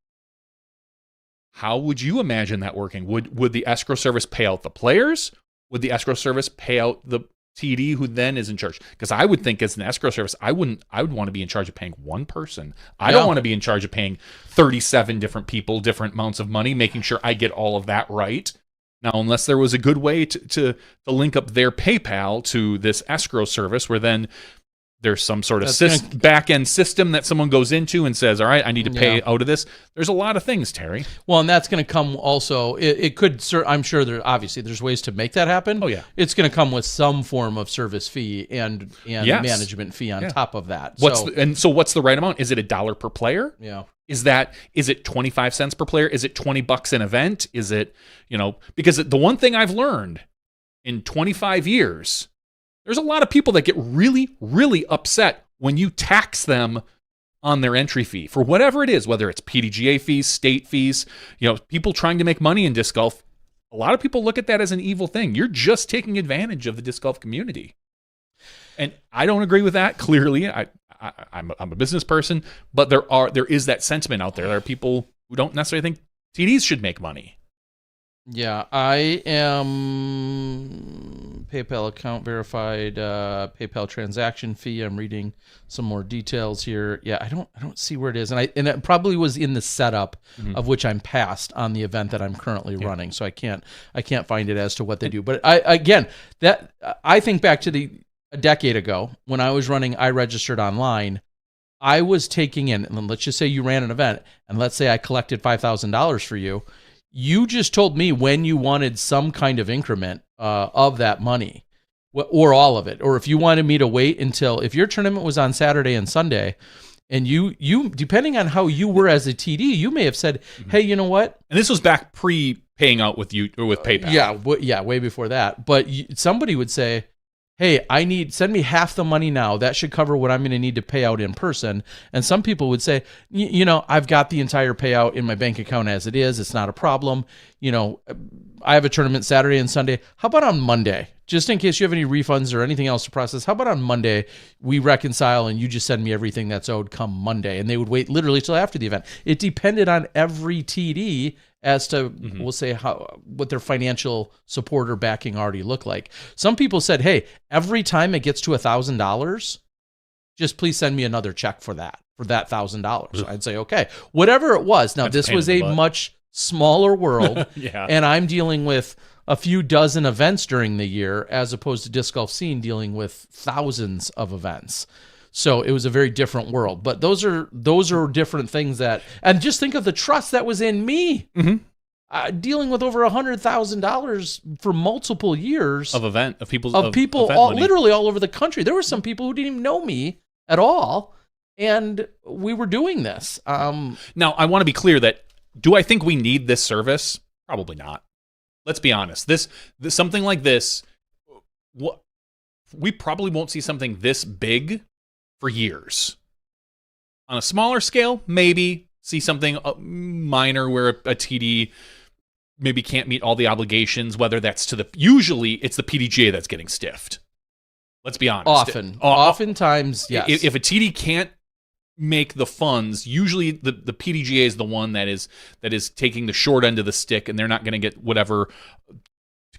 S2: How would you imagine that working? Would the escrow service pay out the players? Would the escrow service pay out the TD who then is in charge? Because I would think as an escrow service, I would want to be in charge of paying one person. I don't want to be in charge of paying 37 different people different amounts of money, making sure I get all of that right. Now, unless there was a good way to link up their PayPal to this escrow service where then there's some sort of back-end system that someone goes into and says, all right, I need to pay out of this. There's a lot of things, Terry.
S1: Well, and that's going to come also, it could, I'm sure there's ways to make that happen.
S2: Oh, yeah.
S1: It's going to come with some form of service fee and management fee on top of that.
S2: So what's the right amount? Is it $1 per player?
S1: Yeah.
S2: Is it 25 cents per player? Is it $20 an event? Is it, because the one thing I've learned in 25 years, there's a lot of people that get really, really upset when you tax them on their entry fee for whatever it is, whether it's PDGA fees, state fees, people trying to make money in disc golf. A lot of people look at that as an evil thing. You're just taking advantage of the disc golf community. And I don't agree with that. Clearly, I'm a business person, but there is that sentiment out there. There are people who don't necessarily think TDs should make money.
S1: Yeah, I am PayPal account verified, PayPal transaction fee. I'm reading some more details here. Yeah, I don't see where it is, and it probably was in the setup of which I'm past on the event that I'm currently running, so I can't find it as to what they do. But I think back to a decade ago when I was running iRegistered Online. I was taking in, and let's just say you ran an event, and let's say I collected $5,000 for you. You just told me when you wanted some kind of increment of that money, or all of it, or if you wanted me to wait until, if your tournament was on Saturday and Sunday, and you depending on how you were as a TD, you may have said, hey, you know what?
S2: And this was back pre-paying out with you or with PayPal.
S1: Yeah, way before that. But somebody would say, hey, send me half the money now. That should cover what I'm going to need to pay out in person. And some people would say, I've got the entire payout in my bank account as it is. It's not a problem. I have a tournament Saturday and Sunday. How about on Monday? Just in case you have any refunds or anything else to process, how about on Monday we reconcile and you just send me everything that's owed come Monday? And they would wait literally till after the event. It depended on every TD as to, we'll say, what their financial support or backing already looked like. Some people said, hey, every time it gets to $1,000, just please send me another check for that $1,000. So I'd say, okay, whatever it was. Now, this was a much smaller world, and I'm dealing with a few dozen events during the year as opposed to Disc Golf Scene dealing with thousands of events. So it was a very different world. But those are different things and just think of the trust that was in me. Dealing with over $100,000 for multiple years
S2: of people
S1: literally all over the country. There were some people who didn't even know me at all, and we were doing this.
S2: Now, I want to be clear that, do I think we need this service? Probably not. Let's be honest. This something like this, we probably won't see something this big for years. On a smaller scale, maybe see something minor where a TD maybe can't meet all the obligations, whether that's usually it's the PDGA that's getting stiffed. Let's be honest.
S1: Oftentimes, yes.
S2: If a TD can't make the funds, usually the PDGA is the one that is taking the short end of the stick, and they're not going to get whatever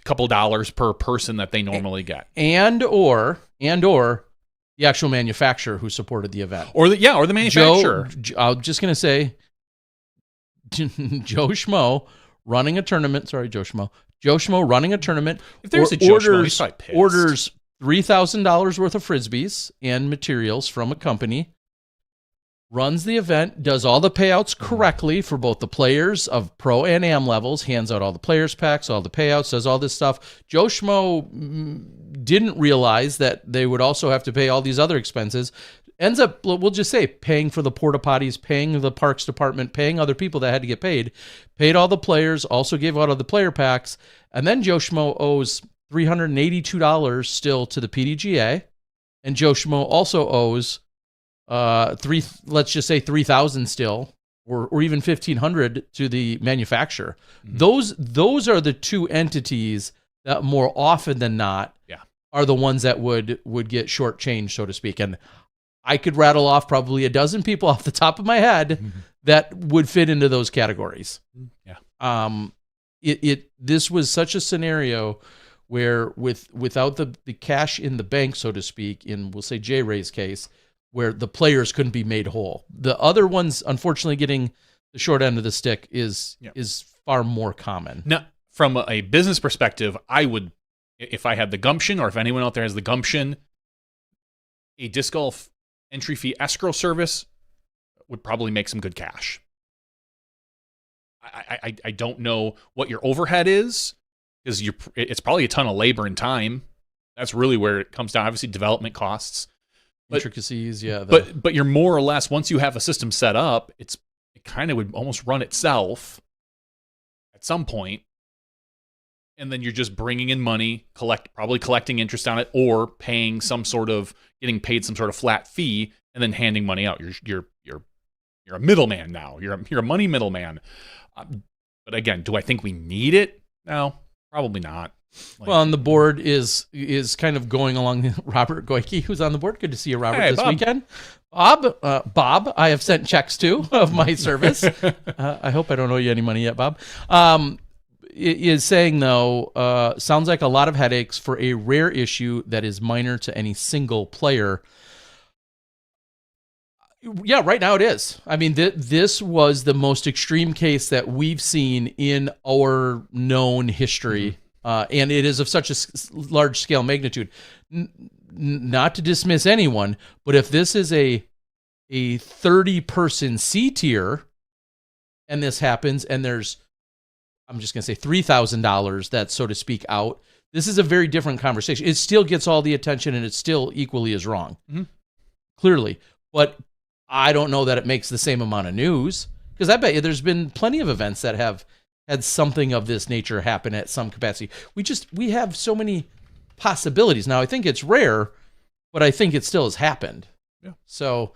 S2: couple dollars per person that they normally get.
S1: And or the actual manufacturer who supported the event.
S2: Or the manufacturer.
S1: I'm just going to say Joe Schmo running a tournament. Sorry, Joe Schmo. Joe Schmo running a tournament.
S2: If there's a Joe Schmo, he's probably pissed.
S1: Orders $3,000 worth of Frisbees and materials from a company, runs the event, does all the payouts correctly for both the players of pro and am levels, hands out all the players packs, all the payouts, does all this stuff. Joe Schmo didn't realize that they would also have to pay all these other expenses. Ends up, we'll just say, paying for the porta potties, paying the parks department, paying other people that had to get paid all the players, also gave out all the player packs. And then Joe Schmo owes $382 still to the PDGA. And Joe Schmo also owes let's just say 3,000 still, or even 1,500 to the manufacturer. Those are the two entities that more often than not are the ones that would get shortchanged, so to speak. And I could rattle off probably a dozen people off the top of my head that would fit into those categories.
S2: Yeah.
S1: This was such a scenario where without the cash in the bank, so to speak, in we'll say J Ray's case, where the players couldn't be made whole. The other ones, unfortunately, getting the short end of the stick is far more common.
S2: Now, from a business perspective, I would, if I had the gumption, or if anyone out there has the gumption, a disc golf entry fee escrow service would probably make some good cash. I don't know what your overhead is, because it's probably a ton of labor and time. That's really where it comes down. Obviously, development costs,
S1: Intricacies, yeah.
S2: But you're more or less, once you have a system set up, it kind of would almost run itself at some point, and then you're just bringing in money, probably collecting interest on it, or paying getting paid some sort of flat fee, and then handing money out. You're a middleman now. You're a money middleman. But again, do I think we need it? No, probably not.
S1: Well, and the board is kind of going along. Robert Goike, who's on the board. Good to see you, Robert, this
S2: Bob.
S1: weekend. Bob, I have sent checks to of my service. I hope I don't owe you any money yet, Bob. Is saying, though, sounds like a lot of headaches for a rare issue that is minor to any single player. Yeah, right now it is. I mean, this was the most extreme case that we've seen in our known history. And it is of such a large scale magnitude. Not to dismiss anyone, but if this is a 30-person C tier, and this happens, and there's, I'm just going to say $3,000 that's, so to speak, out, this is a very different conversation. It still gets all the attention, and it's still equally as wrong, clearly. But I don't know that it makes the same amount of news, because I bet you there's been plenty of events that have had something of this nature happen at some capacity. We have so many possibilities. Now, I think it's rare, but I think it still has happened.
S2: Yeah.
S1: So,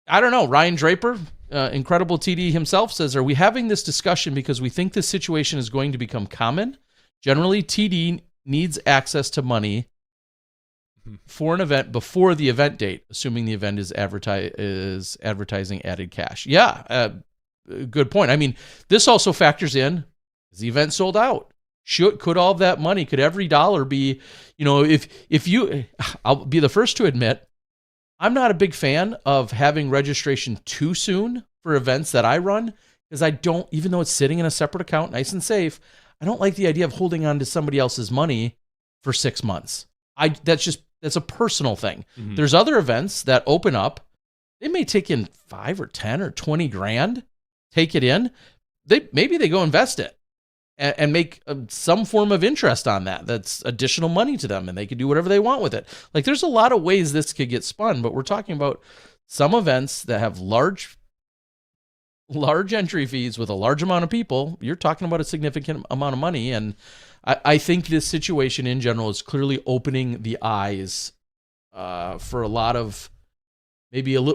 S1: I don't know. Ryan Draper, incredible TD himself, says, are we having this discussion because we think this situation is going to become common? Generally, TD needs access to money for an event before the event date, assuming the event is advertising added cash. Yeah, good point. I mean, this also factors in, is the event sold out? Could all of that money, could every dollar be, if you, I'll be the first to admit, I'm not a big fan of having registration too soon for events that I run, because I don't, even though it's sitting in a separate account, nice and safe, I don't like the idea of holding on to somebody else's money for 6 months. That's a personal thing. There's other events that open up, they may take in 5 or 10 or 20 grand, take it in, maybe they go invest it and make some form of interest on that. That's additional money to them, and they can do whatever they want with it. Like, there's a lot of ways this could get spun, but we're talking about some events that have large entry fees with a large amount of people. You're talking about a significant amount of money, and I think this situation in general is clearly opening the eyes for a lot of,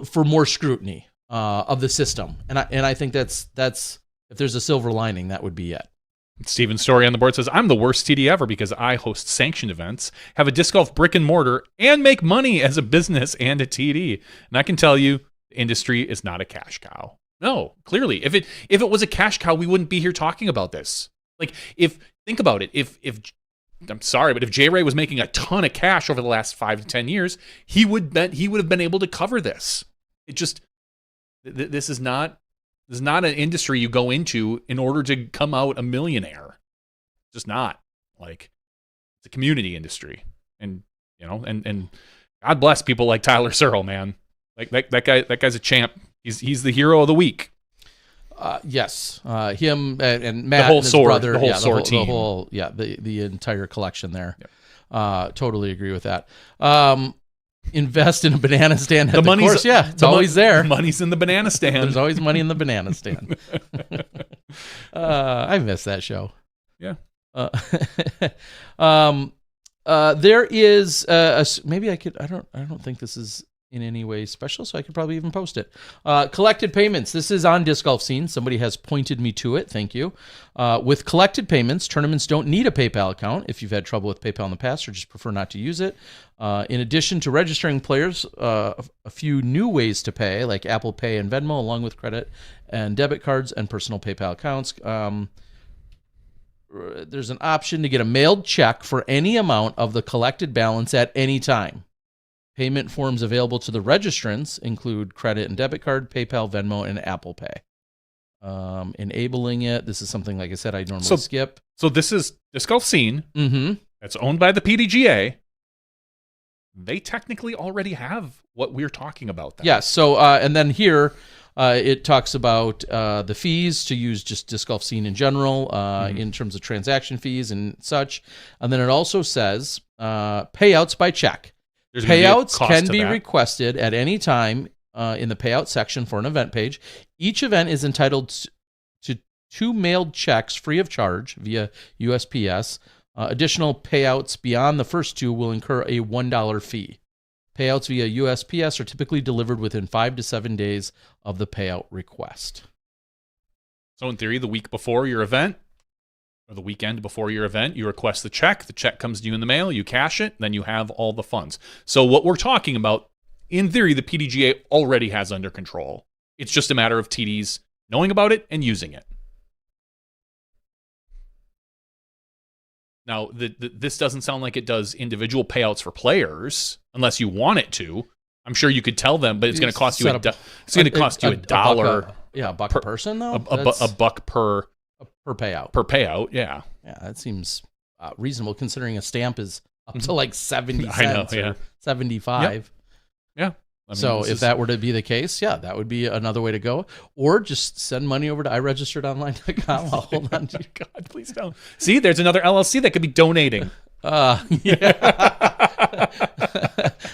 S1: for more scrutiny of the system, and I think that's if there's a silver lining, that would be it.
S2: Steven's story on the board says, I'm the worst TD ever because I host sanctioned events, have a disc golf brick and mortar, and make money as a business and a TD. And I can tell you, the industry is not a cash cow. No, clearly. If it was a cash cow, we wouldn't be here talking about this. Like, think about it. If I'm sorry, but if J Ray was making a ton of cash over the last 5 to 10 years, he would have been able to cover this. This is not an industry you go into in order to come out a millionaire. Just not. Like, it's a community industry, and and God bless people like Tyler Searle, man. Like that guy's a champ. He's the hero of the week.
S1: Yes, him and Matt,
S2: the whole
S1: and his
S2: Soar,
S1: brother,
S2: the whole Soar team,
S1: the entire collection there.
S2: Yep.
S1: Totally agree with that. Invest in a banana stand at the
S2: money's,
S1: course. Yeah, it's always there.
S2: Money's in the banana stand.
S1: There's always money in the banana stand. I miss that show.
S2: Yeah.
S1: There is maybe I could. I don't think this is in any way special, so I could probably even post it. Collected payments. This is on Disc Golf Scene. Somebody has pointed me to it. Thank you. With collected payments, tournaments don't need a PayPal account if you've had trouble with PayPal in the past or just prefer not to use it. In addition to registering players, a few new ways to pay, like Apple Pay and Venmo, along with credit and debit cards and personal PayPal accounts. There's an option to get a mailed check for any amount of the collected balance at any time. Payment forms available to the registrants include credit and debit card, PayPal, Venmo, and Apple Pay. Enabling it. This is something, like I said, I normally skip.
S2: So this is Disc Golf Scene.
S1: Mm-hmm.
S2: That's owned by the PDGA. They technically already have what we're talking about. Then.
S1: Yes. So, and then here it talks about the fees to use just Disc Golf Scene in general, in terms of transaction fees and such. And then it also says payouts by check. Payouts can be requested at any time in the payout section for an event page. Each event is entitled to 2 mailed checks free of charge via USPS. Additional payouts beyond the first 2 will incur a $1 fee. Payouts via USPS are typically delivered within 5 to 7 days of the payout request.
S2: So in theory, the week before your event, or the weekend before your event, you request the check comes to you in the mail, you cash it, then you have all the funds. So what we're talking about, in theory, the PDGA already has under control. It's just a matter of TDs knowing about it and using it. Now, this doesn't sound like it does individual payouts for players, unless you want it to. I'm sure you could tell them, but it's going to cost you $1.
S1: A buck per person, though.
S2: A buck per
S1: payout.
S2: Per payout, yeah.
S1: Yeah, that seems reasonable considering a stamp is up to like 70 cents or 75.
S2: Yeah.
S1: I mean, if that were to be the case, that would be another way to go. Or just send money over to iregisteredonline.com. I'll hold on to you.
S2: God, please don't. See, there's another LLC that could be donating.
S1: Yeah.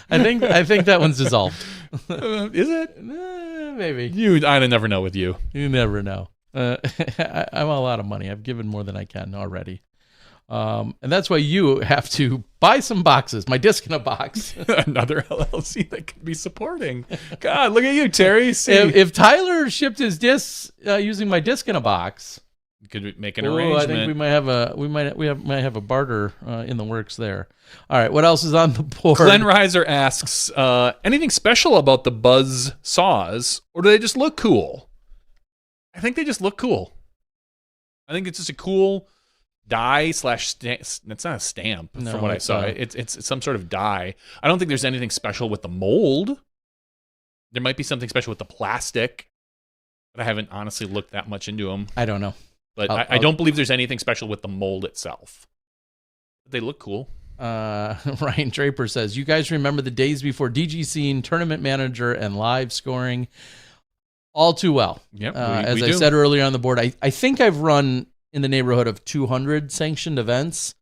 S1: I think that one's dissolved.
S2: Is it?
S1: Maybe.
S2: I never know with you.
S1: You never know. I'm a lot of money. I've given more than I can already. And that's why you have to buy some boxes. My Disc in a Box.
S2: Another LLC that could be supporting. God, look at you, Terry.
S1: If Tyler shipped his discs using My Disc in a Box,
S2: you could make an arrangement.
S1: I think we might have a barter in the works there. All right, what else is on the board?
S2: Glenn Reiser asks, anything special about the Buzz saws, or do they just look cool? I think they just look cool. I think it's just a cool die / it's not a stamp from what I saw. It's some sort of die. I don't think there's anything special with the mold. There might be something special with the plastic, but I haven't honestly looked that much into them.
S1: I don't know.
S2: But I don't believe there's anything special with the mold itself. They look cool.
S1: Ryan Draper says, you guys remember the days before DG Scene, Tournament Manager, and live scoring? All too well.
S2: Yep,
S1: as I said earlier on the board, I think I've run in the neighborhood of 200 sanctioned events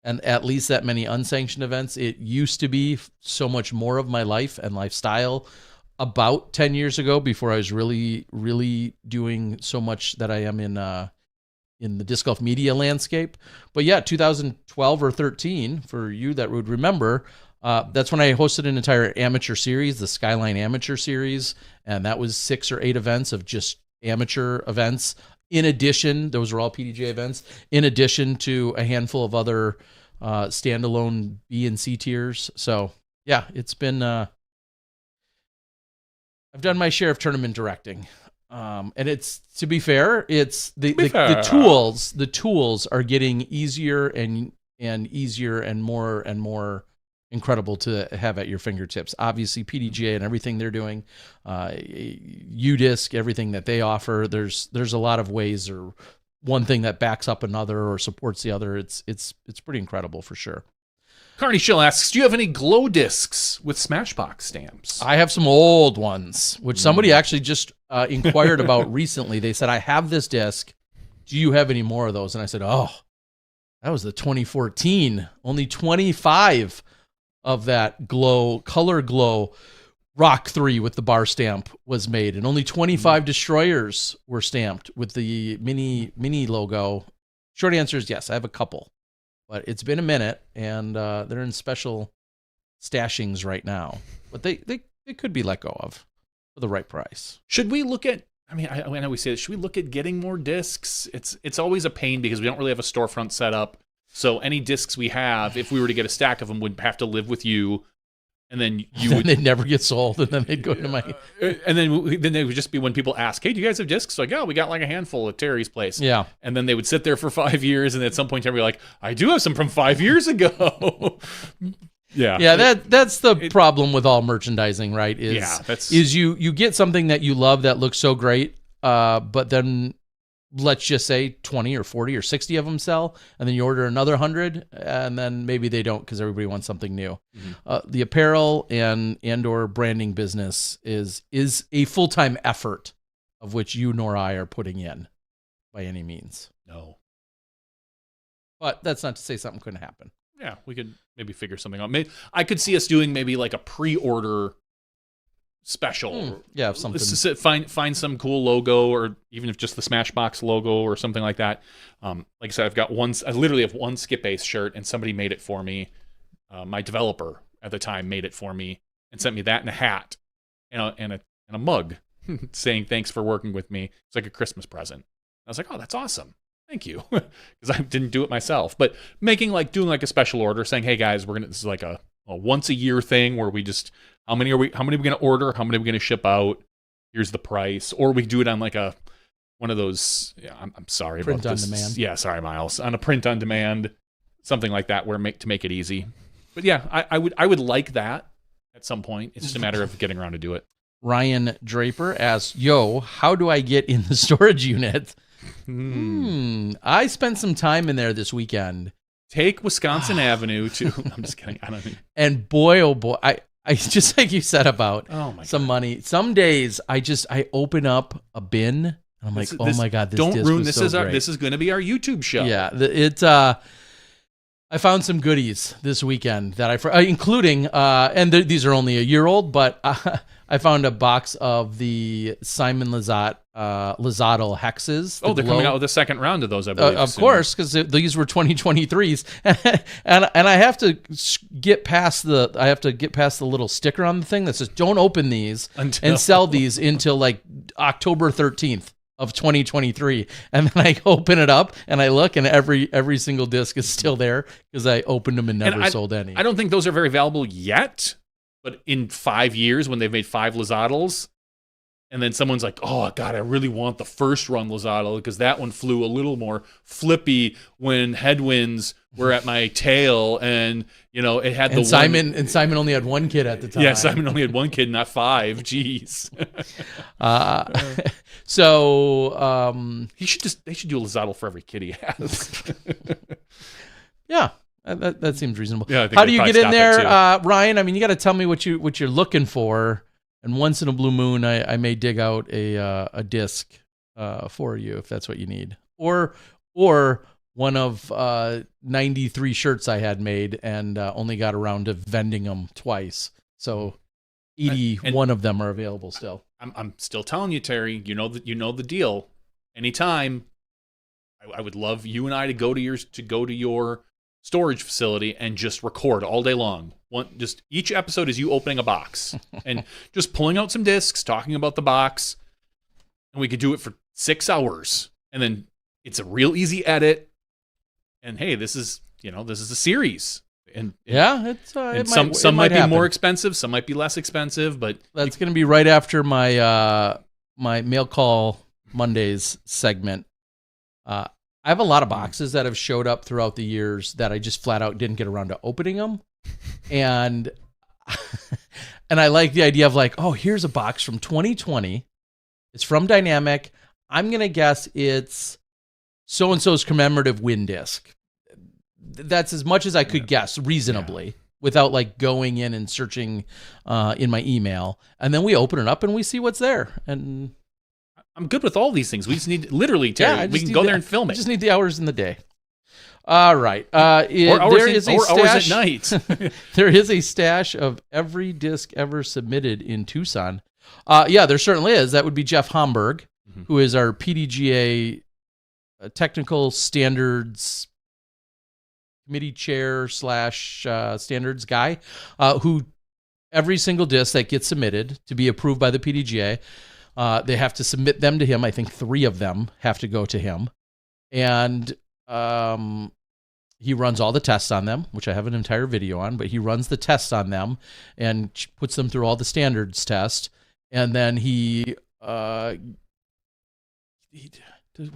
S1: and at least that many unsanctioned events. It used to be so much more of my life and lifestyle about 10 years ago, before I was really, really doing so much that I am in the disc golf media landscape. But yeah, 2012 or 13, for you that would remember, that's when I hosted an entire amateur series, the Skyline Amateur Series, and that was 6 or 8 events of just amateur events. In addition, those were all PDGA events, in addition to a handful of other standalone B and C tiers. So yeah, it's been, I've done my share of tournament directing. And it's, to be fair, it's the tools are getting easier and easier and more incredible to have at your fingertips. Obviously, PDGA and everything they're doing, UDisc, everything that they offer, there's a lot of ways, or one thing that backs up another or supports the other. It's pretty incredible for sure.
S2: Carney Schill asks, do you have any glow discs with Smashbox stamps?
S1: I have some old ones, which somebody actually just inquired about recently. They said, I have this disc. Do you have any more of those? And I said, oh, that was the 2014. Only 25 of that color glow Rock 3 with the bar stamp was made, and only 25 destroyers were stamped with the mini logo. Short answer is yes, I have a couple, but it's been a minute, and they're in special stashings right now. But they it could be let go of for the right price.
S2: Should we look at? I mean, I know we say this. Should we look at getting more discs? It's always a pain because we don't really have a storefront set up. So any discs we have, if we were to get a stack of them, would have to live with you, and then you would.
S1: They'd never get sold, and then they'd go to my.
S2: And then it would just be when people ask, "Hey, do you guys have discs?" Like, "Oh, we got like a handful at Terry's place."
S1: Yeah.
S2: And then they would sit there for 5 years, and at some point, Terry would be like, "I do have some from 5 years ago."
S1: Yeah, that's the problem with all merchandising, right? Is you get something that you love that looks so great, but then let's just say 20 or 40 or 60 of them sell, and then you order another 100, and then maybe they don't because everybody wants something new. Mm-hmm. The apparel and or branding business is a full-time effort of which you nor I are putting in by any means.
S2: No.
S1: But that's not to say something couldn't happen.
S2: Yeah, we could maybe figure something out. Maybe I could see us doing maybe like a pre-order special.
S1: Yeah, something.
S2: Find some cool logo, or even if just the Smashbox logo or something like that. Like I said, I literally have one Skip Ace shirt, and somebody made it for me. My developer at the time made it for me and sent me that and a hat and a mug saying thanks for working with me. It's like a Christmas present. I was like, oh, that's awesome. Thank you, because I didn't do it myself. But doing like a special order, saying, "Hey guys, this is like a once a year thing where we just how many are we going to order? How many are we going to ship out? Here's the price." Or we do it on like one of those. Yeah, I'm sorry
S1: print
S2: about this.
S1: Print on demand.
S2: Yeah, sorry, Miles. On a print on demand, something like that, to make it easy. But yeah, I would like that at some point. It's just a matter of getting around to do it.
S1: Ryan Draper asks, "Yo, how do I get in the storage unit?" I spent some time in there this weekend.
S2: Take Wisconsin Avenue to. I'm just kidding. I don't mean.
S1: And boy, oh boy, I just like you said about some
S2: God.
S1: money. Some days I open up a bin and I'm like, oh my God, this
S2: don't
S1: disc
S2: ruin
S1: was
S2: this.
S1: So great.
S2: This is going to be our YouTube show.
S1: Yeah, I found some goodies this weekend that including these are only a year old, but I found a box of the Simon Lizotte Lizotte hexes.
S2: They're coming out with a second round of those, I believe.
S1: Of course, because these were 2023s, and I have to get past the little sticker on the thing that says "Don't open these and sell these until like October 13th." Of 2023, and then I open it up and I look, and every single disc is still there because I opened them and never sold any.
S2: I don't think those are very valuable yet, but in 5 years when they've made 5 Lizottles, and then someone's like, "Oh God, I really want the first run Lizotte because that one flew a little more flippy when headwinds were at my tail, and it had
S1: Simon only had one kid at the time.
S2: Yeah, Simon only had one kid, not 5. Jeez.
S1: So
S2: they should do a Lizotte for every kid he has.
S1: Yeah, that seems reasonable.
S2: Yeah, I think
S1: how do you get in there,
S2: too.
S1: Ryan? I mean, you got to tell me what you're looking for, and once in a blue moon, I may dig out a disc for you if that's what you need, or one of 93 shirts I had made and only got around to vending them twice. So 81 of them are available still.
S2: I'm still telling you, Terry. You know the deal. Anytime, I would love you and I to go to your storage facility and just record all day long. Just each episode is you opening a box and just pulling out some discs, talking about the box, and we could do it for 6 hours. And then it's a real easy edit. And hey, this is a series. And some might be more expensive, some might be less expensive, but
S1: that's going to be right after my my Mail Call Mondays segment. I have a lot of boxes that have showed up throughout the years that I just flat out didn't get around to opening them, and I like the idea of like, oh, here's a box from 2020. It's from Dynamic. I'm gonna guess it's so and so's commemorative win disc. That's as much as I could guess reasonably without like going in and searching in my email. And then we open it up and we see what's there. And
S2: I'm good with all these things. We just need literally, Terry, we can go there and film it.
S1: I just need the hours in the day. All right.
S2: Or hours at night.
S1: There is a stash of every disc ever submitted in Tucson. Yeah, there certainly is. That would be Jeff Homburg, who is our PDGA technical standards committee chair / standards guy, who every single disc that gets submitted to be approved by the PDGA, they have to submit them to him. I think 3 of them have to go to him. And he runs all the tests on them, which I have an entire video on, but he runs the tests on them and puts them through all the standards test. And then what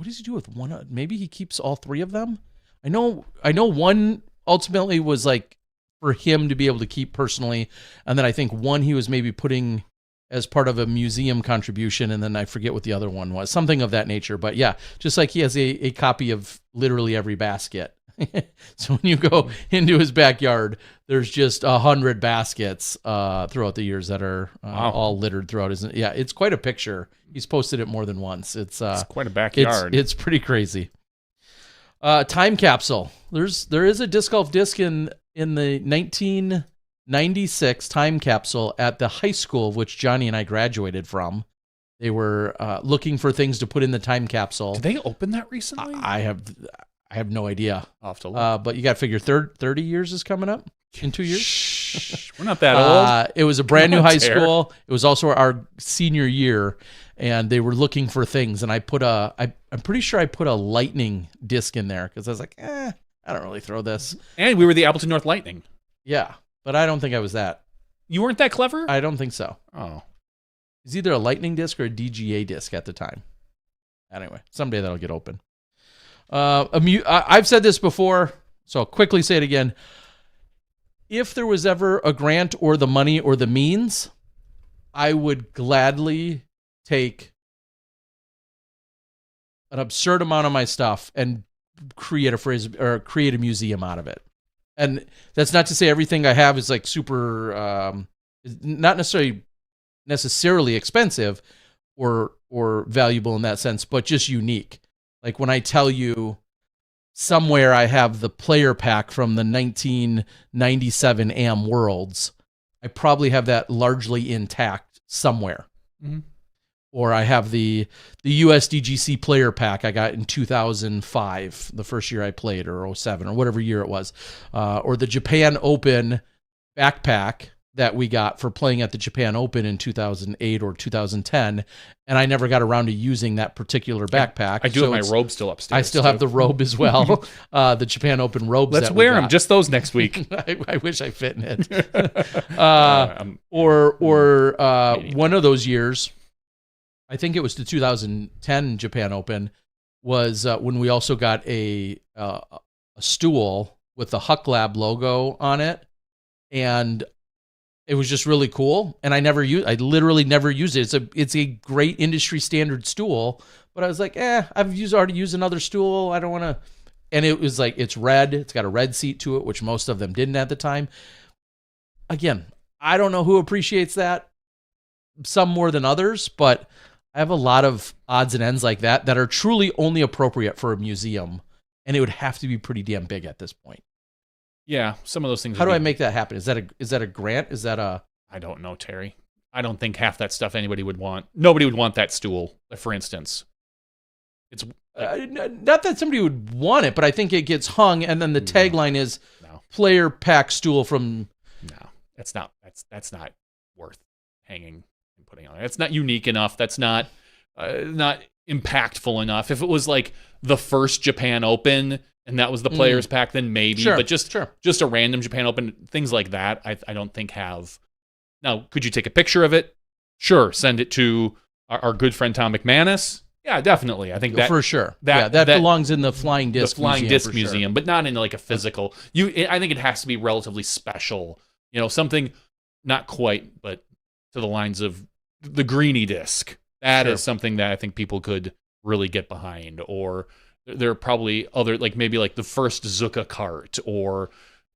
S1: does he do with one? Maybe he keeps all 3 of them. I know one ultimately was like for him to be able to keep personally. And then I think one he was maybe putting as part of a museum contribution. And then I forget what the other one was, something of that nature. But yeah, just like he has a copy of literally every basket. So when you go into his backyard, there's just 100 baskets throughout the years that are all littered throughout his. Yeah, it's quite a picture. He's posted it more than once. It's
S2: quite a backyard.
S1: It's pretty crazy. Time capsule. There is a disc golf disc in the 1996 time capsule at the high school which Johnny and I graduated from. They were looking for things to put in the time capsule.
S2: Did they open that recently?
S1: I have no idea.
S2: I'll have to look.
S1: But you got to figure 30 years is coming up in 2 years.
S2: Shh, we're not that old.
S1: It was a brand new high school. It was also our senior year, and they were looking for things. And I'm pretty sure I put a lightning disc in there because I was like, I don't really throw this.
S2: And we were the Appleton North Lightning.
S1: Yeah, but I don't think I was that.
S2: You weren't that clever?
S1: I don't think so.
S2: Oh.
S1: It's either a lightning disc or a DGA disc at the time. Anyway, someday that'll get open. I've said this before, so I'll quickly say it again. If there was ever a grant or the money or the means, I would gladly take an absurd amount of my stuff and create a museum out of it. And that's not to say everything I have is like super, not necessarily expensive or valuable in that sense, but just unique. Like when I tell you somewhere I have the player pack from the 1997 AM Worlds, I probably have that largely intact somewhere.
S2: Mm-hmm.
S1: Or I have the USDGC player pack I got in 2005, the first year I played, or 07, or whatever year it was. Or the Japan Open backpack that we got for playing at the Japan Open in 2008 or 2010, and I never got around to using that particular backpack.
S2: I do have my robe still upstairs.
S1: I still have the robe as well, the Japan Open robes.
S2: Let's wear them, just those next week.
S1: I wish I fit in it. Or one of those years, I think it was the 2010 Japan Open, was when we also got a stool with the Huck Lab logo on it, and it was just really cool, and I literally never used it. It's a great industry standard stool, but I was like, I've already used another stool. I don't want to. And it was like, it's red. It's got a red seat to it, which most of them didn't at the time. Again, I don't know who appreciates that. Some more than others, but I have a lot of odds and ends like that are truly only appropriate for a museum, and it would have to be pretty damn big at this point.
S2: Yeah, some of those things.
S1: How do I make that happen? Is that a grant? Is that a?
S2: I don't know, Terry. I don't think half that stuff anybody would want. Nobody would want that stool, for instance. It's
S1: not that somebody would want it, but I think it gets hung, and then the tagline is "Player Pack Stool from."
S2: No, that's not worth hanging and putting on. It's not unique enough. That's not impactful enough. If it was like the first Japan Open and that was the players pack, then maybe.
S1: Sure,
S2: but just a random Japan Open, things like that, I don't think have. Now, could you take a picture of it? Sure, send it to our good friend Tom McManus. Yeah, definitely. I think that
S1: for sure. That belongs in the Flying Disc
S2: Museum, but not in like a physical. I think it has to be relatively special. You know, something not quite, but to the lines of the Greenie disc. That is something that I think people could really get behind. Or there are probably other, like maybe like the first Zuka cart, or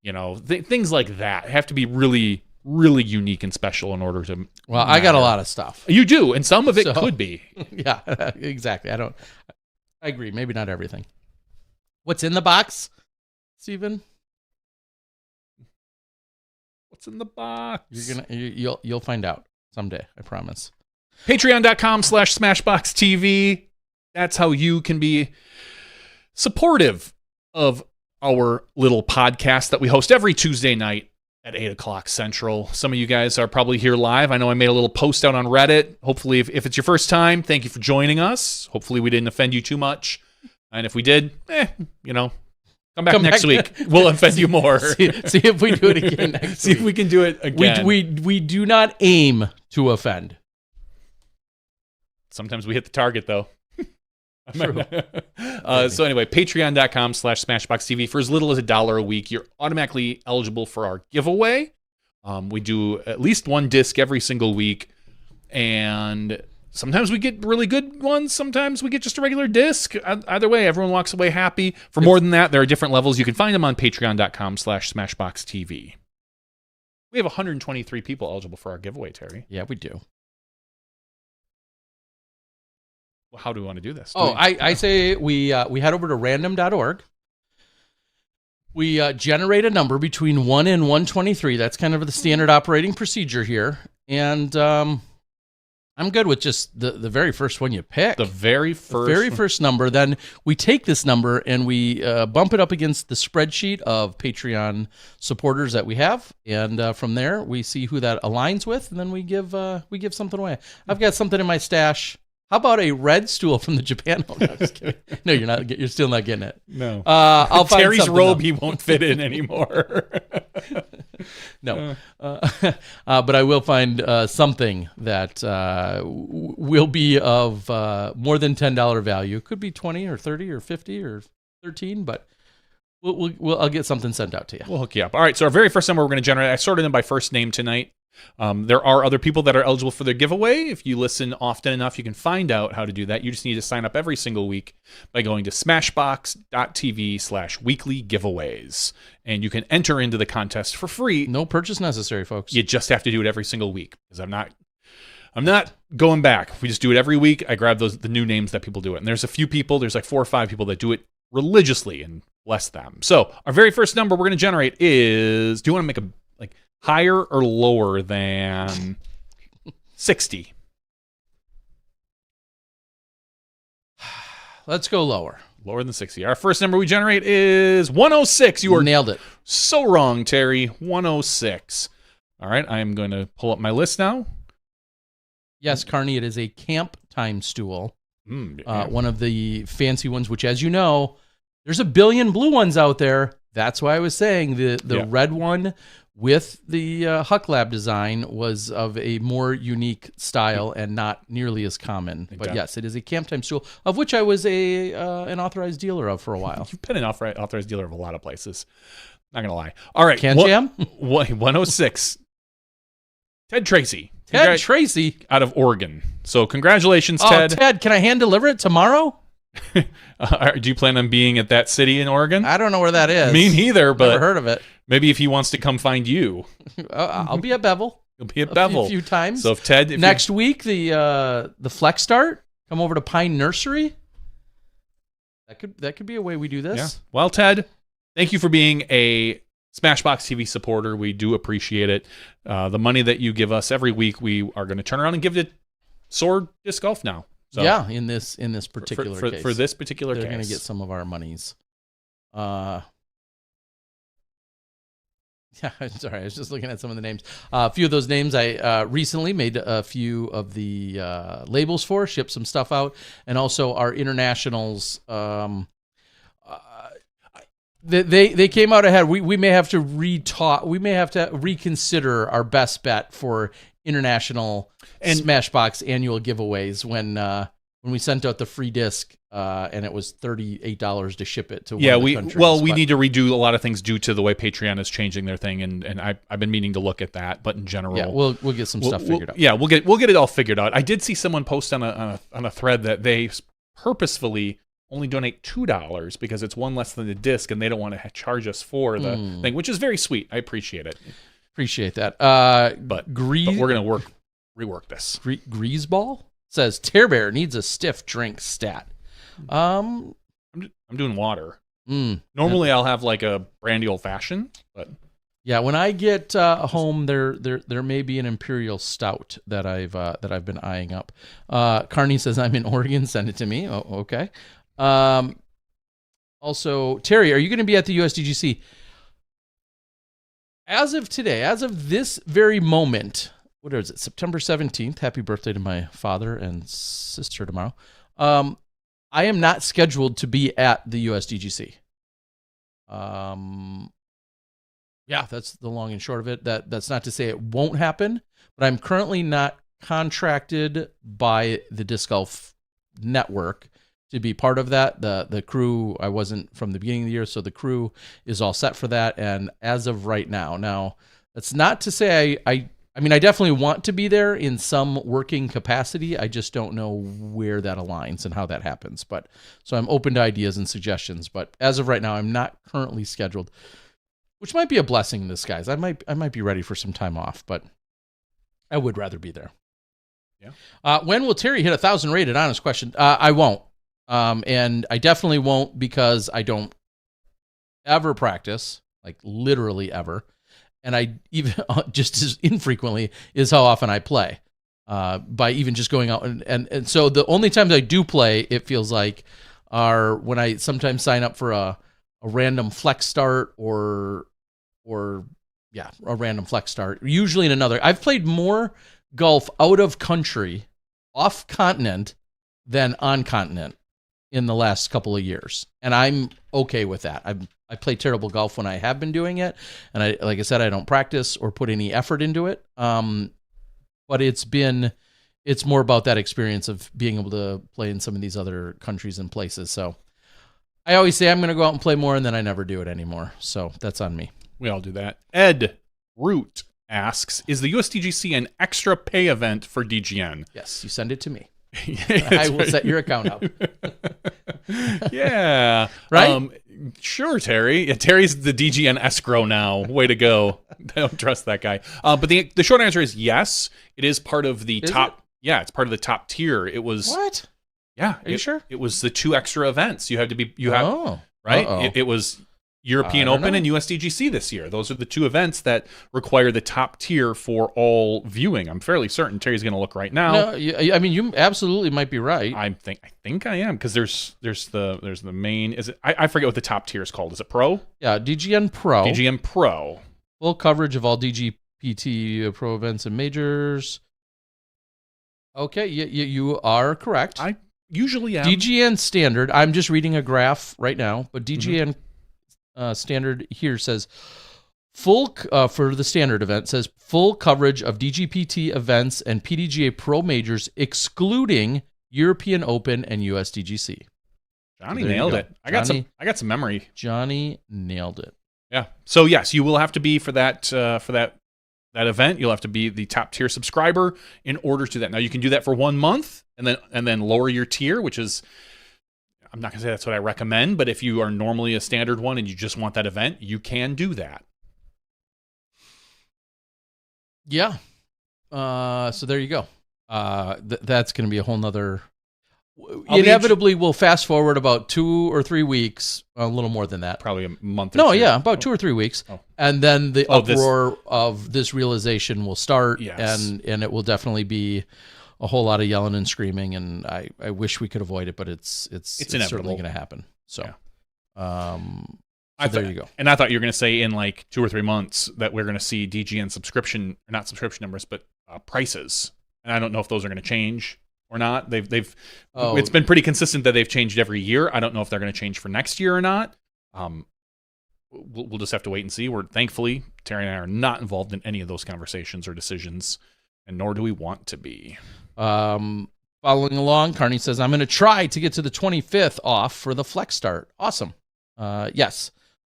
S2: things like that have to be really, really unique and special in order to.
S1: Well, I got a lot of stuff.
S2: You do, and some of it could be.
S1: Yeah, exactly. I agree. Maybe not everything. What's in the box, Steven?
S2: What's in the box?
S1: You'll find out someday. I promise.
S2: Patreon.com/SmashBoxxTV. That's how you can be supportive of our little podcast that we host every Tuesday night at 8 o'clock Central. Some of you guys are probably here live. I know I made a little post out on Reddit. Hopefully, if it's your first time, thank you for joining us. Hopefully, we didn't offend you too much. And if we did, come back next week. We'll offend you more.
S1: See if we do it again next
S2: See if we can do it again.
S1: We do not aim to offend.
S2: Sometimes we hit the target, though.
S1: True.
S2: So anyway, patreon.com/SmashBoxxTV. For as little as $1 a week, you're automatically eligible for our giveaway. We do at least one disc every single week. And sometimes we get really good ones. Sometimes we get just a regular disc. Either way, everyone walks away happy. For more than that, there are different levels. You can find them on patreon.com/SmashBoxxTV. We have 123 people eligible for our giveaway, Terry.
S1: Yeah, we do.
S2: Well, how do we want to do this?
S1: I say we head over to random.org. We generate a number between 1 and 123. That's kind of the standard operating procedure here. And I'm good with just the very first one you pick.
S2: The very first
S1: number. Then we take this number and we bump it up against the spreadsheet of Patreon supporters that we have. And from there, we see who that aligns with. And then we give something away. I've got something in my stash. How about a red stool from the Japan? No, I'm just kidding. No, you're not. You're still not getting it.
S2: No.
S1: I'll find
S2: Terry's
S1: something
S2: robe.
S1: else.
S2: He won't fit in anymore.
S1: No. But I will find something that will be of more than $10 value. It could be 20 or 30 or 50 or 13, but I'll get something sent out to you.
S2: We'll hook you up. All right. So our very first number we're going to generate. I sorted them by first name tonight. There are other people that are eligible for their giveaway. If you listen often enough, you can find out how to do that. You just need to sign up every single week by going to smashbox.tv/weekly giveaways. And you can enter into the contest for free.
S1: No purchase necessary, folks.
S2: You just have to do it every single week because I'm not going back. We just do it every week. I grab the new names that people do it. And there's a few people, there's like 4 or 5 people that do it religiously, and bless them. So our very first number we're going to generate is, do you want to make a higher or lower than 60?
S1: Let's go lower.
S2: Lower than 60. Our first number we generate is 106. You are
S1: nailed it.
S2: So wrong, Terry. 106. All right, I am going to pull up my list now.
S1: Yes, Carney, it is a camp time stool.
S2: Yeah.
S1: One of the fancy ones, which, as you know, there's a billion blue ones out there. That's why I was saying the red one with the Huck Lab design was of a more unique style and not nearly as common. But yes, it is a camp time stool, of which I was an authorized dealer of for a while.
S2: You've been an authorized dealer of a lot of places. Not going to lie. All right.
S1: Jam?
S2: 106. Ted Tracy.
S1: Ted Tracy.
S2: Out of Oregon. So congratulations,
S1: Oh,
S2: Ted.
S1: Ted, can I hand deliver it tomorrow?
S2: Do you plan on being at that city in Oregon?
S1: I don't know where that is.
S2: Me neither, but
S1: never heard of it.
S2: Maybe if he wants to come find you.
S1: I'll be at Bevel.
S2: You'll be at Bevel
S1: A few times.
S2: So if Ted...
S1: Next week, the Flex Start, come over to Pine Nursery. That could be a way we do this.
S2: Yeah. Well, Ted, thank you for being a SmashBoxx TV supporter. We do appreciate it. The money that you give us every week, we are going to turn around and give it to Soar Disc Golf now. So
S1: yeah, in this particular case.
S2: For this particular case.
S1: They're going to get some of our monies. Yeah, sorry, I was just looking at some of the names. A few of those names I recently made a few of the labels for, shipped some stuff out, and also our internationals. They came out ahead. We may have to we may have to reconsider our best bet for international and SmashBoxx annual giveaways when we sent out the free disc and it was $38 to ship it to one of the countries.
S2: We need to redo a lot of things due to the way Patreon is changing their thing, and I've been meaning to look at that. But in general,
S1: yeah, we'll get some stuff figured out.
S2: Yeah, we'll get it all figured out. I did see someone post on a thread that they purposefully only donate $2 because it's one less than the disc, and they don't want to charge us for the thing, which is very sweet. I appreciate it.
S1: Appreciate that.
S2: But we're gonna rework this.
S1: Greaseball says Tear Bear needs a stiff drink stat.
S2: I'm doing water. Normally I'll have like a brandy old fashioned, but
S1: yeah, when I get home, there may be an imperial stout that I've been eyeing up. Carney says I'm in Oregon. Send it to me. Oh, okay. Also, Terry, are you going to be at the USDGC? as of today, as of this very moment, what is it? September 17th. Happy birthday to my father and sister tomorrow. I am not scheduled to be at the USDGC. Yeah, that's the long and short of it. That's not to say it won't happen, but I'm currently not contracted by the Disc Golf Network to be part of that. The crew, I wasn't from the beginning of the year, so the crew is all set for that. And as of right now, that's not to say I mean, I definitely want to be there in some working capacity. I just don't know where that aligns and how that happens. But so I'm open to ideas and suggestions. But as of right now, I'm not currently scheduled, which might be a blessing in disguise. I might be ready for some time off, but I would rather be there.
S2: Yeah.
S1: When will Terry hit 1,000 rated? Honest question. I won't. And I definitely won't because I don't ever practice, like literally ever. And I even just as infrequently is how often I play, by even just going out. And so the only times I do play, it feels like, are when I sometimes sign up for a random flex start or a random flex start, usually in another. I've played more golf out of country, off continent, than on continent in the last couple of years. And I'm okay with that. I play terrible golf when I have been doing it. And like I said, I don't practice or put any effort into it. But it's more about that experience of being able to play in some of these other countries and places. So I always say I'm going to go out and play more, and then I never do it anymore. So that's on me.
S2: We all do that. Ed Root asks, is the USDGC an extra pay event for DGN?
S1: Yes, you send it to me. I will set your account up.
S2: Yeah.
S1: Right?
S2: Sure, Terry. Yeah, Terry's the DGN escrow now. Way to go. I don't trust that guy. But the short answer is yes. It is part of the top. Yeah, it's part of the top tier. It was.
S1: What?
S2: Yeah.
S1: Are you sure?
S2: It was the 2 extra events. You had to be. Right? It was European Open and USDGC this year. Those are the 2 events that require the top tier for all viewing. I'm fairly certain. Terry's going to look right now.
S1: No, I mean, you absolutely might be right.
S2: I think I am, because there's the main. Is it? I forget what the top tier is called. Is it Pro?
S1: Yeah, DGN Pro.
S2: DGN Pro.
S1: Full coverage of all DGPT Pro events and majors. Okay, you are correct.
S2: I usually am.
S1: DGN Standard. I'm just reading a graph right now, but DGN Standard here says full for the standard event, says full coverage of DGPT events and PDGA Pro majors, excluding European Open and USDGC.
S2: Johnny nailed it. I got some memory.
S1: Johnny nailed it.
S2: Yeah. So yes, you will have to be for that event. You'll have to be the top tier subscriber in order to do that. Now you can do that for 1 month and then lower your tier, which is, I'm not going to say that's what I recommend, but if you are normally a standard one and you just want that event, you can do that.
S1: Yeah. So there you go. That's going to be a whole nother. Inevitably, we'll fast forward about 2 or 3 weeks, a little more than that.
S2: Probably a month or
S1: No,
S2: 2.
S1: yeah, about 2 or 3 weeks.
S2: Oh.
S1: And then the uproar of this realization will start,
S2: Yes.
S1: and it will definitely be a whole lot of yelling and screaming, and I wish we could avoid it, but it's certainly going to happen. So,
S2: Yeah.
S1: There you go.
S2: And I thought you were going to say in like 2 or 3 months that we're going to see DGN subscription, not subscription numbers, but prices. And I don't know if those are going to change or not. It's been pretty consistent that they've changed every year. I don't know if they're going to change for next year or not. We'll just have to wait and see. Thankfully, Terry and I are not involved in any of those conversations or decisions, and nor do we want to be.
S1: Following along, Carney says, I'm going to try to get to the 25th off for the flex start. Awesome. Yes,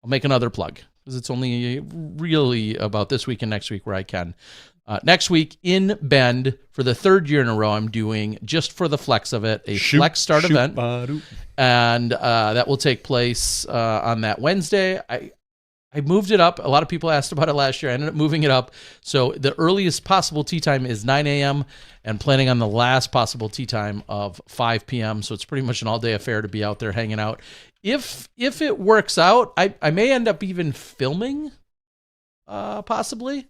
S1: I'll make another plug because it's only really about this week and next week where I can. Next week in Bend, for the 3rd year in a row, I'm doing, just for the flex of it, a flex start event. And that will take place on that Wednesday. I moved it up. A lot of people asked about it last year. I ended up moving it up. So the earliest possible tee time is 9 a.m. and planning on the last possible tee time of 5 p.m. So it's pretty much an all-day affair to be out there hanging out. If it works out, I may end up even filming, possibly,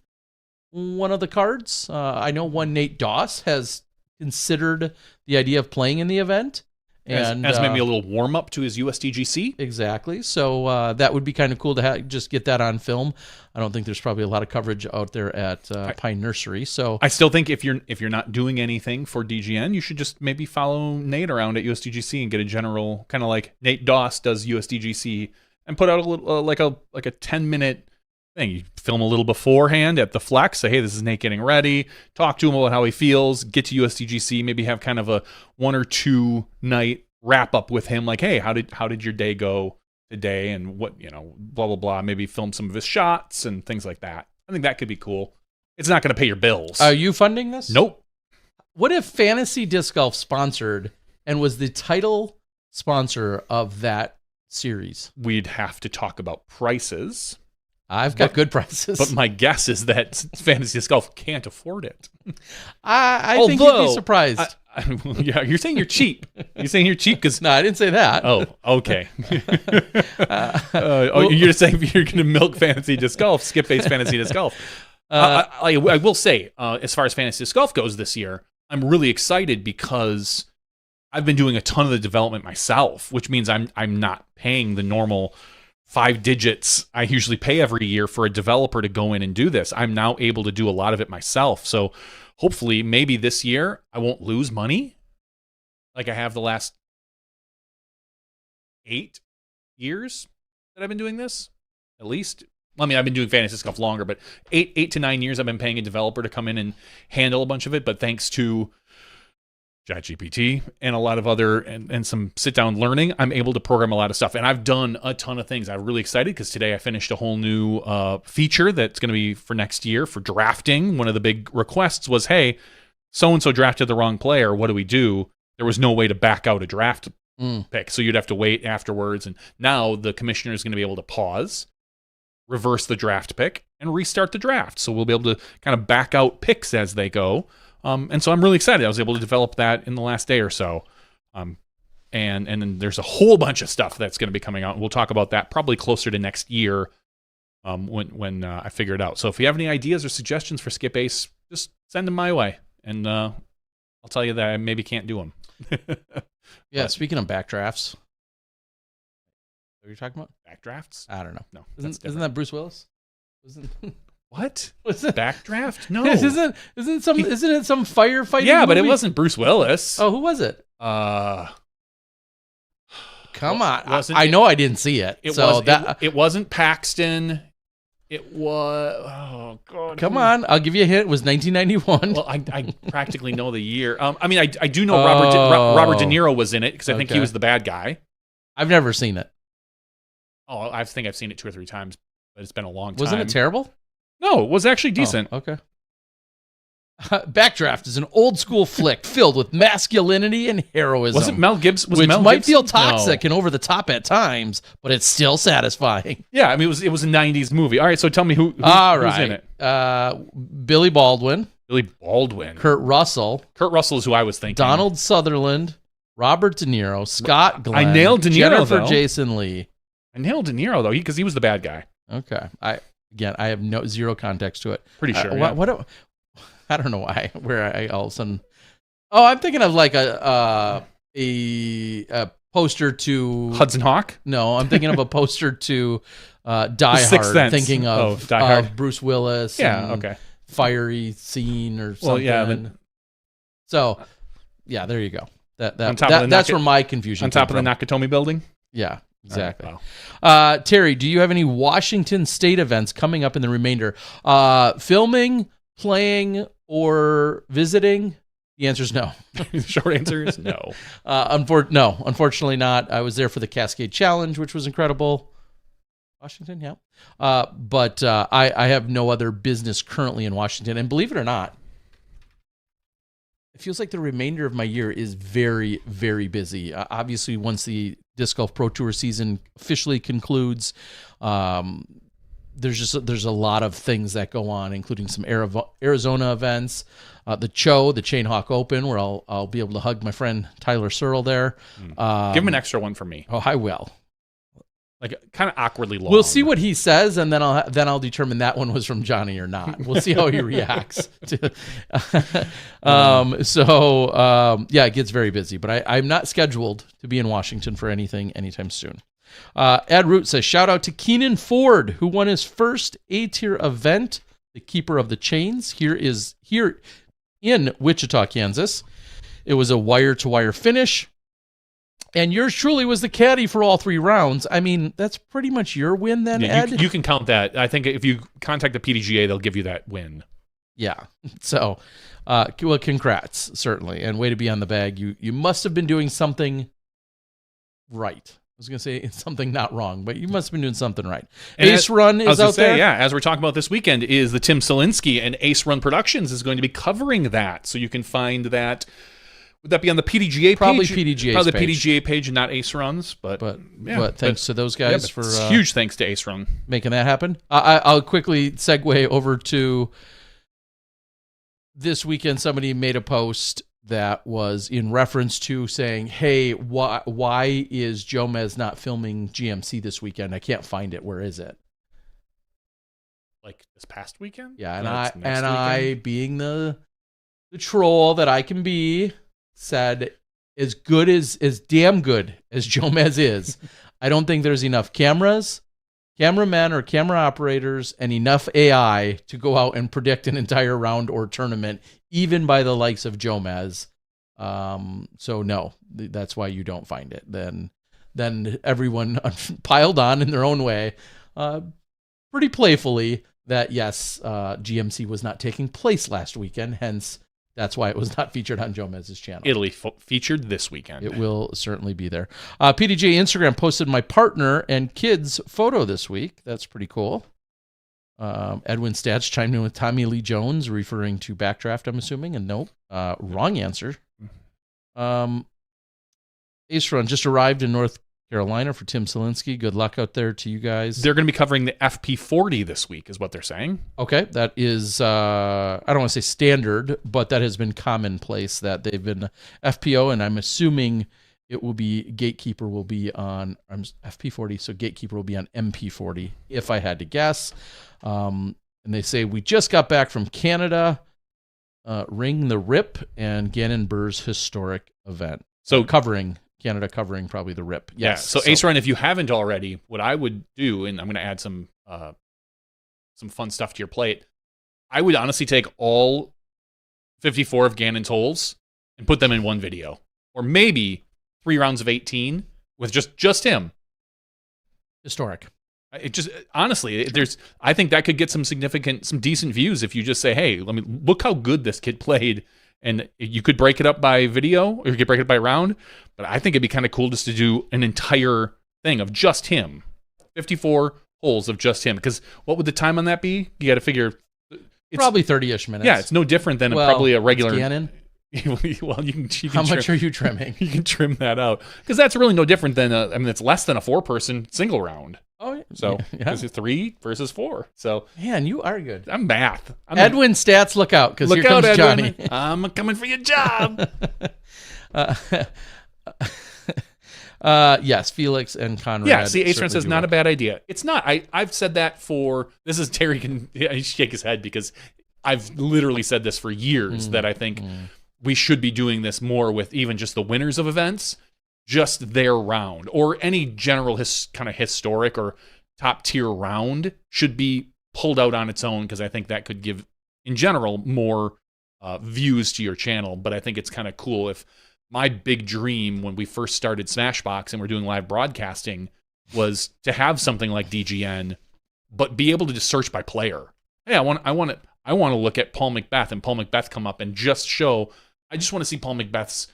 S1: one of the cards. I know one Nate Doss has considered the idea of playing in the event. And
S2: as maybe a little warm up to his USDGC.
S1: Exactly. So that would be kind of cool to just get that on film. I don't think there's probably a lot of coverage out there at Pine Nursery. So
S2: I still think if you're not doing anything for DGN, you should just maybe follow Nate around at USDGC and get a general, kind of like Nate Doss does USDGC, and put out a little like a 10-minute thing. You film a little beforehand at the Flex, say, hey, this is Nate getting ready, talk to him about how he feels, get to USDGC, maybe have kind of a 1 or 2 night wrap up with him, like, hey, how did your day go today, and what, blah blah blah, maybe film some of his shots and things like that. I think that could be cool. It's not going to pay your bills.
S1: Are you funding this?
S2: Nope.
S1: What if Fantasy Disc Golf sponsored and was the title sponsor of that series?
S2: We'd have to talk about prices.
S1: I've got good prices.
S2: But my guess is that Fantasy Disc Golf can't afford it.
S1: I think you'd be surprised.
S2: Yeah, you're saying you're cheap. You're saying you're cheap because...
S1: No, I didn't say that.
S2: Oh, okay. You're just saying if you're going to milk Fantasy Disc Golf, skip-based Fantasy Disc Golf. I will say, as far as Fantasy Disc Golf goes this year, I'm really excited because I've been doing a ton of the development myself, which means I'm not paying the normal 5 digits I usually pay every year for a developer to go in and do this. I'm now able to do a lot of it myself. So hopefully, maybe this year, I won't lose money like I have the last 8 years that I've been doing this, at least. I mean, I've been doing Fantasy Disc Golf longer, but 8 to 9 years I've been paying a developer to come in and handle a bunch of it. But thanks to ChatGPT and a lot of other and some sit-down learning, I'm able to program a lot of stuff. And I've done a ton of things. I'm really excited because today I finished a whole new feature that's going to be for next year for drafting. One of the big requests was, hey, so-and-so drafted the wrong player. What do we do? There was no way to back out a draft pick, so you'd have to wait afterwards. And now the commissioner is going to be able to pause, reverse the draft pick, and restart the draft. So we'll be able to kind of back out picks as they go. And so I'm really excited. I was able to develop that in the last day or so. And then there's a whole bunch of stuff that's going to be coming out. We'll talk about that probably closer to next year when I figure it out. So if you have any ideas or suggestions for Skip Ace, just send them my way. And I'll tell you that I maybe can't do them.
S1: Yeah, speaking of backdrafts. What are you talking about?
S2: Backdrafts?
S1: I don't know.
S2: No.
S1: Isn't that Bruce Willis?
S2: What?
S1: Was it
S2: Backdraft? No.
S1: Isn't it some firefighting?
S2: Yeah, but
S1: movie?
S2: it wasn't Bruce Willis.
S1: Oh, who was it?
S2: Come
S1: on. I know I didn't see it.
S2: It wasn't Paxton. It was... Oh, God.
S1: Come on. I'll give you a hint. It was 1991.
S2: Well, I practically know the year. I mean, I do know Robert De Niro was in it because I think he was the bad guy.
S1: I've never seen it.
S2: Oh, I think I've seen it 2 or 3 times, but it's been a long time.
S1: Wasn't it terrible?
S2: No, it was actually decent.
S1: Oh, okay. Backdraft is an old school flick filled with masculinity and heroism.
S2: Wasn't Mel Gibson?
S1: Which might feel toxic and over the top at times, but it's still satisfying.
S2: Yeah, I mean, it was a 90s movie. All right, so tell me who's in it.
S1: Billy Baldwin.
S2: Billy Baldwin.
S1: Kurt Russell.
S2: Kurt Russell is who I was thinking.
S1: Donald Sutherland. Robert De Niro. Scott Glenn.
S2: I nailed De Niro,
S1: Jennifer Jason Leigh.
S2: I nailed De Niro, though, because he was the bad guy.
S1: Okay. I have zero context to it.
S2: Pretty sure.
S1: What I don't know why. Where I all of a sudden. Oh, I'm thinking of like a poster to
S2: Hudson Hawk.
S1: No, I'm thinking of a poster to Die Hard. Thinking of
S2: Die Hard.
S1: Bruce Willis.
S2: Yeah. Okay.
S1: Fiery scene or something.
S2: Well, yeah.
S1: So, yeah, there you go.
S2: That's
S1: where my confusion.
S2: On top of the Nakatomi building.
S1: Yeah. Exactly.
S2: Right, wow.
S1: Terry, do you have any Washington State events coming up in the remainder? Filming, playing, or visiting? The answer is no.
S2: The short answer is no.
S1: No, unfortunately not. I was there for the Cascade Challenge, which was incredible. Washington, yeah. But I have no other business currently in Washington. And believe it or not, it feels like the remainder of my year is very, very busy. Obviously, once the Disc Golf Pro Tour season officially concludes, there's a lot of things that go on, including some Arizona events, the Chain Hawk Open, where I'll be able to hug my friend Tyler Searle there.
S2: Give him an extra one for me.
S1: Oh, I will.
S2: like kind of awkwardly long.
S1: We'll see what he says, and then I'll determine that one was from Johnny or not. We'll see how he reacts. Yeah, it gets very busy, but I'm not scheduled to be in Washington for anything anytime soon. Ed Root says, shout out to Keenan Ford, who won his first A-tier event, the Keeper of the Chains, here in Wichita, Kansas. It was a wire-to-wire finish. And yours truly was the caddy for all 3 rounds. I mean, that's pretty much your win then, Ed?
S2: You can count that. I think if you contact the PDGA, they'll give you that win. Yeah.
S1: So, well, congrats, certainly. And way to be on the bag. You must have been doing something right. I was going to say something not wrong, but you must have been doing something right.
S2: And
S1: Ace Run is out there.
S2: Yeah, as we're talking about this weekend, is the Tim Selinsky, and Ace Run Productions is going to be covering that. So you can find that. Would that be on the PDGA page?
S1: Probably PDGA
S2: page and not Ace Runs. But
S1: thanks to those guys for
S2: huge thanks to Ace Run
S1: making that happen. I'll quickly segue over to this weekend. Somebody made a post that was in reference to saying, hey, why is Jomez not filming GMC this weekend? I can't find it. Where is it?
S2: Like this past weekend?
S1: Yeah, I being the troll that I can be, said as damn good as Jomez is, I don't think there's enough cameramen or camera operators and enough AI to go out and predict an entire round or tournament, even by the likes of Jomez. So no, that's why you don't find it. Then everyone piled on in their own way, pretty playfully, that yes, GMC was not taking place last weekend, hence that's why it was not featured on Jomez's channel.
S2: It'll be featured this weekend.
S1: It will certainly be there. PDJ Instagram posted my partner and kids photo this week. That's pretty cool. Edwin Stats chimed in with Tommy Lee Jones, referring to Backdraft, I'm assuming. And nope, wrong answer. Ace Run just arrived in North Carolina for Tim Selinsky. Good luck out there to you guys.
S2: They're going to be covering the FP40 this week, is what they're saying.
S1: Okay, that is, I don't want to say standard, but that has been commonplace that they've been FPO, and I'm assuming it will be, Gatekeeper will be on FP40, so Gatekeeper will be on MP40, if I had to guess. And they say, we just got back from Canada, Ring the Rip, and Gannon Burr's historic event. So Canada covering probably the Rip. Yes.
S2: Yeah. So Ace Run, if you haven't already, what I would do, and I'm going to add some fun stuff to your plate, I would honestly take all 54 of Gannon's holes and put them in one video, or maybe 3 rounds of 18 with just him.
S1: Historic.
S2: It just honestly, I think that could get some decent views if you just say, hey, look how good this kid played. And you could break it up by video, or you could break it up by round. But I think it'd be kind of cool just to do an entire thing of just him. 54 holes of just him. Because what would the time on that be? You got to figure. It's
S1: probably 30-ish minutes.
S2: Yeah, it's no different than probably a regular.
S1: Gannon.
S2: Well, you can
S1: how much are you trimming?
S2: You can trim that out. Because that's really no different than, it's less than a 4-person single round.
S1: Oh, yeah.
S2: So, because it's 3 versus 4. So,
S1: man, you are good.
S2: I'm math.
S1: Edwin Stats, look out, because here comes
S2: Edwin.
S1: Johnny.
S2: I'm coming for your job.
S1: Yes, Felix and Conrad.
S2: Yeah, see, Ace Run says not a bad idea. It's not. I've said that for, this is Terry can shake his head because I've literally said this for years that I think we should be doing this more with even just the winners of events. Just their round, or any general kind of historic or top tier round should be pulled out on its own, because I think that could give, in general, more views to your channel. But I think it's kind of cool. If my big dream when we first started Smashbox and we're doing live broadcasting was to have something like DGN, but be able to just search by player. Hey, I want to look at Paul McBeth and Paul McBeth come up and just show. I just want to see Paul McBeth's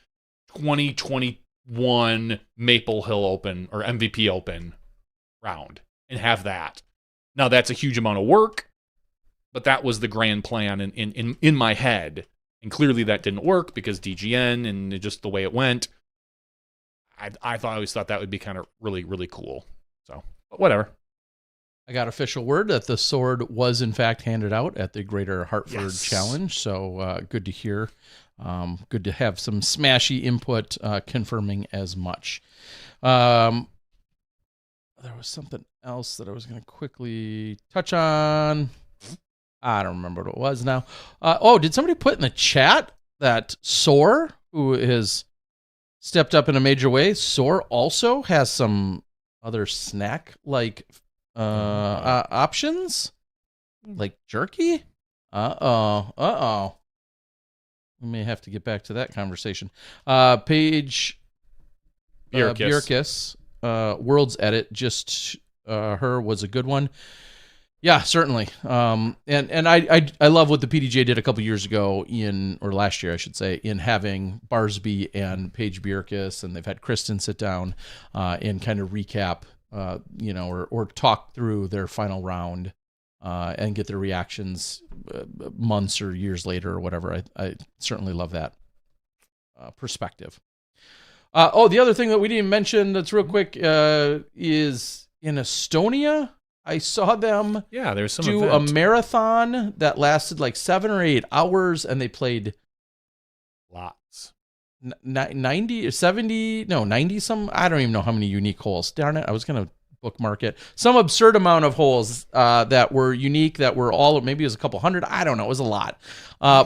S2: 2021 Maple Hill Open or MVP Open round and have that. Now that's a huge amount of work, but that was the grand plan in my head. And clearly that didn't work because DGN and just the way it went. I always thought that would be kind of really, really cool. So, but whatever.
S1: I got official word that the sword was in fact handed out at the Greater Hartford Challenge. So good to hear. Good to have some smashy input confirming as much. there was something else that I was going to quickly touch on. I don't remember what it was now. Did somebody put in the chat that Soar, who has stepped up in a major way, Soar also has some other snack-like options? Like jerky? Uh-oh. We may have to get back to that conversation. Paige Bjerkes, World's Edit, just her was a good one. Yeah, certainly. And I love what the PDJ did a couple years ago or last year, I should say, in having Barsby and Paige Bjerkes, and they've had Kristen sit down and kind of recap, or talk through their final round and get their reactions months or years later or whatever. I certainly love that perspective. The other thing that we didn't mention that's real quick is in Estonia. I saw them
S2: there's some
S1: do
S2: event.
S1: a marathon that lasted like 7 or 8 hours, and they played
S2: Lots.
S1: 90 or 70, no, 90 some. I don't even know how many unique holes. Darn it, I was going to bookmark it. Some absurd amount of holes that were unique, that were all, maybe it was a couple hundred. I don't know. It was a lot.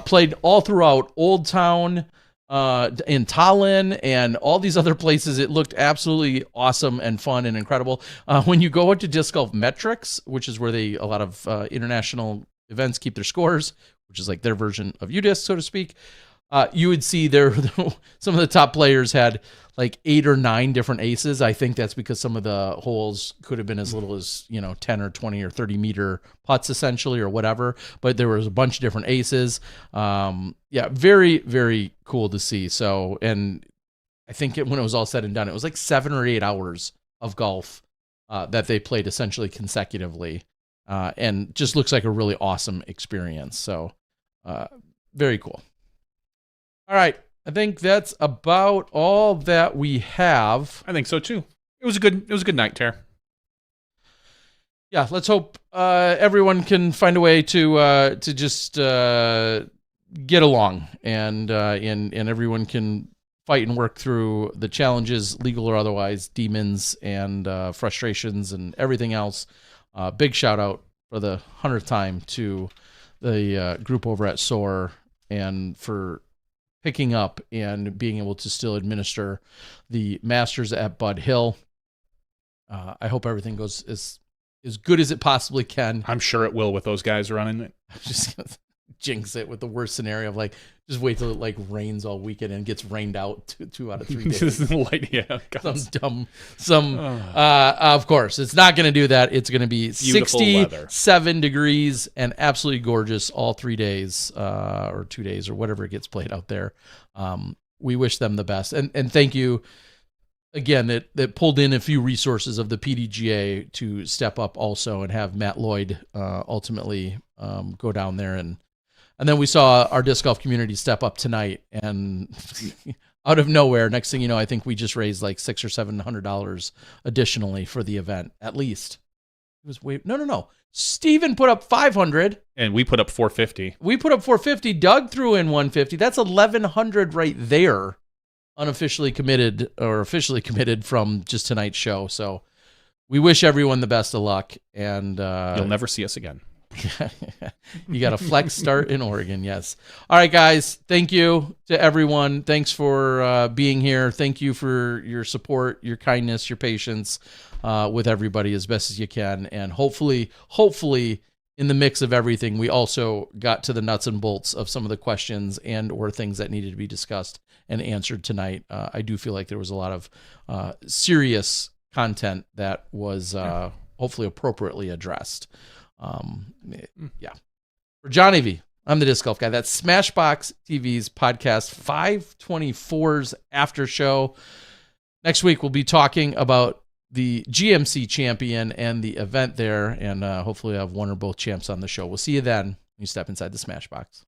S1: Played all throughout Old Town, in Tallinn, and all these other places. It looked absolutely awesome and fun and incredible. When you go into Disc Golf Metrics, which is where a lot of international events keep their scores, which is like their version of UDisc, so to speak, you would see some of the top players had like 8 or 9 different aces. I think that's because some of the holes could have been as little as 10 or 20 or 30 meter putts essentially, or whatever, but there was a bunch of different aces. Very, very cool to see. So, and I think when it was all said and done, it was like 7 or 8 hours of golf that they played essentially consecutively, and just looks like a really awesome experience. So very cool. All right, I think that's about all that we have.
S2: I think so too. It was a good night, Tara.
S1: Yeah, let's hope everyone can find a way to just get along, and everyone can fight and work through the challenges, legal or otherwise, demons and frustrations and everything else. Big shout out for the 100th time to the group over at Soar, and for picking up and being able to still administer the Masters at Bud Hill. I hope everything goes as good as it possibly can.
S2: I'm sure it will with those guys running it.
S1: I'm just going to jinx it with the worst scenario of like, just wait till it like rains all weekend and gets rained out 2 out of 3 days. Of course, it's not going to do that. It's going to be
S2: Beautiful
S1: 67
S2: weather.
S1: degrees and absolutely gorgeous all 3 days, or 2 days, or whatever it gets played out there. We wish them the best. And thank you again that pulled in a few resources of the PDGA to step up also and have Matt Lloyd ultimately go down there. And then we saw our disc golf community step up tonight, and out of nowhere, next thing you know, I think we just raised like $600 or $700 additionally for the event, at least. It was no. Steven put up 500,
S2: and we put up 450.
S1: We put up 450. Doug threw in 150. That's 1,100 right there, unofficially committed or officially committed from just tonight's show. So we wish everyone the best of luck, and
S2: you'll never see us again.
S1: You got a flex start in Oregon. Yes. All right, guys. Thank you to everyone. Thanks for being here. Thank you for your support, your kindness, your patience with everybody as best as you can. And hopefully in the mix of everything, we also got to the nuts and bolts of some of the questions and or things that needed to be discussed and answered tonight. I do feel like there was a lot of serious content that was hopefully appropriately addressed. For Johnny V, I'm the Disc Golf Guy. That's Smashbox TV's podcast 524's after show. Next week, we'll be talking about the GMC champion and the event there, and hopefully have one or both champs on the show. We'll see you then when you step inside the Smashbox.